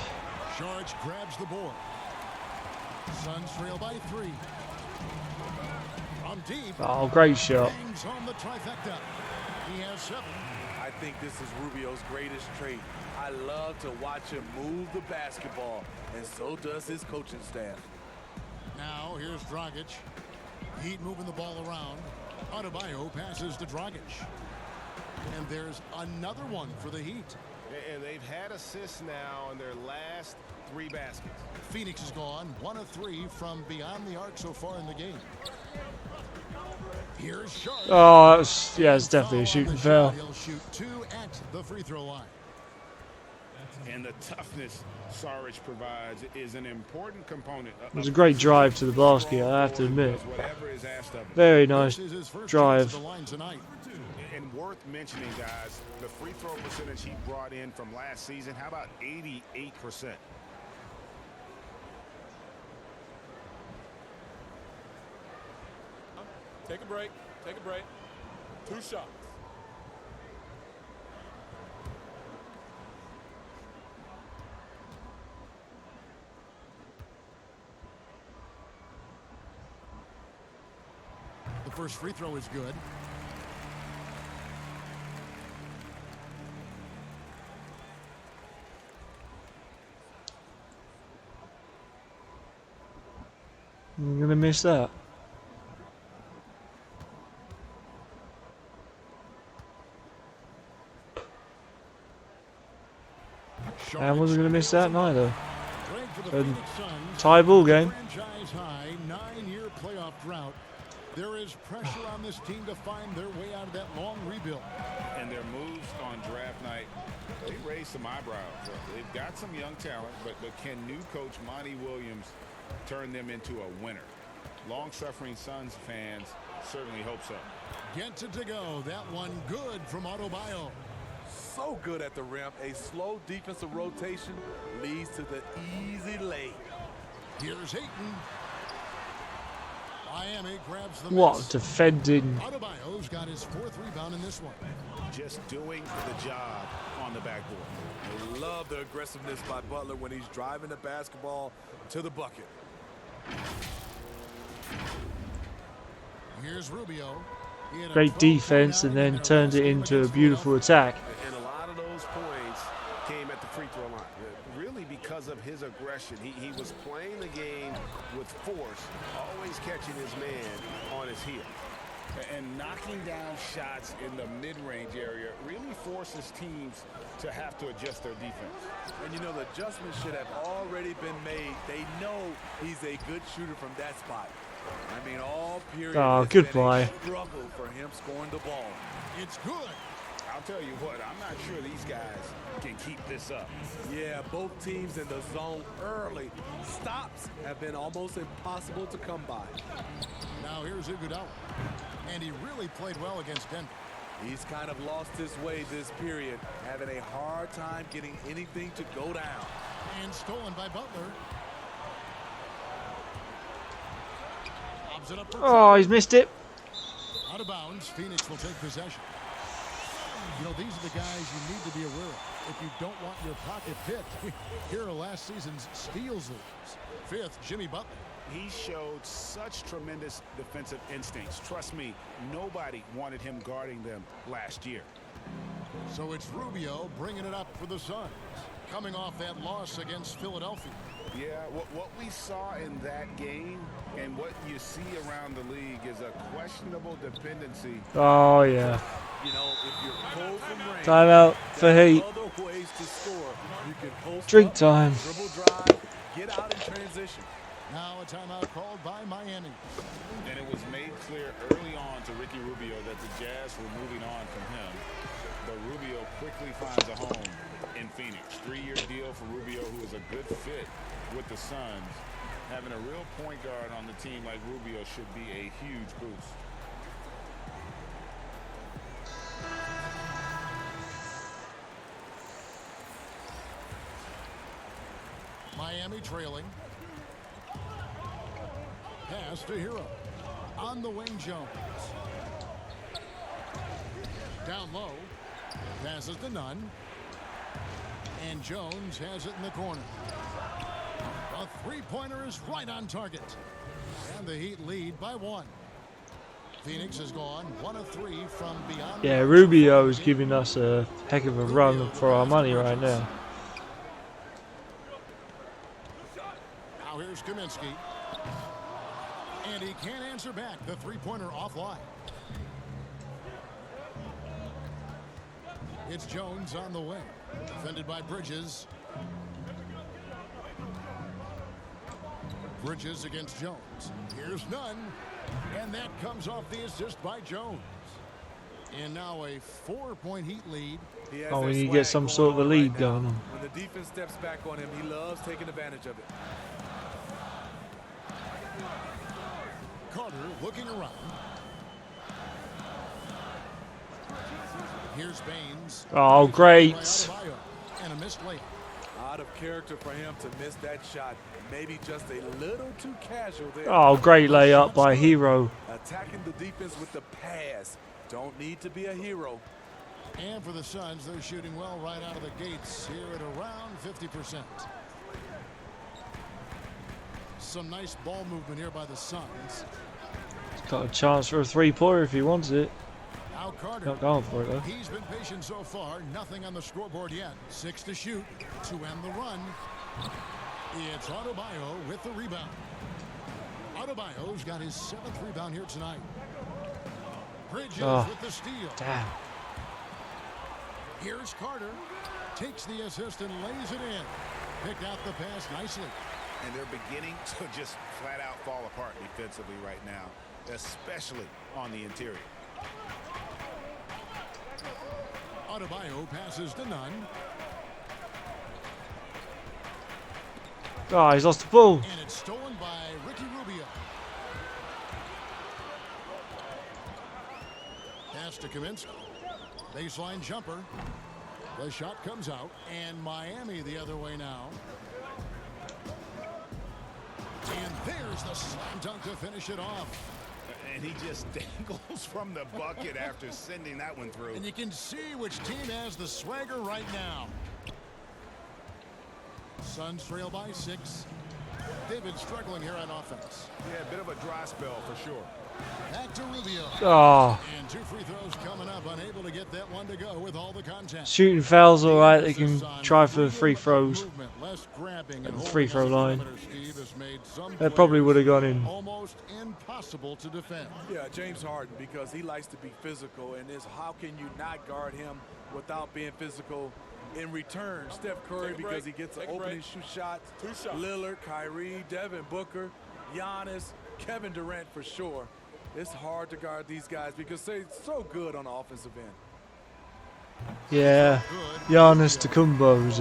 Šorić grabs the board. Suns trail by 3. From deep. Oh, great shot. Bangs home the trifecta. He has 7. I think this is Rubio's greatest trait. I love to watch him move the basketball, and so does his coaching staff. Now here's Dragic. Heat moving the ball around. Adebayo passes to Dragic. And there's another one for the Heat. And they've had assists now in their last 3 baskets. Phoenix is gone 1 of 3 from beyond the arc so far in the game. Here's Šorić. Oh, it's definitely a shooting foul. He'll shoot 2 at the free throw line. And the toughness Šorić provides is an important component. It was a great drive to the basket, I have to admit. Very nice drive. And worth mentioning, guys, the free throw percentage he brought in from last season, how about 88%? Take a break. Take a break. 2 shots. The first free throw is good. I'm gonna miss that. I wasn't gonna miss that neither. Tie ball game. Franchise high 9-year playoff drought. There is pressure on this team to find their way out of that long rebuild. And their moves on draft night, they raised some eyebrows. They've got some young talent, but can new coach Monty Williams turn them into a winner? Long-suffering Suns fans certainly hope so. Gets it to go. That one good from Adebayo. So good at the rim. A slow defensive rotation leads to the easy lay. Here's Ayton. Miami grabs the What miss. defending? Adebayo's got his 4th rebound in this one. Just doing the job on the backboard. I love the aggressiveness by Butler when he's driving the basketball to the bucket. Here's Rubio. He had a Great 12-point defense and outing in then their turned last it game into a against beautiful attack. And a lot of those points came at the free throw line. Really because of his aggression. He was playing the game with force, always catching his man on his heel. And knocking down shots in the mid-range area really forces teams to have to adjust their defense. And you know, the adjustments should have already been made. They know he's a good shooter from that spot. I mean, all period. Oh, goodbye. Struggle for him scoring the ball. It's good. I'll tell you what, I'm not sure these guys can keep this up. Yeah, both teams in the zone early. Stops have been almost impossible to come by. Now here's Iguodala. And he really played well against Denver. He's kind of lost his way this period, having a hard time getting anything to go down. And stolen by Butler. Lobs it up for Oh, he's missed it. out of bounds. Phoenix will take possession. You know, these are the guys you need to be aware of if you don't want your pocket picked. Here are last season's steals leaders. 5th, Jimmy Butler. He showed such tremendous defensive instincts. Trust me, nobody wanted him guarding them last year. So it's Rubio bringing it up for the Suns, coming off that loss against Philadelphia. Yeah, what we saw in that game and what you see around the league is a questionable dependency. Oh, yeah. You know, if you're cold from rain, Timeout for Heat. other ways to score. You can post Drink up, time. dribble drive, get out in transition. Now a timeout called by Miami. And it was made clear early on to Ricky Rubio that the Jazz were moving on from him. But Rubio quickly finds a home in Phoenix. 3-year deal for Rubio, who is a good fit with the Suns. Having a real point guard on the team like Rubio should be a huge boost. Miami trailing. Pass to Hero. On the wing, Jones. Down low. Passes to Nunn. And Jones has it in the corner. A three-pointer is right on target. And the Heat lead by 1. Phoenix has gone 1 of 3 from beyond. Yeah, Rubio is giving us a heck of a run for our money right now. Now here's Kaminsky. And he can't answer back. The three-pointer offline. It's Jones on the wing. Defended by Bridges. Bridges against Jones. Here's Nunn. And that comes off the assist by Jones. And now a 4-point Heat lead. Oh, we need to get some sort of a lead going on. When the defense steps back on him, he loves taking advantage of it. Carter looking around. Here's Baines. Oh, great. And a missed layup. Out of character for him to miss that shot. Maybe just a little too casual there. Oh, great layup by Hero. Attacking the defense with the pass. Don't need to be a hero. And for the Suns, they're shooting well right out of the gates here at around 50%. Some nice ball movement here by the Suns. Got a chance for a three-pointer if he wants it. Now Carter. Not going for it though. He's been patient so far. Nothing on the scoreboard yet. 6 to shoot to end the run. It's Adebayo with the rebound. Adebayo's got his 7th rebound here tonight. Bridges with the steal. Damn. Here's Carter. Takes the assist and lays it in. Picked out the pass nicely. And they're beginning to just flat out fall apart defensively right now, especially on the interior. Adebayo passes to Nunn. Oh, he's lost the ball. And it's stolen by Ricky Rubio. Pass to Kaminsky. Baseline jumper. The shot comes out. And Miami the other way now. And there's Here's the slam dunk to finish it off. And he just dangles from the bucket after sending that one through. And you can see which team has the swagger right now. Suns trail by 6. They've been struggling here on offense. Yeah, a bit of a dry spell for sure. Back to Rubio. Oh. And 2 free throws coming up, unable to get that one to go with all the contact. Shooting fouls alright, they can try for free throws Grabbing at the free throw line. That That probably would have gone in. Almost impossible to defend. Yeah, James Harden, because he likes to be physical, and it's how can you not guard him without being physical in return. Steph Curry, because he gets an opening shoot shot. 2 shots. Lillard, Kyrie, Devin Booker, Giannis, Kevin Durant for sure. It's hard to guard these guys because they're so good on the offensive end. Yeah, Giannis Antetokounmpo is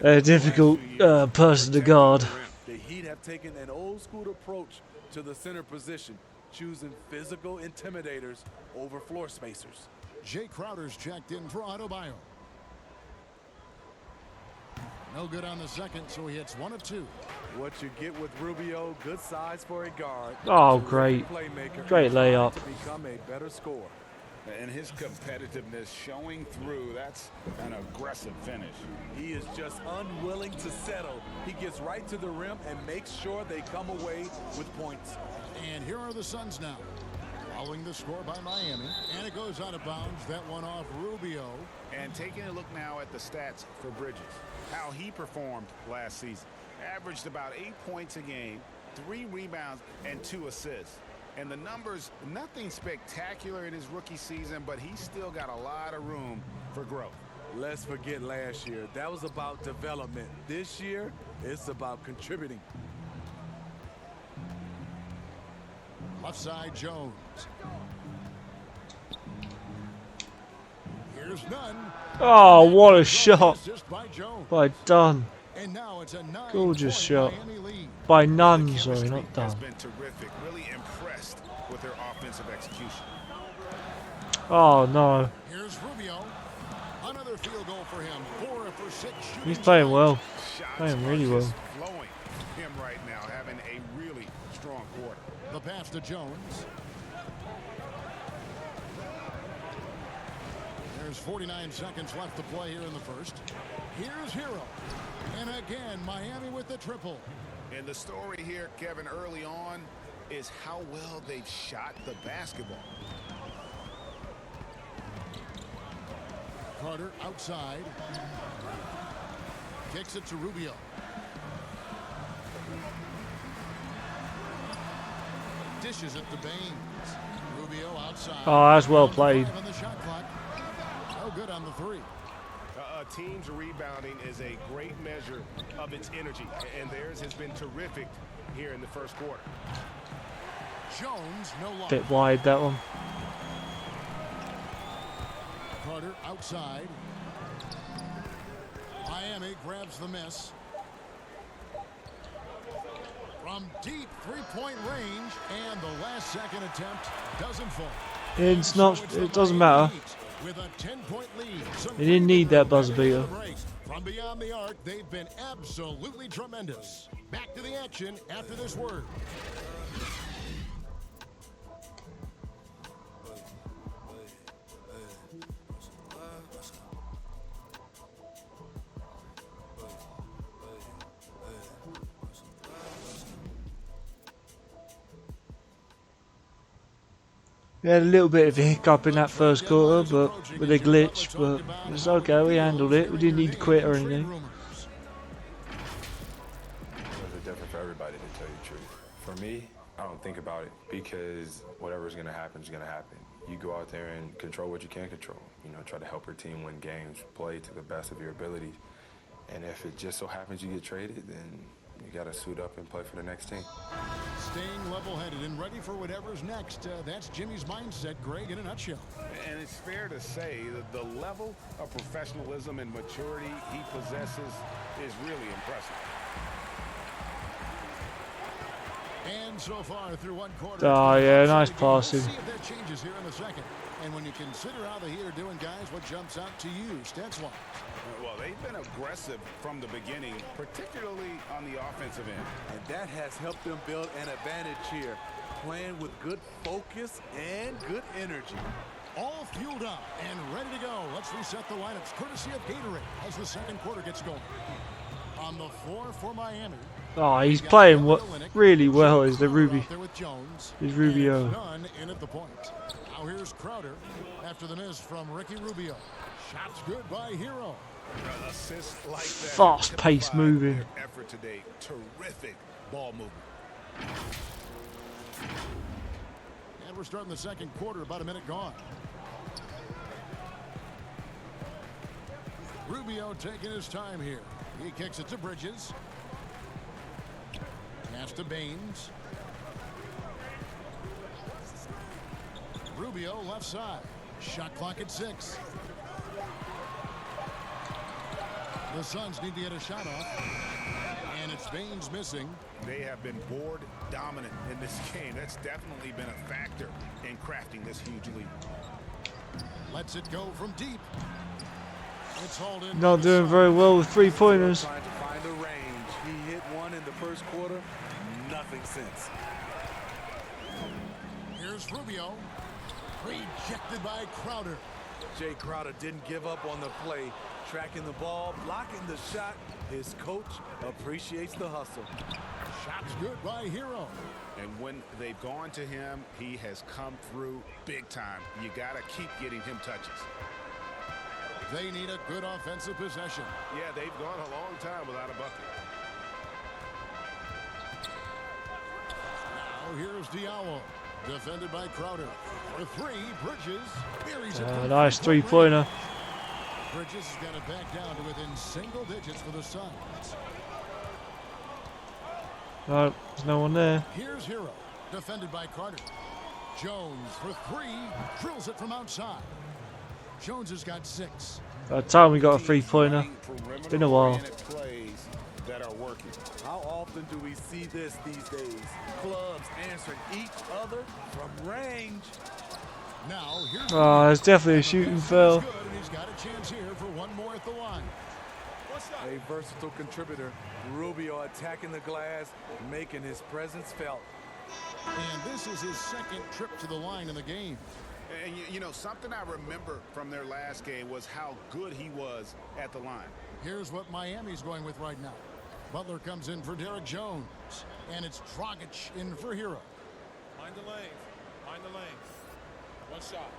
a difficult person to guard. The Heat have taken an old school approach to the center position, choosing physical intimidators over floor spacers. Jay Crowder's checked in for Adebayo. No good on the second, so he hits 1 of 2. What you get with Rubio, good size for a guard. Oh, great. Great layup. To become a better scorer. And his competitiveness showing through. That's an aggressive finish. He is just unwilling to settle. He gets right to the rim and makes sure they come away with points. And here are the Suns now. Following the score by Miami. And it goes out of bounds. That one off Rubio. And taking a look now at the stats for Bridges. How he performed last season. Averaged about 8 points a game, 3 rebounds, and 2 assists. And the numbers, nothing spectacular in his rookie season, but he's still got a lot of room for growth. Let's forget last year. That was about development. This year, it's about contributing. Left side, Jones. Here's none. Oh, what a shot By Jones. by Dunn. And now it's a Gorgeous shot by Nunn, sorry, not Has Dunn. been terrific. Really impressed with their offensive execution. Oh no, Here's Rubio. Another field goal for him. 4 for 6 shooting. he's playing well, Shots playing are really well. just flowing him right now, having a really strong quarter. The pass to Jones. There's 49 seconds left to play here in the first. Here's Hero. And again, Miami with the triple. And the story here, Kevin, early on is how well they've shot the basketball. Carter outside. Kicks it to Rubio. Dishes it to Baines. Rubio outside. Oh, that's well played. On the shot clock. No good on the 3. A team's rebounding is a great measure of its energy, and theirs has been terrific here in the first quarter. Jones no longer. Bit wide that one. Carter outside. Miami grabs the miss. From deep 3-point range, and the last second attempt doesn't fall. It's not. It doesn't matter. With a 10-point lead. They didn't need that buzzer beater. From beyond the arc, they've been absolutely tremendous. Back to the action after this word. We had a little bit of a hiccup in that first quarter, but with a glitch, but it's okay, we handled it. We didn't need to quit or anything. It's different for everybody, to tell you the truth. For me, I don't think about it because whatever's going to happen is going to happen. You go out there and control what you can control. You know, try to help your team win games, play to the best of your abilities. And if it just so happens you get traded, then you got to suit up and play for the next team. Staying level-headed and ready for whatever's next. That's Jimmy's mindset, Greg, in a nutshell. And it's fair to say that the level of professionalism and maturity he possesses is really impressive. And so far through one quarter. Oh yeah, nice passing. See if that changes here in the second. And when you consider how the Heat are doing, guys, what jumps out to you, stats-wise? Well, they've been aggressive from the beginning, particularly on the offensive end. And that has helped them build an advantage here, playing with good focus and good energy. All fueled up and ready to go. Let's reset the lineups courtesy of Gatorade as the second quarter gets going. On the floor for Miami. Oh, he's playing really well. Is the Rubio? Is Rubio? None in at the point. Now here's Crowder after the miss from Ricky Rubio. Shots good by Hero. Assists like that. Fast-paced moving. Effort today. Terrific ball movement. And we're starting the second quarter. About a minute gone. Rubio taking his time here. He kicks it to Bridges. Pass to Baines. Rubio left side. Shot clock at 6. The Suns need to get a shot off. And it's Baines missing. They have been board dominant in this game. That's definitely been a factor in crafting this huge lead. Lets it go from deep. It's hauled in. Not doing very well with 3-pointers. Trying to find a range. He hit one in the first quarter. Nothing since. Here's Rubio. Rejected by Crowder. Jay Crowder didn't give up on the play. Tracking the ball, blocking the shot. His coach appreciates the hustle. Shots good by Hero. And when they've gone to him, he has come through big time. You got to keep getting him touches. They need a good offensive possession. Yeah, they've gone a long time without a bucket. Now here's Diallo. Defended by Crowder. For 3, Bridges. Buries it. Nice 3-pointer. Bridges has got it back down to within single digits for the Suns. No, there's no one there. Here's Hero. Defended by Carter. Jones for 3. Drills it from outside. Jones has got 6. By the time we got a 3-pointer, it's been a while. Plays that are working. How often do we see this these days? Clubs answering each other from range. Now here's Oh, there's definitely a shooting foul. He's got a chance here for one more at the line. A versatile contributor. Rubio attacking the glass, making his presence felt. And this is his second trip to the line in the game. And you know, something I remember from their last game was how good he was at the line. Here's what Miami's going with right now. Butler comes in for Derek Jones. And it's Dragic in for Hero. Mind the lanes. Mind the lanes. One shot.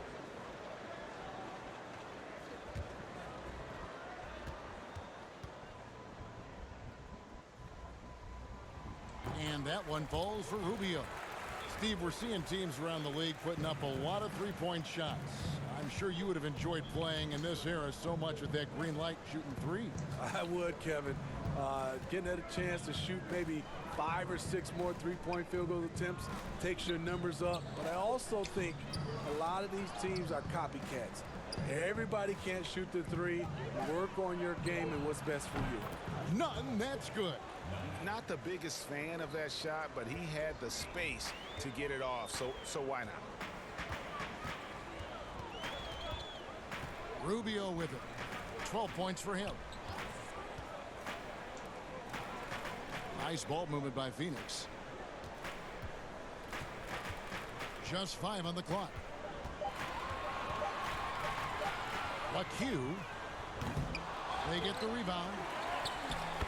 And that one falls for Rubio. Steve, we're seeing teams around the league putting up a lot of 3-point shots. I'm sure you would have enjoyed playing in this era so much with that green light shooting 3. I would, Kevin. Getting a chance to shoot maybe 5 or 6 more 3-point field goal attempts takes your numbers up. But I also think a lot of these teams are copycats. Everybody can't shoot the 3. Work on your game and what's best for you. None, that's good. Not the biggest fan of that shot, but he had the space to get it off, so why not? Rubio with it. 12 points for him. Nice ball movement by Phoenix. Just 5 on the clock. LaQ. They get the rebound.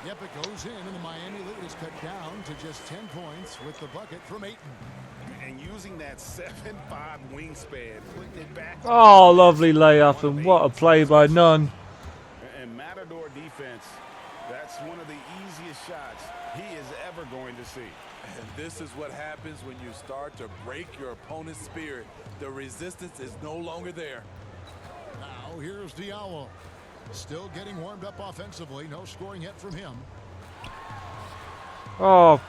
Yep, it goes in, and the Miami lead is cut down to just 10 points with the bucket from Ayton. And using that 7'5" wingspan, putting it back. Oh, lovely layup, and what a play by Nunn. And Matador defense, that's one of the easiest shots he is ever going to see. And this is what happens when you start to break your opponent's spirit. The resistance is no longer there. Now here's Diallo. Still getting warmed up offensively. No scoring yet from him. Oh,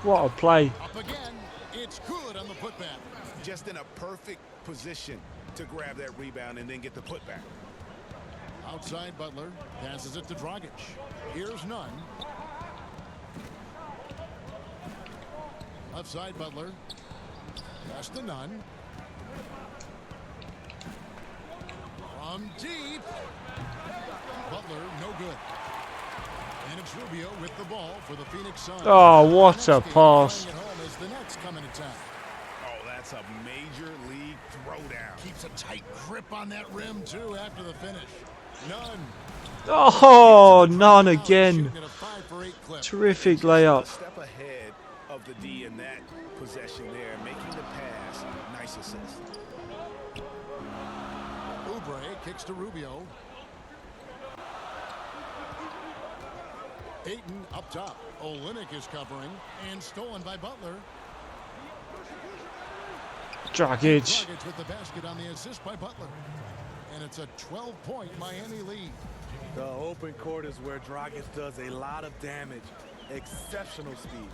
what a play. Up again. It's good on the putback. Just in a perfect position to grab that rebound and then get the putback. Outside Butler. Passes it to Dragic. Here's Nunn. Left side Butler. Pass to Nunn. From deep. Butler, no good. And Takes Rubio with the ball for the Phoenix Suns. Oh, what a pass. At home as the Nets come into town. Oh, that's a major league throwdown. Keeps a tight grip on that rim, too, after the finish. None. Oh, none again. Terrific layup. A step ahead of the D in that possession there, making the pass. Nice assist. Oubre kicks to Rubio. Ayton up top. Olynyk is covering and stolen by Butler. Dragic. Dragic with the basket on the assist by Butler. And it's a 12-point Miami lead. The open court is where Dragic does a lot of damage. Exceptional speed.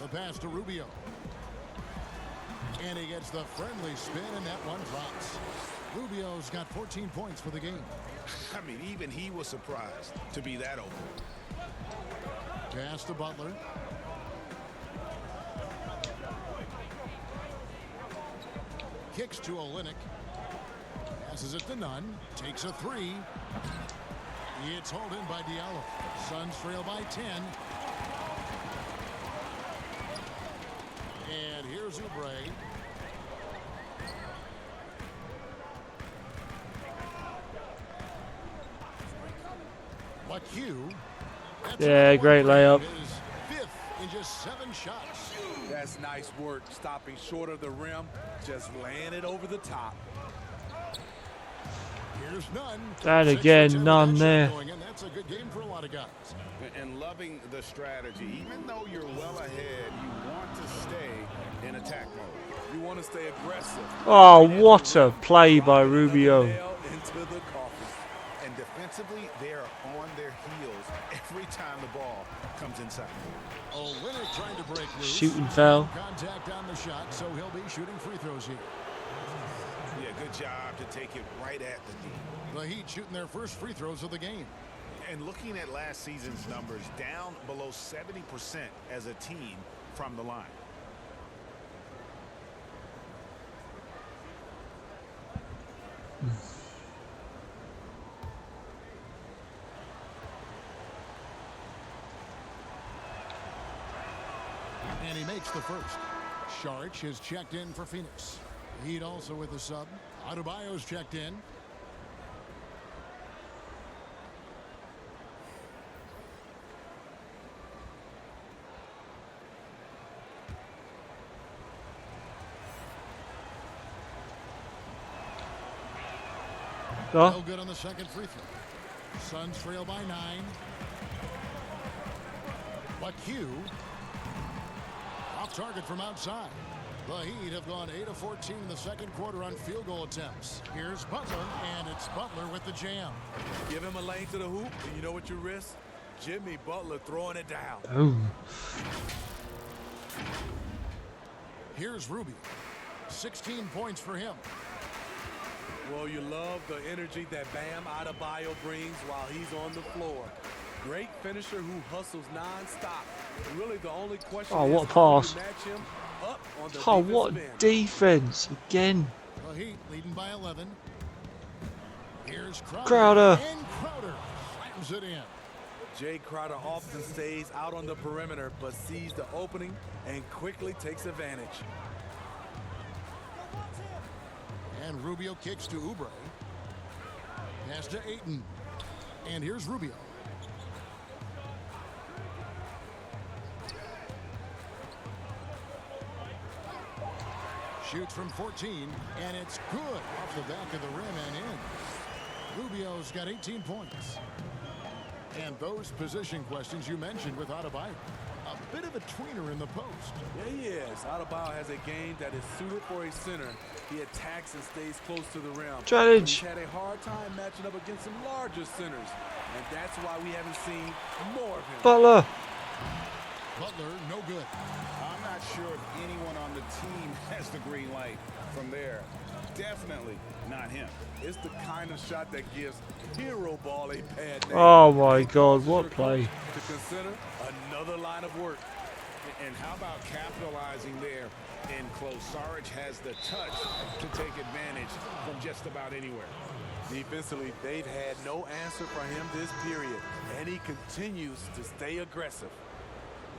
The pass to Rubio. And he gets the friendly spin, and that one drops. Rubio's got 14 points for the game. I mean, even he was surprised to be that open. Pass to Butler. Kicks to Olynyk. Passes it to Nunn. Takes a three. It's hauled in by Diallo. Suns trail by 10. And here's Oubre. McHugh. Yeah, great layup. Fifth in just 7 shots. That's nice work, stopping short of the rim, just laying it over the top. Here's Nunn. And again, none there. That's a good game for a lot of guys. And loving the strategy. Even though you're well ahead, you want to stay in attack mode. You want to stay aggressive. Oh, what a play by Rubio. Into the coffin. And defensively, they're on their heels every time the ball comes inside. Olynyk trying to break loose. Shooting foul. Contact on the shot, so he'll be shooting free throws here. Yeah, good job to take it right at the D. The Heat shooting their first free throws of the game. And looking at last season's numbers, down below 70% as a team from the line. And he makes the first. Saric has checked in for Phoenix. Heat also with the sub. Adebayo's checked in. No good on the second free throw. Suns trail by 9. McHugh. Off target from outside. The Heat have gone 8 of 14 in the second quarter on field goal attempts. Here's Butler, and it's Butler with the jam. Give him a lane to the hoop, and you know what you risk? Jimmy Butler throwing it down. Oh. Here's Rubio. 16 points for him. Well, you love the energy that Bam Adebayo brings while he's on the floor. Great finisher who hustles non-stop. Really, the only question Oh, is what a how pass. you match him up on the Oh, what defensive end. defense again. The Heat leading by 11. Here's Crowder. And Crowder slams it in. Jay Crowder often stays out on the perimeter, but sees the opening and quickly takes advantage. And Rubio kicks to Oubre. Pass to Ayton. And here's Rubio. Shoots from 14, and it's good off the back of the rim and in. Rubio's got 18 points. And those position questions you mentioned with Adebayo. A bit of a tweener in the post. Yeah, he is. Adebayo has a game that is suited for a center. He attacks and stays close to the rim. Dragic. He's had a hard time matching up against some larger centers. And that's why we haven't seen more of him. Butler. Butler, no good. I'm not sure if anyone on the team has the green light from there. Definitely not him. It's the kind of shot that gives hero ball a bad name. Oh my God, what play. To consider another line of work. And how about capitalizing there in close? Saric has the touch to take advantage from just about anywhere. Defensively, they've had no answer for him this period, and he continues to stay aggressive.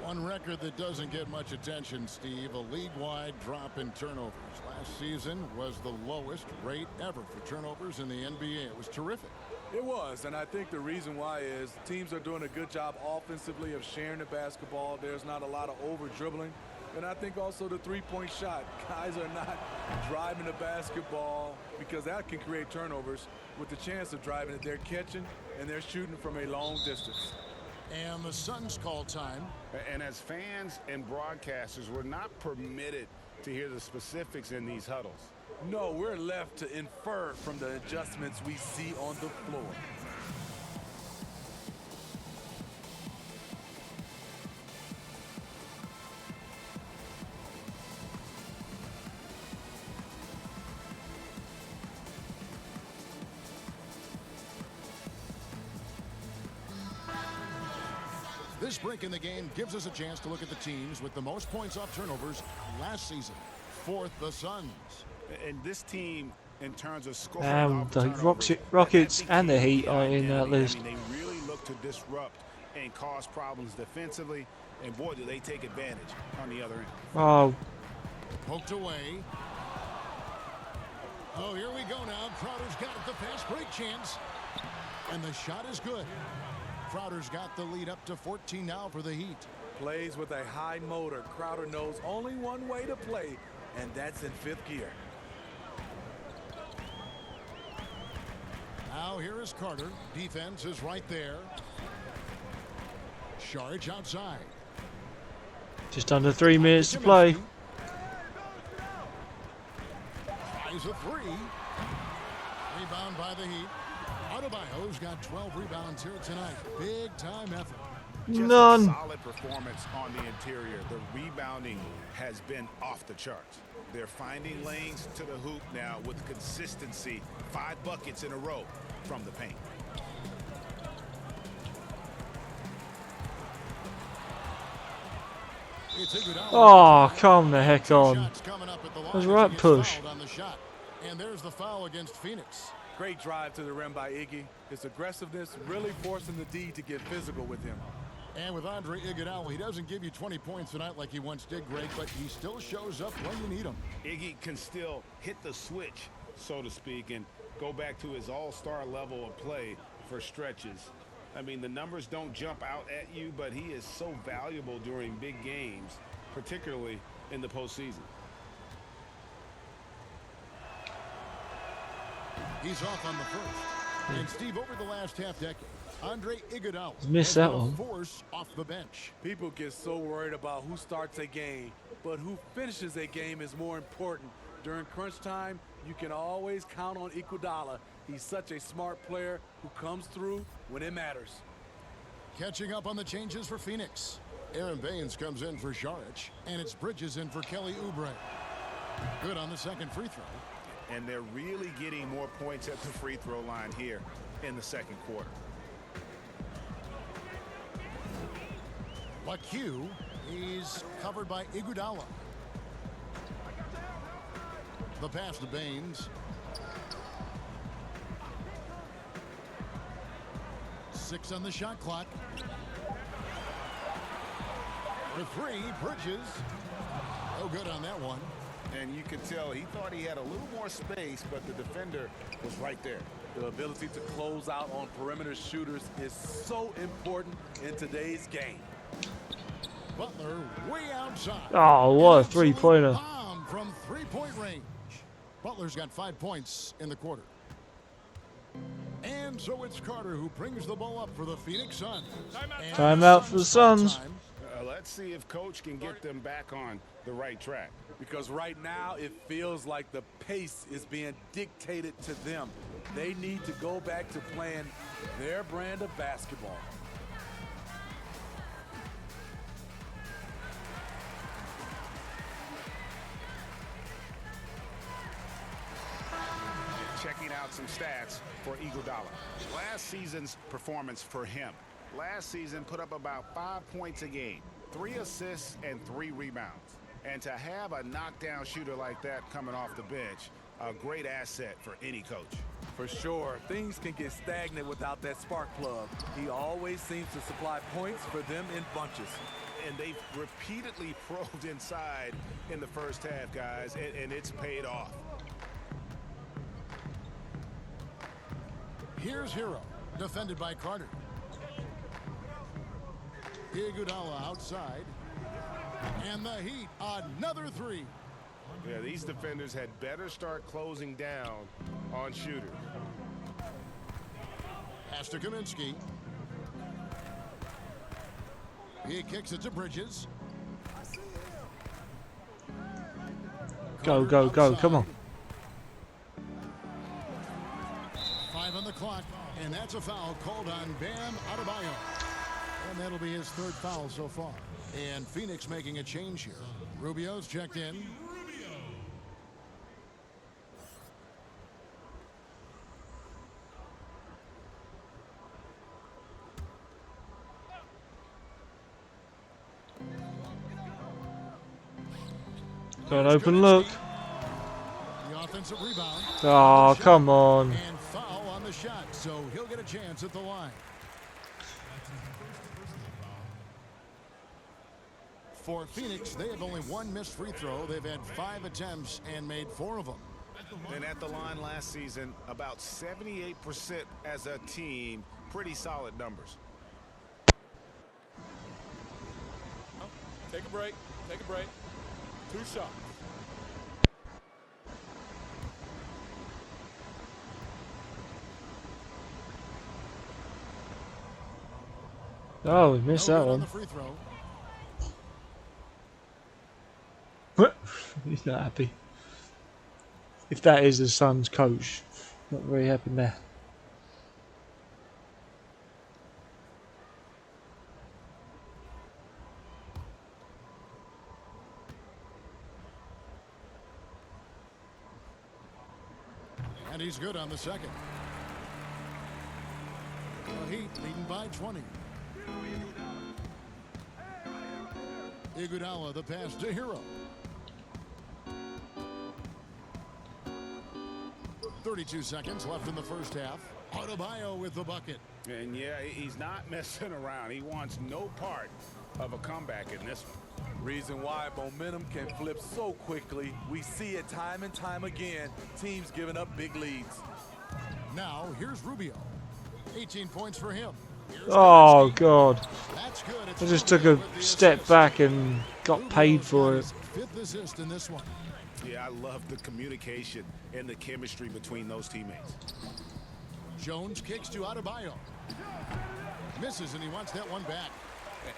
One record that doesn't get much attention, Steve, a league-wide drop in turnovers. Last season was the lowest rate ever for turnovers in the NBA. It was terrific. It was, and I think the reason why is teams are doing a good job offensively of sharing the basketball. There's not a lot of over-dribbling. And I think also the three-point shot. Guys are not driving the basketball because that can create turnovers. With the chance of driving it, they're catching and they're shooting from a long distance. And the Suns call time. And as fans and broadcasters, we're not permitted to hear the specifics in these huddles. No, we're left to infer from the adjustments we see on the floor. This break in the game gives us a chance to look at the teams with the most points off turnovers last season. Fourth, the Suns. And this team, in terms of scoring The Rockets and the Heat are in that list. I mean, they really look to disrupt and cause problems defensively, and boy, do they take advantage on the other end. Oh. Poked away. Oh, here we go now. Crowder's got it, the fast break chance. And the shot is good. Crowder's got the lead up to 14 now for the Heat. Plays with a high motor. Crowder knows only one way to play, and that's in fifth gear. Now here is Carter. Defense is right there. Saric outside. Just under 3 minutes to play. Tries a three. Rebound by the Heat. Adebayo's got 12 rebounds here tonight. Big time effort. None. Just a solid performance on the interior. The rebounding has been off the charts. They're finding lanes to the hoop now with consistency. 5 buckets in a row from the paint. Oh, come the heck on. That was the right push. And there's the foul against Phoenix. Great drive to the rim by Iggy. His aggressiveness really forcing the D to get physical with him. And with Andre Iguodala, he doesn't give you 20 points tonight like he once did, Greg, but he still shows up when you need him. Iggy can still hit the switch, so to speak, and go back to his all-star level of play for stretches. I mean, the numbers don't jump out at you, but he is so valuable during big games, particularly in the postseason. He's off on the first. And Steve, over the last half decade, Andre Iguodala missed that one. Force off the bench. People get so worried about who starts a game, but who finishes a game is more important. During crunch time, you can always count on Iguodala. He's such a smart player who comes through when it matters. Catching up on the changes for Phoenix. Aaron Baines comes in for Saric, and it's Bridges in for Kelly Oubre. Good on the second free throw. And they're really getting more points at the free throw line here in the second quarter. LaQ, he's covered by Iguodala. The pass to Baines. 6 on the shot clock. For 3, Bridges. No good on that one. And you can tell he thought he had a little more space, but the defender was right there. The ability to close out on perimeter shooters is so important in today's game. Butler way outside. Oh, what a three-pointer. Bomb from three-point range. Butler's got 5 points in the quarter. And so it's Carter who brings the ball up for the Phoenix Suns. Timeout for the Suns. Let's see if Coach can get them back on the right track. Because right now it feels like the pace is being dictated to them. They need to go back to playing their brand of basketball. Checking out some stats for Iguodala. Last season's performance for him. Last season put up about 5 points a game, 3 assists and 3 rebounds. And to have a knockdown shooter like that coming off the bench, a great asset for any coach. For sure. Things can get stagnant without that spark plug. He always seems to supply points for them in bunches. And they've repeatedly probed inside in the first half, guys, and it's paid off. Here's Hero, defended by Carter. Iguodala outside. And the Heat, another three. Yeah, these defenders had better start closing down on shooters. Pass to Kaminsky. He kicks it to Bridges. Go, go, go, come on. 5 on the clock, and that's a foul called on Bam Adebayo. And that'll be his 3rd foul so far. And Phoenix making a change here. Rubio's checked in. Got an open look. The offensive rebound. Oh, come on. And foul on the shot, so he'll get a chance at the line. For Phoenix, they have only 1 missed free throw. They've had 5 attempts and made 4 of them. And at the line last season, about 78% as a team. Pretty solid numbers. Take a break. Take a break. 2 shots. Oh, we missed that one. He's not happy. If that is the Suns coach, not very happy there. And he's good on the second. The Heat leading by 20. Iguodala, the pass to Hero. 32 seconds left in the first half. Adebayo with the bucket. And yeah, he's not messing around. He wants no part of a comeback in this one. Reason why momentum can flip so quickly. We see it time and time again. Teams giving up big leads. Now here's Rubio. 18 points for him. Oh, God. That's good. I just took a step back and got paid for it. 5th assist in this one. Yeah, I love the communication and the chemistry between those teammates. Jones kicks to Adebayo. Misses, and he wants that one back.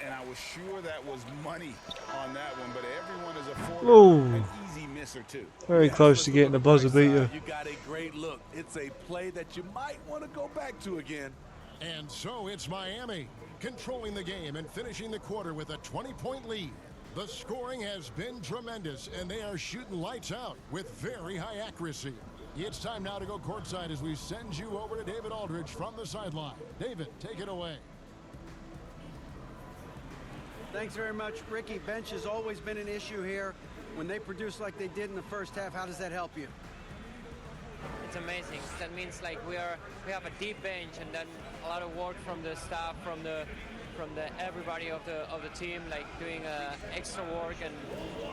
And I was sure that was money on that one, but everyone is afforded an easy miss or two. Very close to getting the buzzer beater. You got a great look. It's a play that you might want to go back to again. And so it's Miami controlling the game and finishing the quarter with a 20-point lead. The scoring has been tremendous, and they are shooting lights out with very high accuracy. It's time now to go courtside as we send you over to David Aldridge from the sideline. David, take it away. Thanks very much, Ricky. Bench has always been an issue here. When they produce like they did in the first half, how does that help you? It's amazing. That means like we have a deep bench, and then a lot of work from the staff, from the everybody of the team, like doing extra work and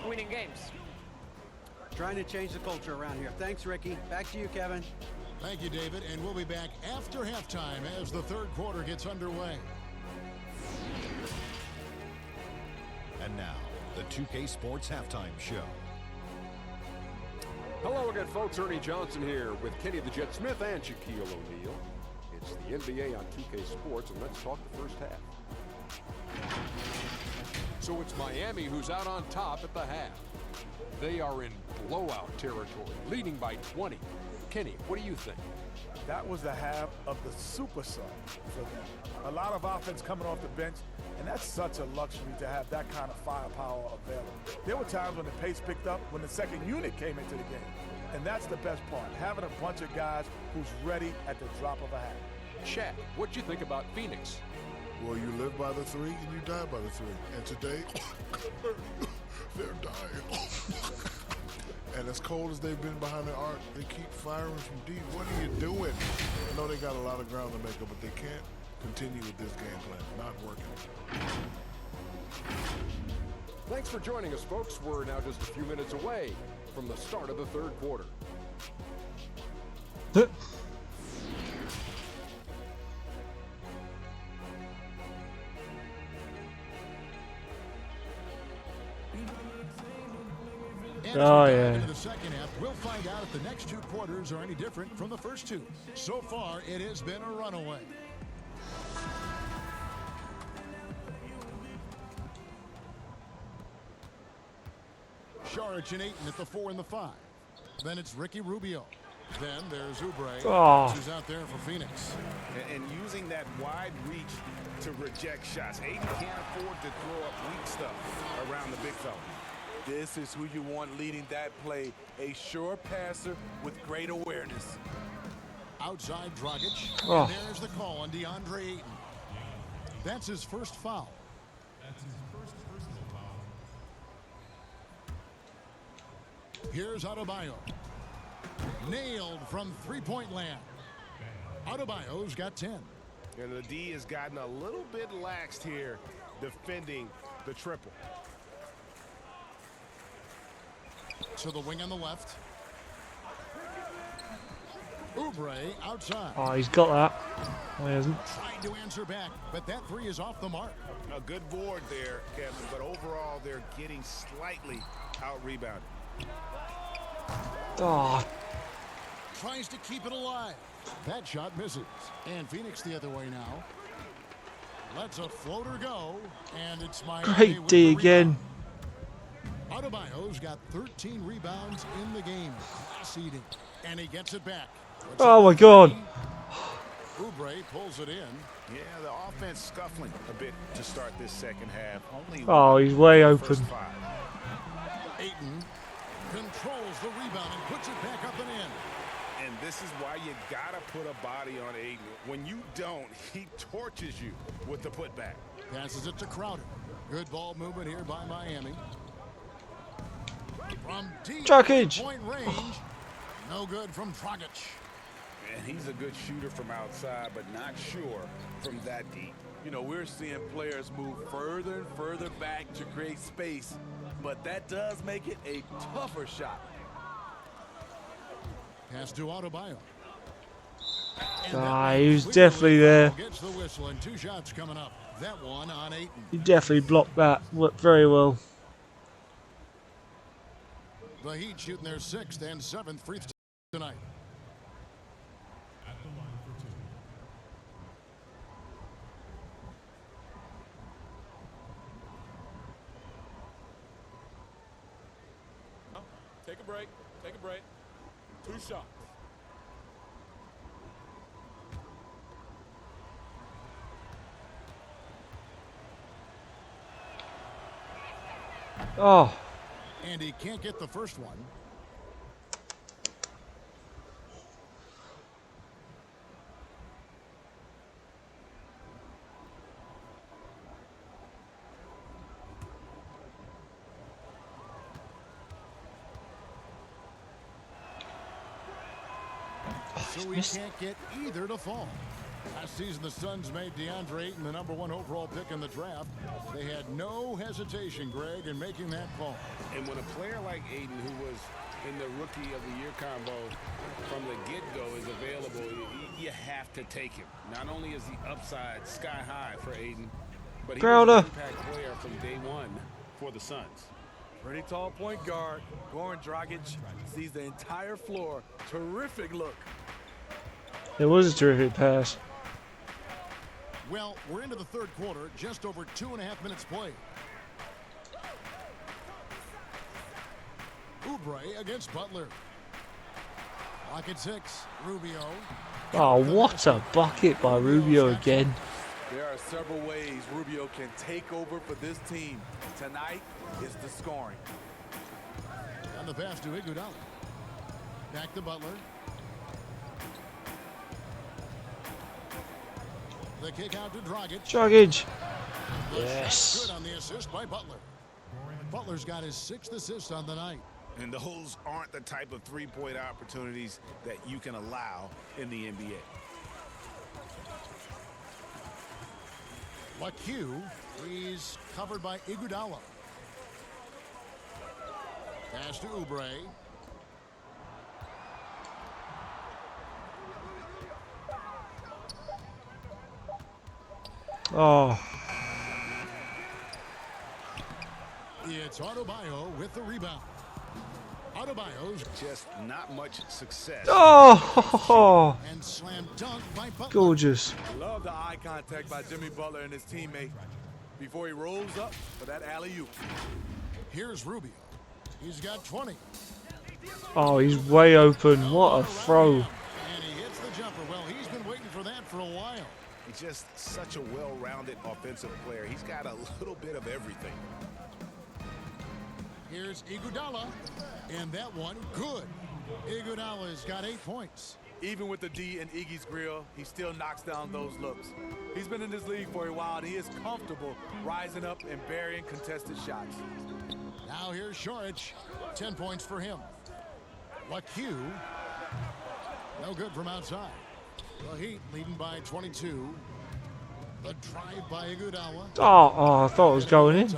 winning games. Trying to change the culture around here. Thanks, Ricky. Back to you, Kevin. Thank you, David, and we'll be back after halftime as the 3rd quarter gets underway. And now, the 2K Sports Halftime Show. Hello again, folks. Ernie Johnson here with Kenny the Jet Smith and Shaquille O'Neal. It's the NBA on 2K Sports, and let's talk the first half. So it's Miami who's out on top at the half. They are in blowout territory, leading by 20. Kenny, what do you think? That was the half of the super sub for them. A lot of offense coming off the bench, and that's such a luxury to have that kind of firepower available. There were times when the pace picked up when the second unit came into the game. And that's the best part, having a bunch of guys who's ready at the drop of a hat. Shaq, what'd you think about Phoenix? Well, you live by the 3 and you die by the 3. And today, they're dying. And as cold as they've been behind the arc, they keep firing from deep. What are you doing? I know they got a lot of ground to make up, but they can't continue with this game plan. Not working. Thanks for joining us, folks. We're now just a few minutes away from the start of the third quarter. Oh, yeah. In the second half, we'll find out if the next two quarters are any different from the first two. So far, it has been a runaway. Saric and Ayton at the 4 and the 5. Then it's Ricky Rubio. Then there's Oubre, who's out there for Phoenix. And using that wide reach to reject shots. Ayton can't afford to throw up weak stuff around the big fella. This is who you want leading that play. A sure passer with great awareness. Outside Dragic. Oh. And there's the call on DeAndre Ayton. That's his first foul. Here's Adebayo. Nailed from three-point land. Adebayo's got 10. And the D has gotten a little bit laxed here defending the triple. To the wing on the left. Oubre outside. Oh, he's got that. No, he hasn't. Trying to answer back, but that three is off the mark. A good board there, Kevin, but overall they're getting slightly out-rebounded. Oh. Tries to keep it alive. That shot misses. And Phoenix the other way now. Lets a floater go, and it's Miami. Great D again. Adebayo's got 13 rebounds in the game. Class eating. And he gets it back. Oh my God. Oubre pulls it in. Yeah, the offense scuffling a bit to start this second half. Oh, he's way open. Ayton controls the rebound and puts it back up and in. And this is why you gotta put a body on Ayton. When you don't, he torches you with the putback. Passes it to Crowder. Good ball movement here by Miami. From deep point range. No good from Dragic. And he's a good shooter from outside, but not sure from that deep. You know, we're seeing players move further and further back to create space, but that does make it a tougher shot. Pass to Adebayo. He was definitely there. Gets the whistle and 2 shots coming up. That one on Ayton. He definitely blocked that. Worked very well. The Heat shooting their 6th and 7th free throws tonight. Take a break. Take a break. 2 shots. Oh. And he can't get the first one. So he can't get either to fall. Last season, the Suns made DeAndre Ayton the #1 overall pick in the draft. They had no hesitation, Greg, in making that call. And when a player like Ayton, who was in the Rookie of the Year combo from the get-go, is available, you have to take him. Not only is the upside sky high for Ayton, but he's an impact player from day one for the Suns. Pretty tall point guard. Goran Dragic sees the entire floor. Terrific look. It was a terrific pass. Well, we're into the third quarter, just over 2.5 minutes played. Oubre against Butler. Lock at 6, Rubio. Oh, what a bucket by Rubio again. There are several ways Rubio can take over for this team. Tonight is the scoring. And the pass to Iguodala. Back to Butler. The kick out to Dragic. Dragic. The Yes. shot good on the assist by Butler. Butler's got his 6th assist on the night. And those aren't the type of three-point opportunities that you can allow in the NBA. LaQ, he's covered by Iguodala. Pass to Oubre. Oh. It's Adebayo with the rebound. Adebayo's just not much success. Oh. And slam dunk by Butler. Gorgeous. Love the eye contact by Jimmy Butler and his teammate before he rolls up for that alley-oop. Here's Rubio. He's got 20. Oh, he's way open. What a throw. And he hits the jumper. Well, he's been waiting for that for a while. He's just such a well-rounded offensive player. He's got a little bit of everything. Here's Iguodala, and that one good. Iguodala's got 8 points. Even with the D in Iggy's grill, he still knocks down those looks. He's been in this league for a while, and he is comfortable rising up and burying contested shots. Now here's Šorić, 10 points for him. LaQ, no good from outside. The Heat leading by 22. The drive by Iguodala. Oh, I thought it was going in.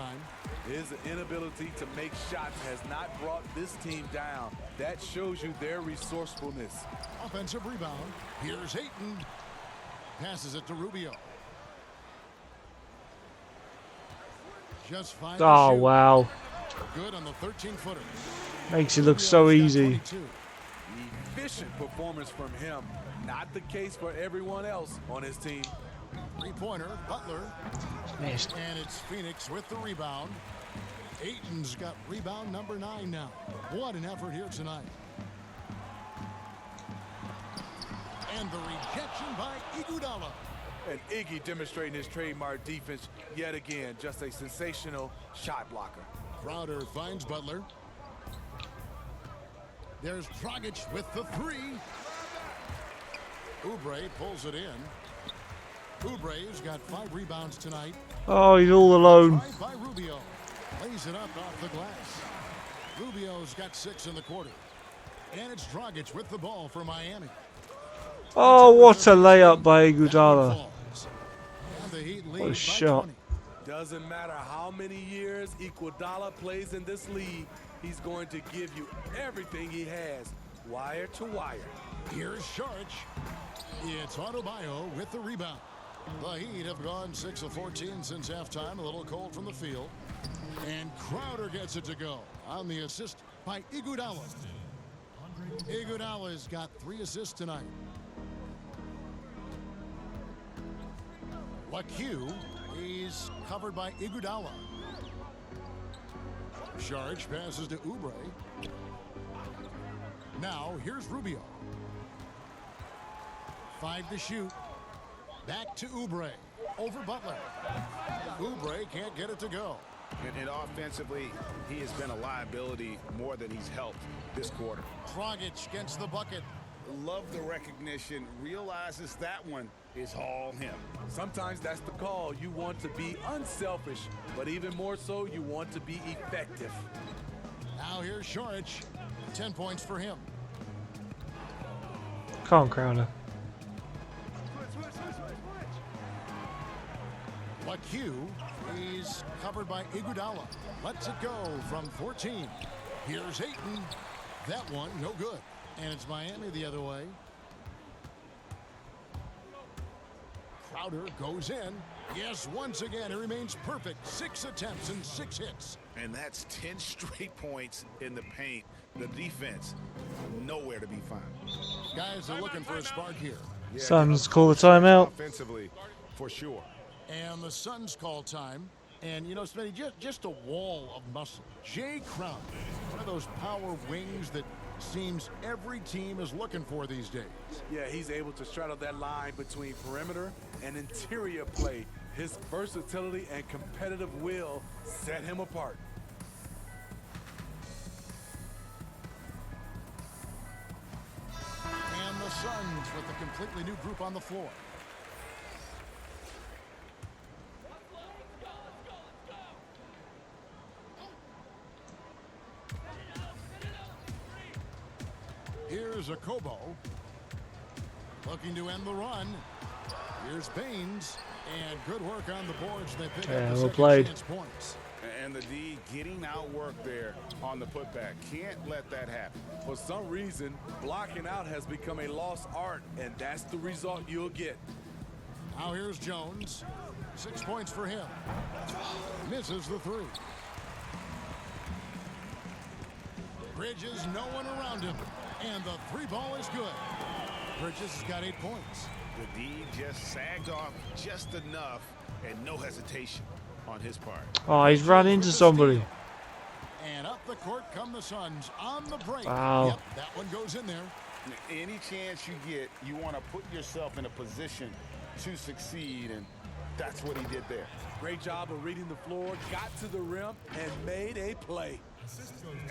His inability to make shots has not brought this team down. That shows you their resourcefulness. Offensive rebound. Here's Ayton. Passes it to Rubio. Just 5 to Oh, shoot. wow. Good on the 13-footer. Makes it look so easy. Efficient performance from him. Not the case for everyone else on his team. 3-pointer, Butler. Missed. And it's Phoenix with the rebound. Ayton's got rebound number 9 now. What an effort here tonight. And the rejection by Iguodala. And Iggy demonstrating his trademark defense yet again. Just a sensational shot blocker. Crowder finds Butler. There's Dragic with the 3. Oubre pulls it in. Oubre's got 5 rebounds tonight. Oh, he's all alone. Drive by Rubio. Lays it up off the glass. Rubio's got 6 in the quarter. And it's Dragic with the ball for Miami. Oh, what a layup by Iguodala. And the Heat lead What a by shot. 20. Doesn't matter how many years Iguodala plays in this league, he's going to give you everything he has, wire to wire. Here's Šorić. It's Adebayo with the rebound. The Heat have gone 6 of 14 since halftime. A little cold from the field. And Crowder gets it to go on the assist by Iguodala. Iguodala's got 3 assists tonight. LaQ, he's covered by Iguodala. Šorić passes to Oubre. Now here's Rubio. 5 to shoot. Back to Oubre. Over Butler. Oubre can't get it to go. And offensively, he has been a liability more than he's helped this quarter. Dragic gets the bucket. Love the recognition. Realizes that one is all him. Sometimes that's the call. You want to be unselfish, but even more so, you want to be effective. Now here's Šorić. 10 points for him. Come on, Crowder. LaQ, he's covered by Iguodala. Lets it go from 14. Here's Ayton. That one, no good. And it's Miami the other way. Crowder goes in. Yes, once again, he remains perfect. 6 attempts and 6 hits. And that's 10 straight points in the paint. The defense, nowhere to be found. Guys are looking for a spark here. Suns call the timeout. Offensively, for sure. And the Suns call time. And, you know, Smitty, just a wall of muscle. Jay Crowder, one of those power wings that seems every team is looking for these days. Yeah, he's able to straddle that line between perimeter and interior play. His versatility and competitive will set him apart. And the Suns with a completely new group on the floor. Here's Okobo. Looking to end the run. Here's Baines. And good work on the boards. They pick up the second chance points. And the D getting outworked there on the putback. Can't let that happen. For some reason, blocking out has become a lost art, and that's the result you'll get. Now here's Jones. 6 points for him. Misses the three. Bridges, no one around him. And the three ball is good. Bridges has got 8 points. The D just sagged off just enough and no hesitation on his part. Oh, he's run into somebody. And up the court come the Suns on the break. Wow. Yep, that one goes in there. Any chance you get, you want to put yourself in a position to succeed, and that's what he did there. Great job of reading the floor, got to the rim, and made a play.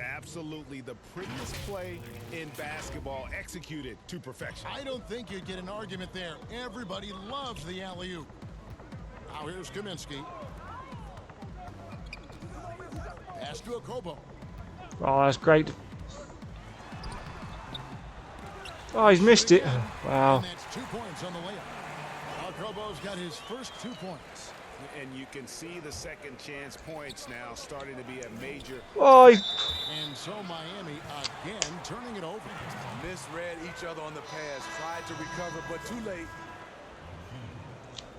Absolutely the prettiest play in basketball, executed to perfection. I don't think you'd get an argument there. Everybody loves the alley-oop. Now here's Kaminsky. Pass to Okobo. Oh, that's great. Oh, he's missed it. Wow. And that's 2 points on the layup. Okobo's got his first 2 points. And you can see the second chance points now starting to be a major. Oh, and so Miami again turning it over. Misread each other on the pass, tried to recover, but too late.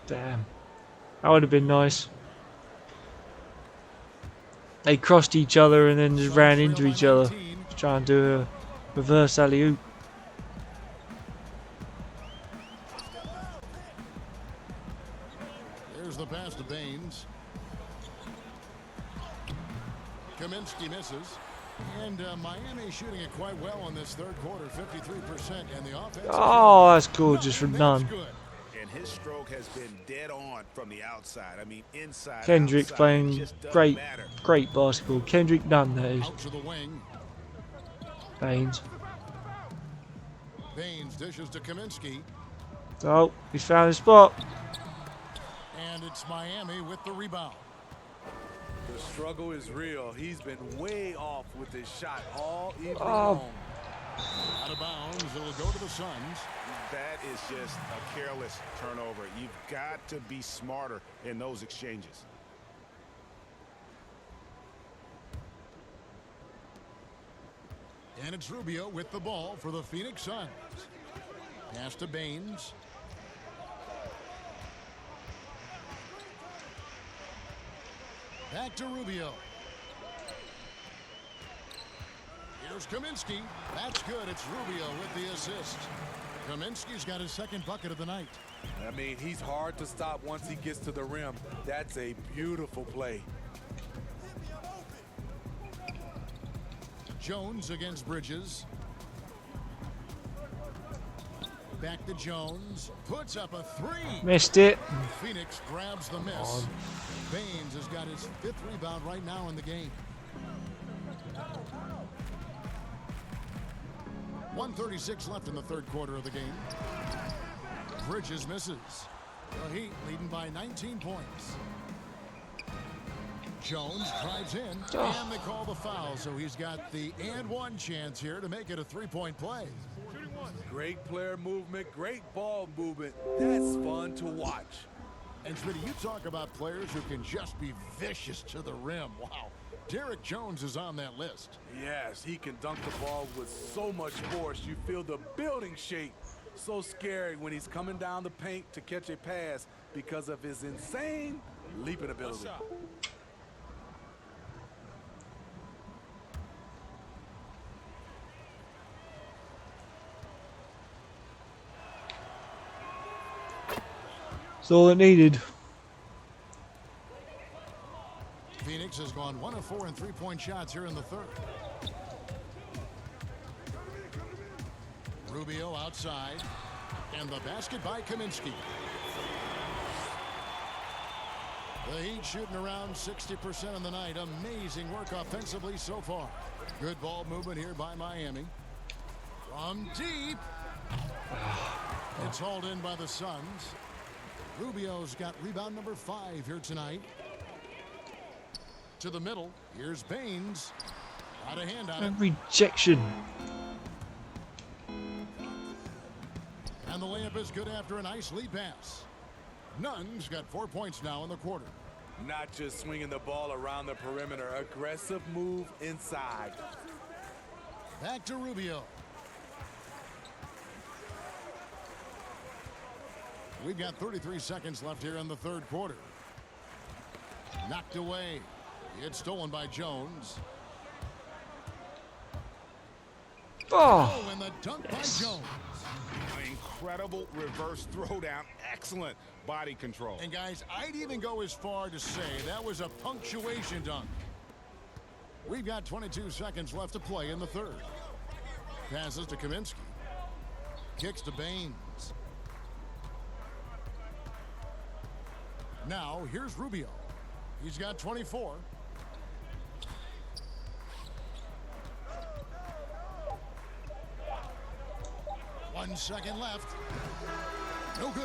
damn. That would have been nice. They crossed each other and then just ran into each other. Trying to do a reverse alley-oop. There's the pass to Baines. Kaminsky misses. And Miami shooting it quite well in this third quarter, 53%. And the offense. Oh, that's gorgeous from none. And his stroke has been dead on from the outside. I mean, inside. Kendrick's outside, playing it just doesn't great, matter. great basketball. Kendrick Nunn, that is. Out to the wing. Baines. Baines dishes to Kaminsky. Oh, he's found his spot. And it's Miami with the rebound. The struggle is real. He's been way off with his shot all evening Oh. long. Out of bounds, it'll go to the Suns. That is just a careless turnover. You've got to be smarter in those exchanges. And it's Rubio with the ball for the Phoenix Suns. Pass to Baines. Back to Rubio. Here's Kaminsky. That's good. It's Rubio with the assist. Kaminsky's got his second bucket of the night. I mean, he's hard to stop once he gets to the rim. That's a beautiful play. Jones against Bridges. Back to Jones. Puts up a three. Missed it. Phoenix grabs the miss. Baines has got his 5th rebound right now in the game. 1:36 left in the third quarter of the game. Bridges misses. The Heat leading by 19 points. Jones drives in, and they call the foul, so he's got the and one chance here to make it a three-point play. Great player movement, great ball movement. That's fun to watch. And Smitty, you talk about players who can just be vicious to the rim. Wow. Derek Jones is on that list. Yes, he can dunk the ball with so much force. You feel the building shake. So scary when he's coming down the paint to catch a pass because of his insane leaping ability. That's all it needed. Phoenix has gone 1 of 4 in three-point shots here in the third. Rubio outside, and the basket by Kaminsky. The Heat shooting around 60% on the night. Amazing work offensively so far. Good ball movement here by Miami. From deep. It's hauled in by the Suns. Rubio's got rebound number 5 here tonight. To the middle. Here's Baines. Out of hand on it. Rejection. And the layup is good after a nice lead pass. Nunn's got 4 points now in the quarter. Not just swinging the ball around the perimeter. Aggressive move inside. Back to Rubio. We've got 33 seconds left here in the third quarter. Knocked away. It's stolen by Jones. Oh, and the dunk by Jones. Incredible reverse throwdown. Excellent body control. And guys, I'd even go as far to say that was a punctuation dunk. We've got 22 seconds left to play in the third. Passes to Kaminsky. Kicks to Baines. Now here's Rubio. He's got 24. One second left. No good.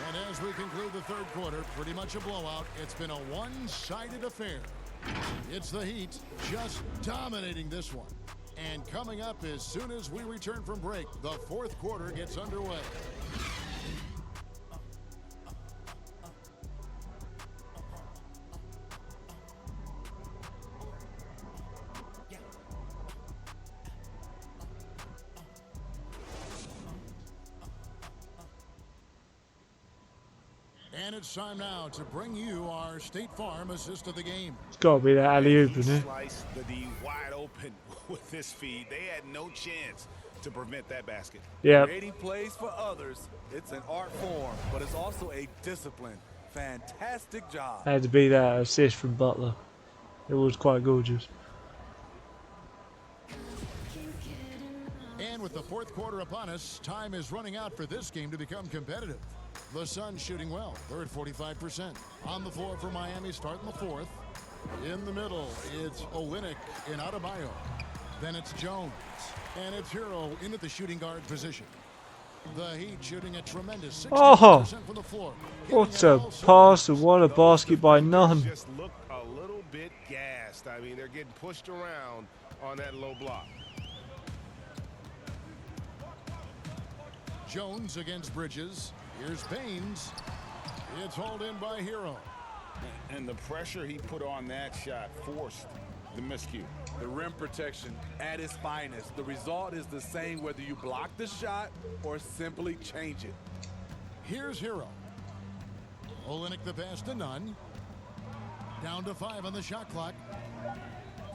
And as we conclude the third quarter, pretty much a blowout. It's been a one-sided affair. It's the Heat just dominating this one. And coming up as soon as we return from break, the fourth quarter gets underway. And it's time now to bring you our State Farm assist of the game. It's got to be that alley-oop, isn't it? Sliced the D wide open with this feed. They had no chance to prevent that basket. Yeah. Creating plays for others, it's an art form, but it's also a discipline. Fantastic job. Had to be that assist from Butler. It was quite gorgeous. And with the fourth quarter upon us, time is running out for this game to become competitive. The Suns shooting well. They're at 45%. On the floor for Miami, starting the fourth. In the middle, it's Olynyk and Adebayo. Then it's Jones. And it's Hero in at the shooting guard position. The Heat shooting a tremendous 60% from the floor. What a pass and what a basket by Nunn. Just look a little bit gassed. I mean, they're getting pushed around on that low block. Jones against Bridges. Here's Baines. It's hauled in by Hero. And the pressure he put on that shot forced the miscue. The rim protection at its finest. The result is the same whether you block the shot or simply change it. Here's Hero. Olynyk the pass to Nunn. Down to 5 on the shot clock.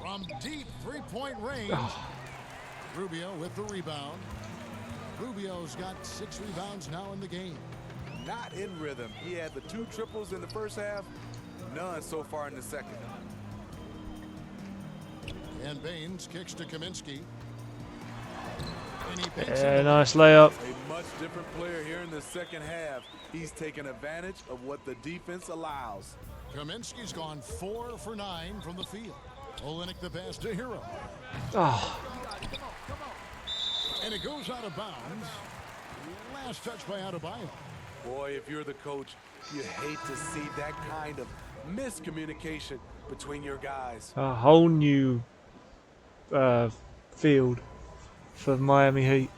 From deep three-point range. Rubio with the rebound. Rubio's got 6 rebounds now in the game. Not in rhythm. He had the 2 triples in the first half, none so far in the second. And Baines kicks to Kaminsky. Yeah, nice layup. A much different player here in the second half. He's taken advantage of what the defense allows. Kaminsky's gone 4 for 9 from the field. Olynyk the pass to Hero. Oh. And it goes out of bounds. Last touch by Adebayo. Boy, if you're the coach, you hate to see that kind of miscommunication between your guys. A whole new field for Miami Heat.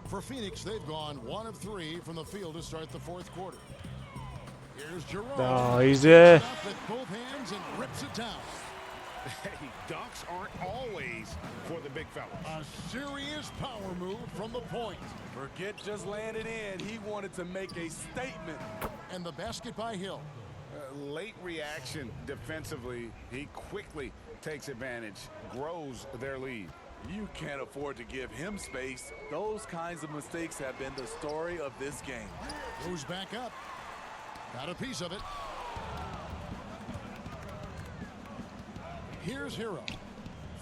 For Phoenix, they've gone 1 of 3 from the field to start the fourth quarter. Here's Jerome. Oh, he's there. With both hands and rips it down. Hey, dunks aren't always for the big fella. A serious power move from the point. Forget just landing in. He wanted to make a statement. And the basket by Hill. Late reaction defensively. He quickly takes advantage, grows their lead. You can't afford to give him space. Those kinds of mistakes have been the story of this game. Goes back up. Got a piece of it. Here's Hero.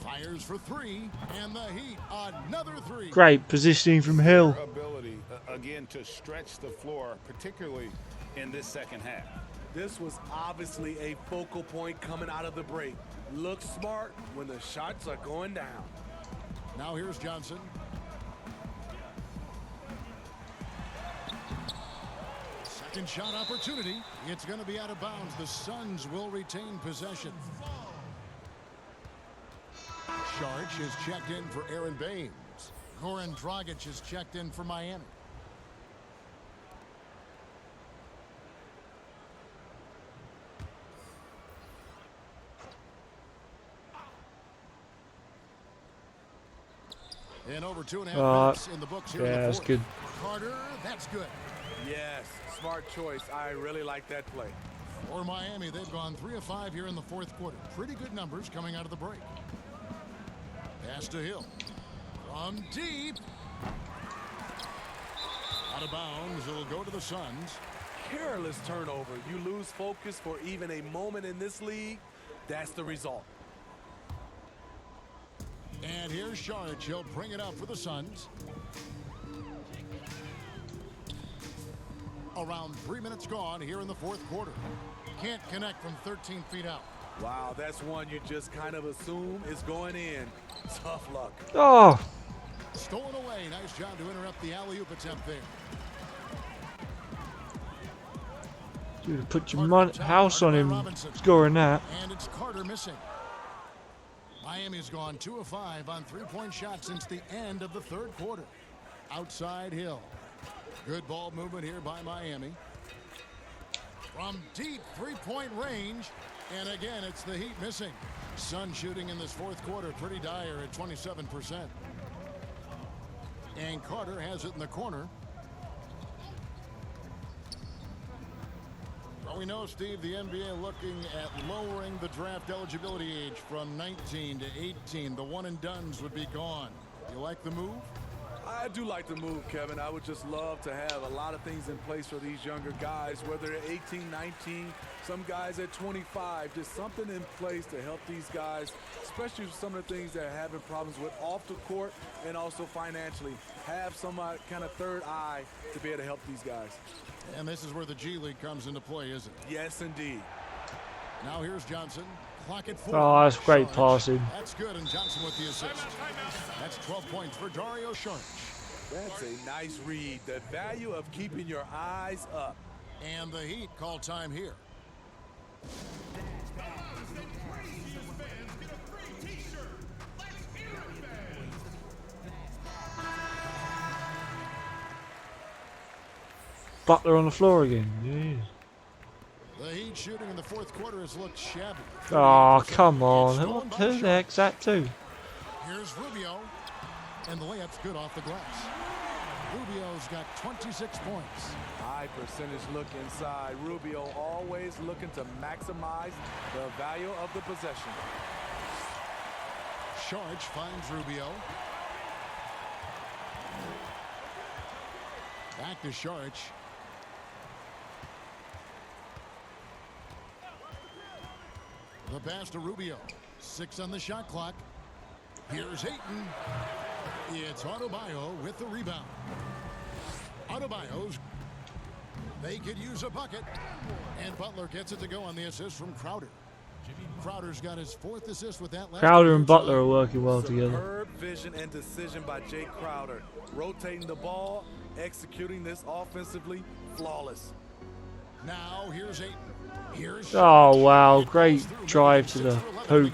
Fires for 3, and the Heat another 3. Great positioning from Hill. Ability again to stretch the floor, particularly in this second half. This was obviously a focal point coming out of the break. Look smart when the shots are going down. Now here's Johnson. Second shot opportunity. It's going to be out of bounds. The Suns will retain possession. Sharch is checked in for Aaron Baines. Goran Dragic is checked in for Miami. And over 2.5 minutes in the books here. Yeah, that's good. Carter, that's good. Yes, smart choice. I really like that play. For Miami, they've gone 3 of 5 here in the fourth quarter. Pretty good numbers coming out of the break. Pass to Hill. From deep. Out of bounds. It'll go to the Suns. Careless turnover. You lose focus for even a moment in this league. That's the result. And here's Saric. He'll bring it up for the Suns. Around 3 minutes gone here in the fourth quarter. Can't connect from 13 feet out. Wow, that's one you just kind of assume is going in. Tough luck. Oh! Stolen away. Nice job to interrupt the alley-oop attempt there. Dude, put your house on him scoring that. And it's Carter missing. Miami's gone 2 of 5 on three-point shots since the end of the third quarter. Outside Hill. Good ball movement here by Miami. From deep three-point range. And again, it's the Heat missing. Sun shooting in this fourth quarter pretty dire at 27%. And Carter has it in the corner. Well, we know, Steve, the NBA looking at lowering the draft eligibility age from 19 to 18. The one-and-dones would be gone. You like the move? I do like the move, Kevin. I would just love to have a lot of things in place for these younger guys, whether they're 18, 19, some guys at 25, just something in place to help these guys, especially with some of the things they're having problems with off the court and also financially. Have some kind of third eye to be able to help these guys. And this is where the G League comes into play, isn't it? Yes, indeed. Now here's Johnson. Clock at 4. Oh, that's great passing. That's good, and Johnson with the assist. That's 12 points for Dario Saric. That's a nice read. The value of keeping your eyes up. And the Heat call time here. Butler on the floor again. Jeez. The Heat shooting in the fourth quarter has looked shabby. Oh, come on. Who the heck's that to? Here's Rubio. And the layup's good off the glass. Rubio's got 26 points. High percentage look inside. Rubio always looking to maximize the value of the possession. Saric finds Rubio. Back to Saric. The pass to Rubio. 6 on the shot clock. Here's Ayton. It's Adebayo with the rebound. Adebayo's. They could use a bucket. And Butler gets it to go on the assist from Crowder. Crowder's got his 4th assist with that last. Crowder and Butler are working well together. Superb vision and decision by Jay Crowder. Rotating the ball, executing this offensively, flawless. Now here's Ayton. Here's Oh, wow. Great drive to the hoop.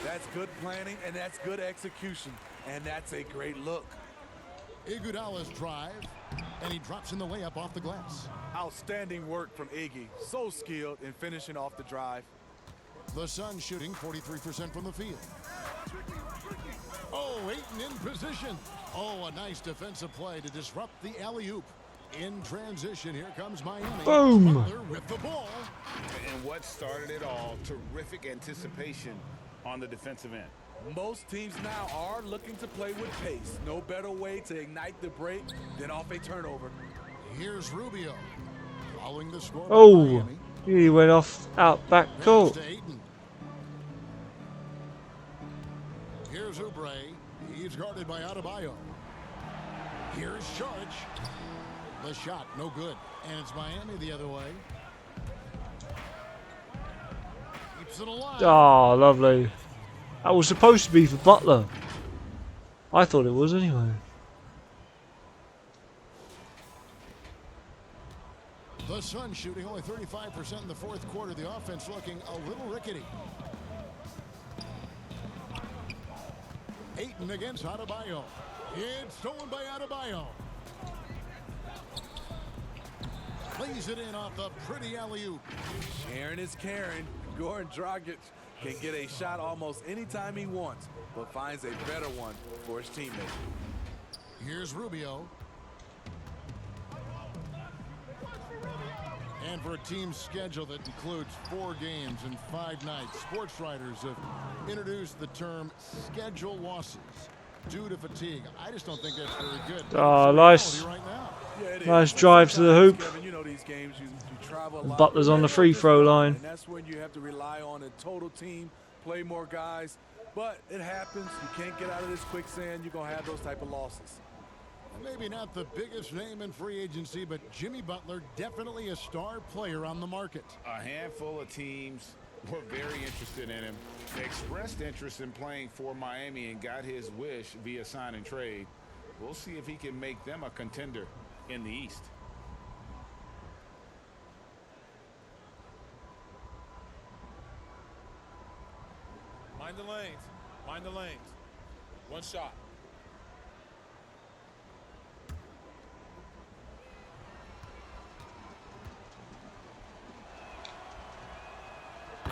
That's good planning, and that's good execution. And that's a great look. Iguodala's drive, and he drops in the layup off the glass. Outstanding work from Iggy. So skilled in finishing off the drive. The Suns shooting 43% from the field. Oh, Ayton in position. Oh, a nice defensive play to disrupt the alley-oop. In transition, here comes Miami. Boom. Butler with the ball. And what started it all, terrific anticipation on the defensive end. Most teams now are looking to play with pace. No better way to ignite the break than off a turnover. Here's Rubio. Following the score. Oh, he went off out back court. Here's Oubre. He's guarded by Adebayo. Here's Saric. The shot, no good. And it's Miami the other way. Keeps it alive. Oh, lovely. That was supposed to be for Butler. I thought it was anyway. The Suns shooting only 35% in the fourth quarter. The offense looking a little rickety. Ayton against Adebayo. It's stolen by Adebayo. Plays it in off the pretty alley-oop. Sharing is caring. Goran Dragic can get a shot almost anytime he wants, but finds a better one for his teammate. Here's Rubio. And for a team schedule that includes 4 games and 5 nights, sports writers have introduced the term schedule losses due to fatigue. I just don't think that's very good. Oh, nice. Right now. Nice drive to the hoop. Kevin, you know these games, you travel a And lot. Butler's on the free throw line. And that's when you have to rely on a total team, play more guys. But it happens. You can't get out of this quicksand. You're going to have those type of losses. Maybe not the biggest name in free agency, but Jimmy Butler, definitely a star player on the market. A handful of teams were very interested in him. They expressed interest in playing for Miami and got his wish via sign and trade. We'll see if he can make them a contender in the East. Mind the lanes. Mind the lanes. One shot.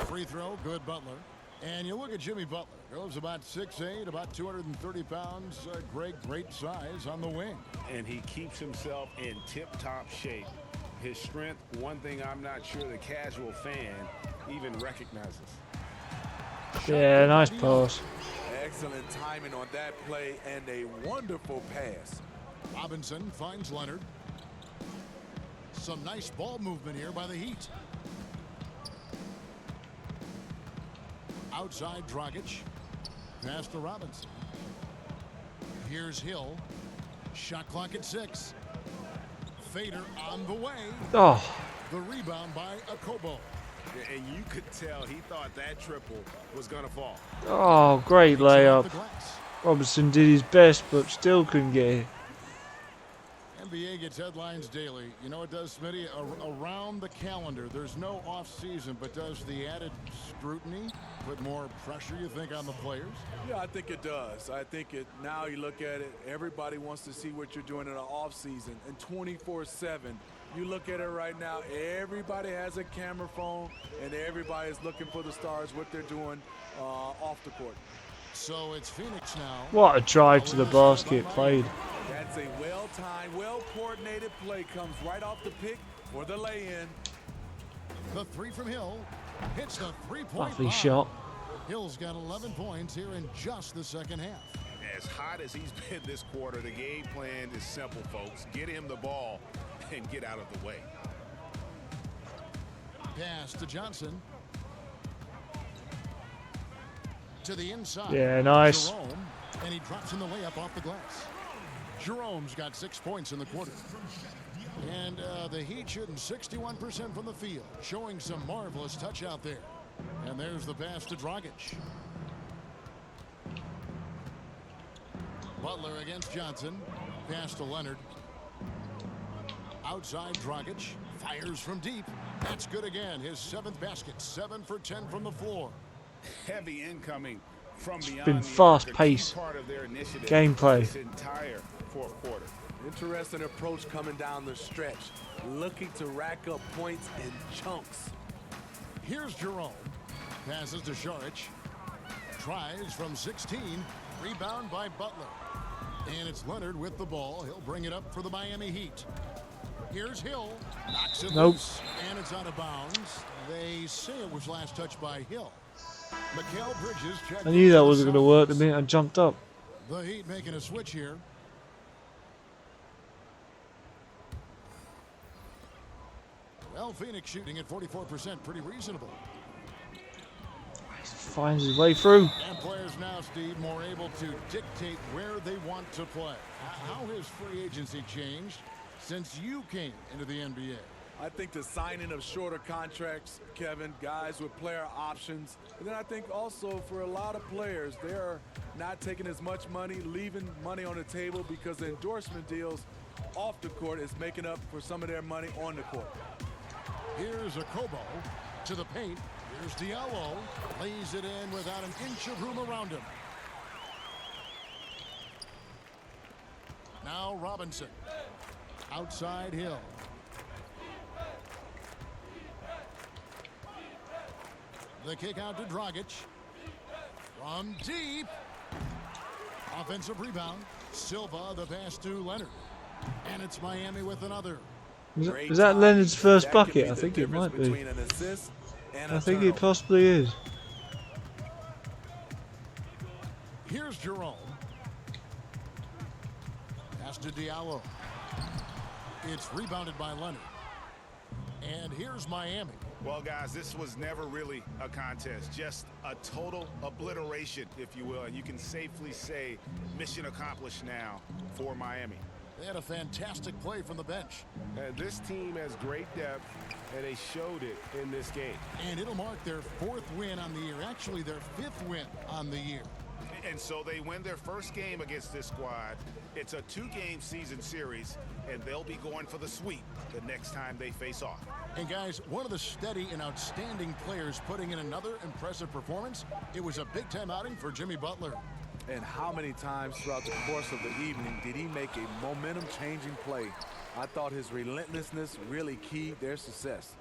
Free throw, good Butler. And you look at Jimmy Butler. Goes about 6'8", about 230 pounds. Great size on the wing. And he keeps himself in tip-top shape. His strength, one thing I'm not sure the casual fan even recognizes. Yeah, nice pass. Excellent timing on that play and a wonderful pass. Robinson finds Leonard. Some nice ball movement here by the Heat. Outside Dragic. Pass to Robinson. Here's Hill. Shot clock at 6. Fader on the way. Oh. The rebound by Okobo. And you could tell he thought that triple was going to fall. Oh, great layup. Robinson did his best, but still couldn't get it. NBA gets headlines daily. You know it does, Smitty? Around the calendar, there's no off-season, but does the added scrutiny put more pressure, you think, on the players? Yeah, I think it does. I think it. Now you look at it, everybody wants to see what you're doing in the off-season. And 24/7, you look at it right now, everybody has a camera phone, and everybody is looking for the stars, what they're doing off the court. So it's Phoenix now. What a drive to the basket played. That's a well-timed, well-coordinated play. Comes right off the pick for the lay-in. The 3 from Hill. Hits the 3-point Lovely bomb. shot. Hill's got 11 points here in just the second half. As hot as he's been this quarter, the game plan is simple, folks. Get him the ball and get out of the way. Pass to Johnson. To the inside. Yeah, nice. Jerome, and he drops in the layup off the glass. Jerome's got 6 points in the quarter. And the Heat shooting 61% from the field, showing some marvelous touch out there. And there's the pass to Dragic. Butler against Johnson. Pass to Leonard. Outside Dragic. Fires from deep. That's good again. His 7th basket. 7 for 10 from the floor. Heavy incoming from beyond. Been fast-paced gameplay. This entire fourth quarter. Interesting approach coming down the stretch, looking to rack up points in chunks. Here's Jerome. Passes to Šarić. Tries from 16. Rebound by Butler. And it's Leonard with the ball. He'll bring it up for the Miami Heat. Here's Hill. Knocks it loose. And it's out of bounds. They say it was last touched by Hill. Mikal Bridges. I knew that wasn't going to work the minute I jumped up. The Heat making a switch here. Well, Phoenix shooting at 44%, pretty reasonable. Finds his way through. And players now, Steve, more able to dictate where they want to play. How has free agency changed since you came into the NBA? I think the signing of shorter contracts, Kevin, guys with player options. And then I think also for a lot of players, they are not taking as much money, leaving money on the table because the endorsement deals off the court is making up for some of their money on the court. Here's Okobo to the paint. Here's Diallo. Lays it in without an inch of room around him. Now Robinson. Outside Hill. The kick out to Dragic. From deep. Offensive rebound. Silva, the pass to Leonard. And it's Miami with another. Is that Leonard's first bucket? I think it might be. I think it possibly is. Here's Jerome. Pass to Diallo. It's rebounded by Leonard. And here's Miami. Well, guys, this was never really a contest, just a total obliteration, if you will, and you can safely say mission accomplished now for Miami. They had a fantastic play from the bench. And this team has great depth, and they showed it in this game. And it'll mark their 4th win on the year, actually their 5th win on the year. And so they win their first game against this squad. It's a 2-game season series, and they'll be going for the sweep the next time they face off. And guys, one of the steady and outstanding players putting in another impressive performance. It was a big-time outing for Jimmy Butler. And how many times throughout the course of the evening did he make a momentum-changing play? I thought his relentlessness really keyed their success.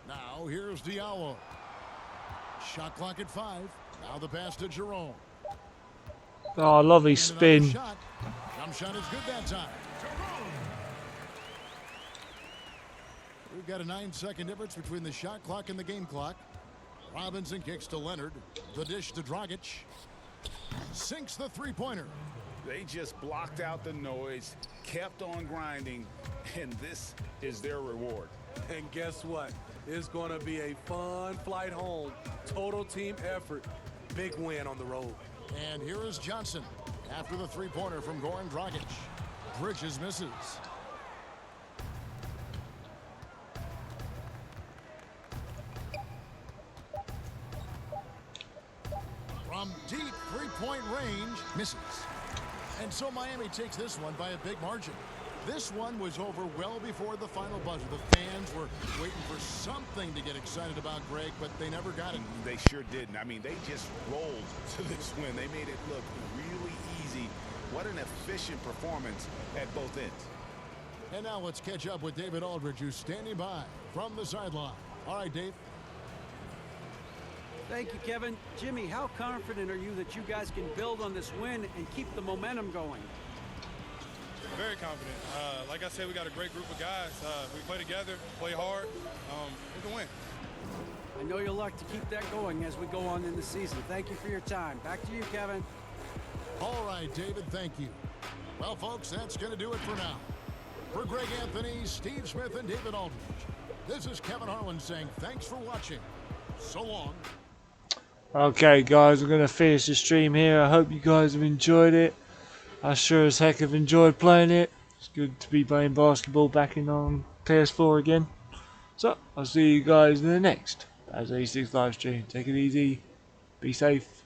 Now here's Diallo. Shot clock at 5. Now the pass to Jerome. Oh, lovely spin. Jump shot is good that time. We've got a 9-second difference between the shot clock and the game clock. Robinson kicks to Leonard. The dish to Dragic. Sinks the three-pointer. They just blocked out the noise, kept on grinding, and this is their reward. And guess what? It's going to be a fun flight home. Total team effort. Big win on the road. And here is Johnson after the three-pointer from Goran Dragic. Bridges misses. From deep three-point range, misses. And so Miami takes this one by a big margin. This one was over well before the final buzzer. The fans were waiting for something to get excited about, Greg, but they never got it. They sure didn't. I mean, they just rolled to this win. They made it look really easy. What an efficient performance at both ends. And now let's catch up with David Aldridge, who's standing by from the sideline. All right, Dave. Thank you, Kevin. Jimmy, how confident are you that you guys can build on this win and keep the momentum going? Very confident. Like I said, we got a great group of guys. We play together, play hard. We can win. I know you'll like to keep that going as we go on in the season. Thank you for your time. Back to you, Kevin. All right, David, thank you. Well, folks, that's going to do it for now. For Greg Anthony, Steve Smith, and David Aldridge, this is Kevin Harlan saying thanks for watching. So long. Okay, guys, I'm going to finish the stream here. I hope you guys have enjoyed it. I sure as heck have enjoyed playing it. It's good to be playing basketball back in on PS4 again. So, I'll see you guys in the next Baz86 live stream. Take it easy. Be safe.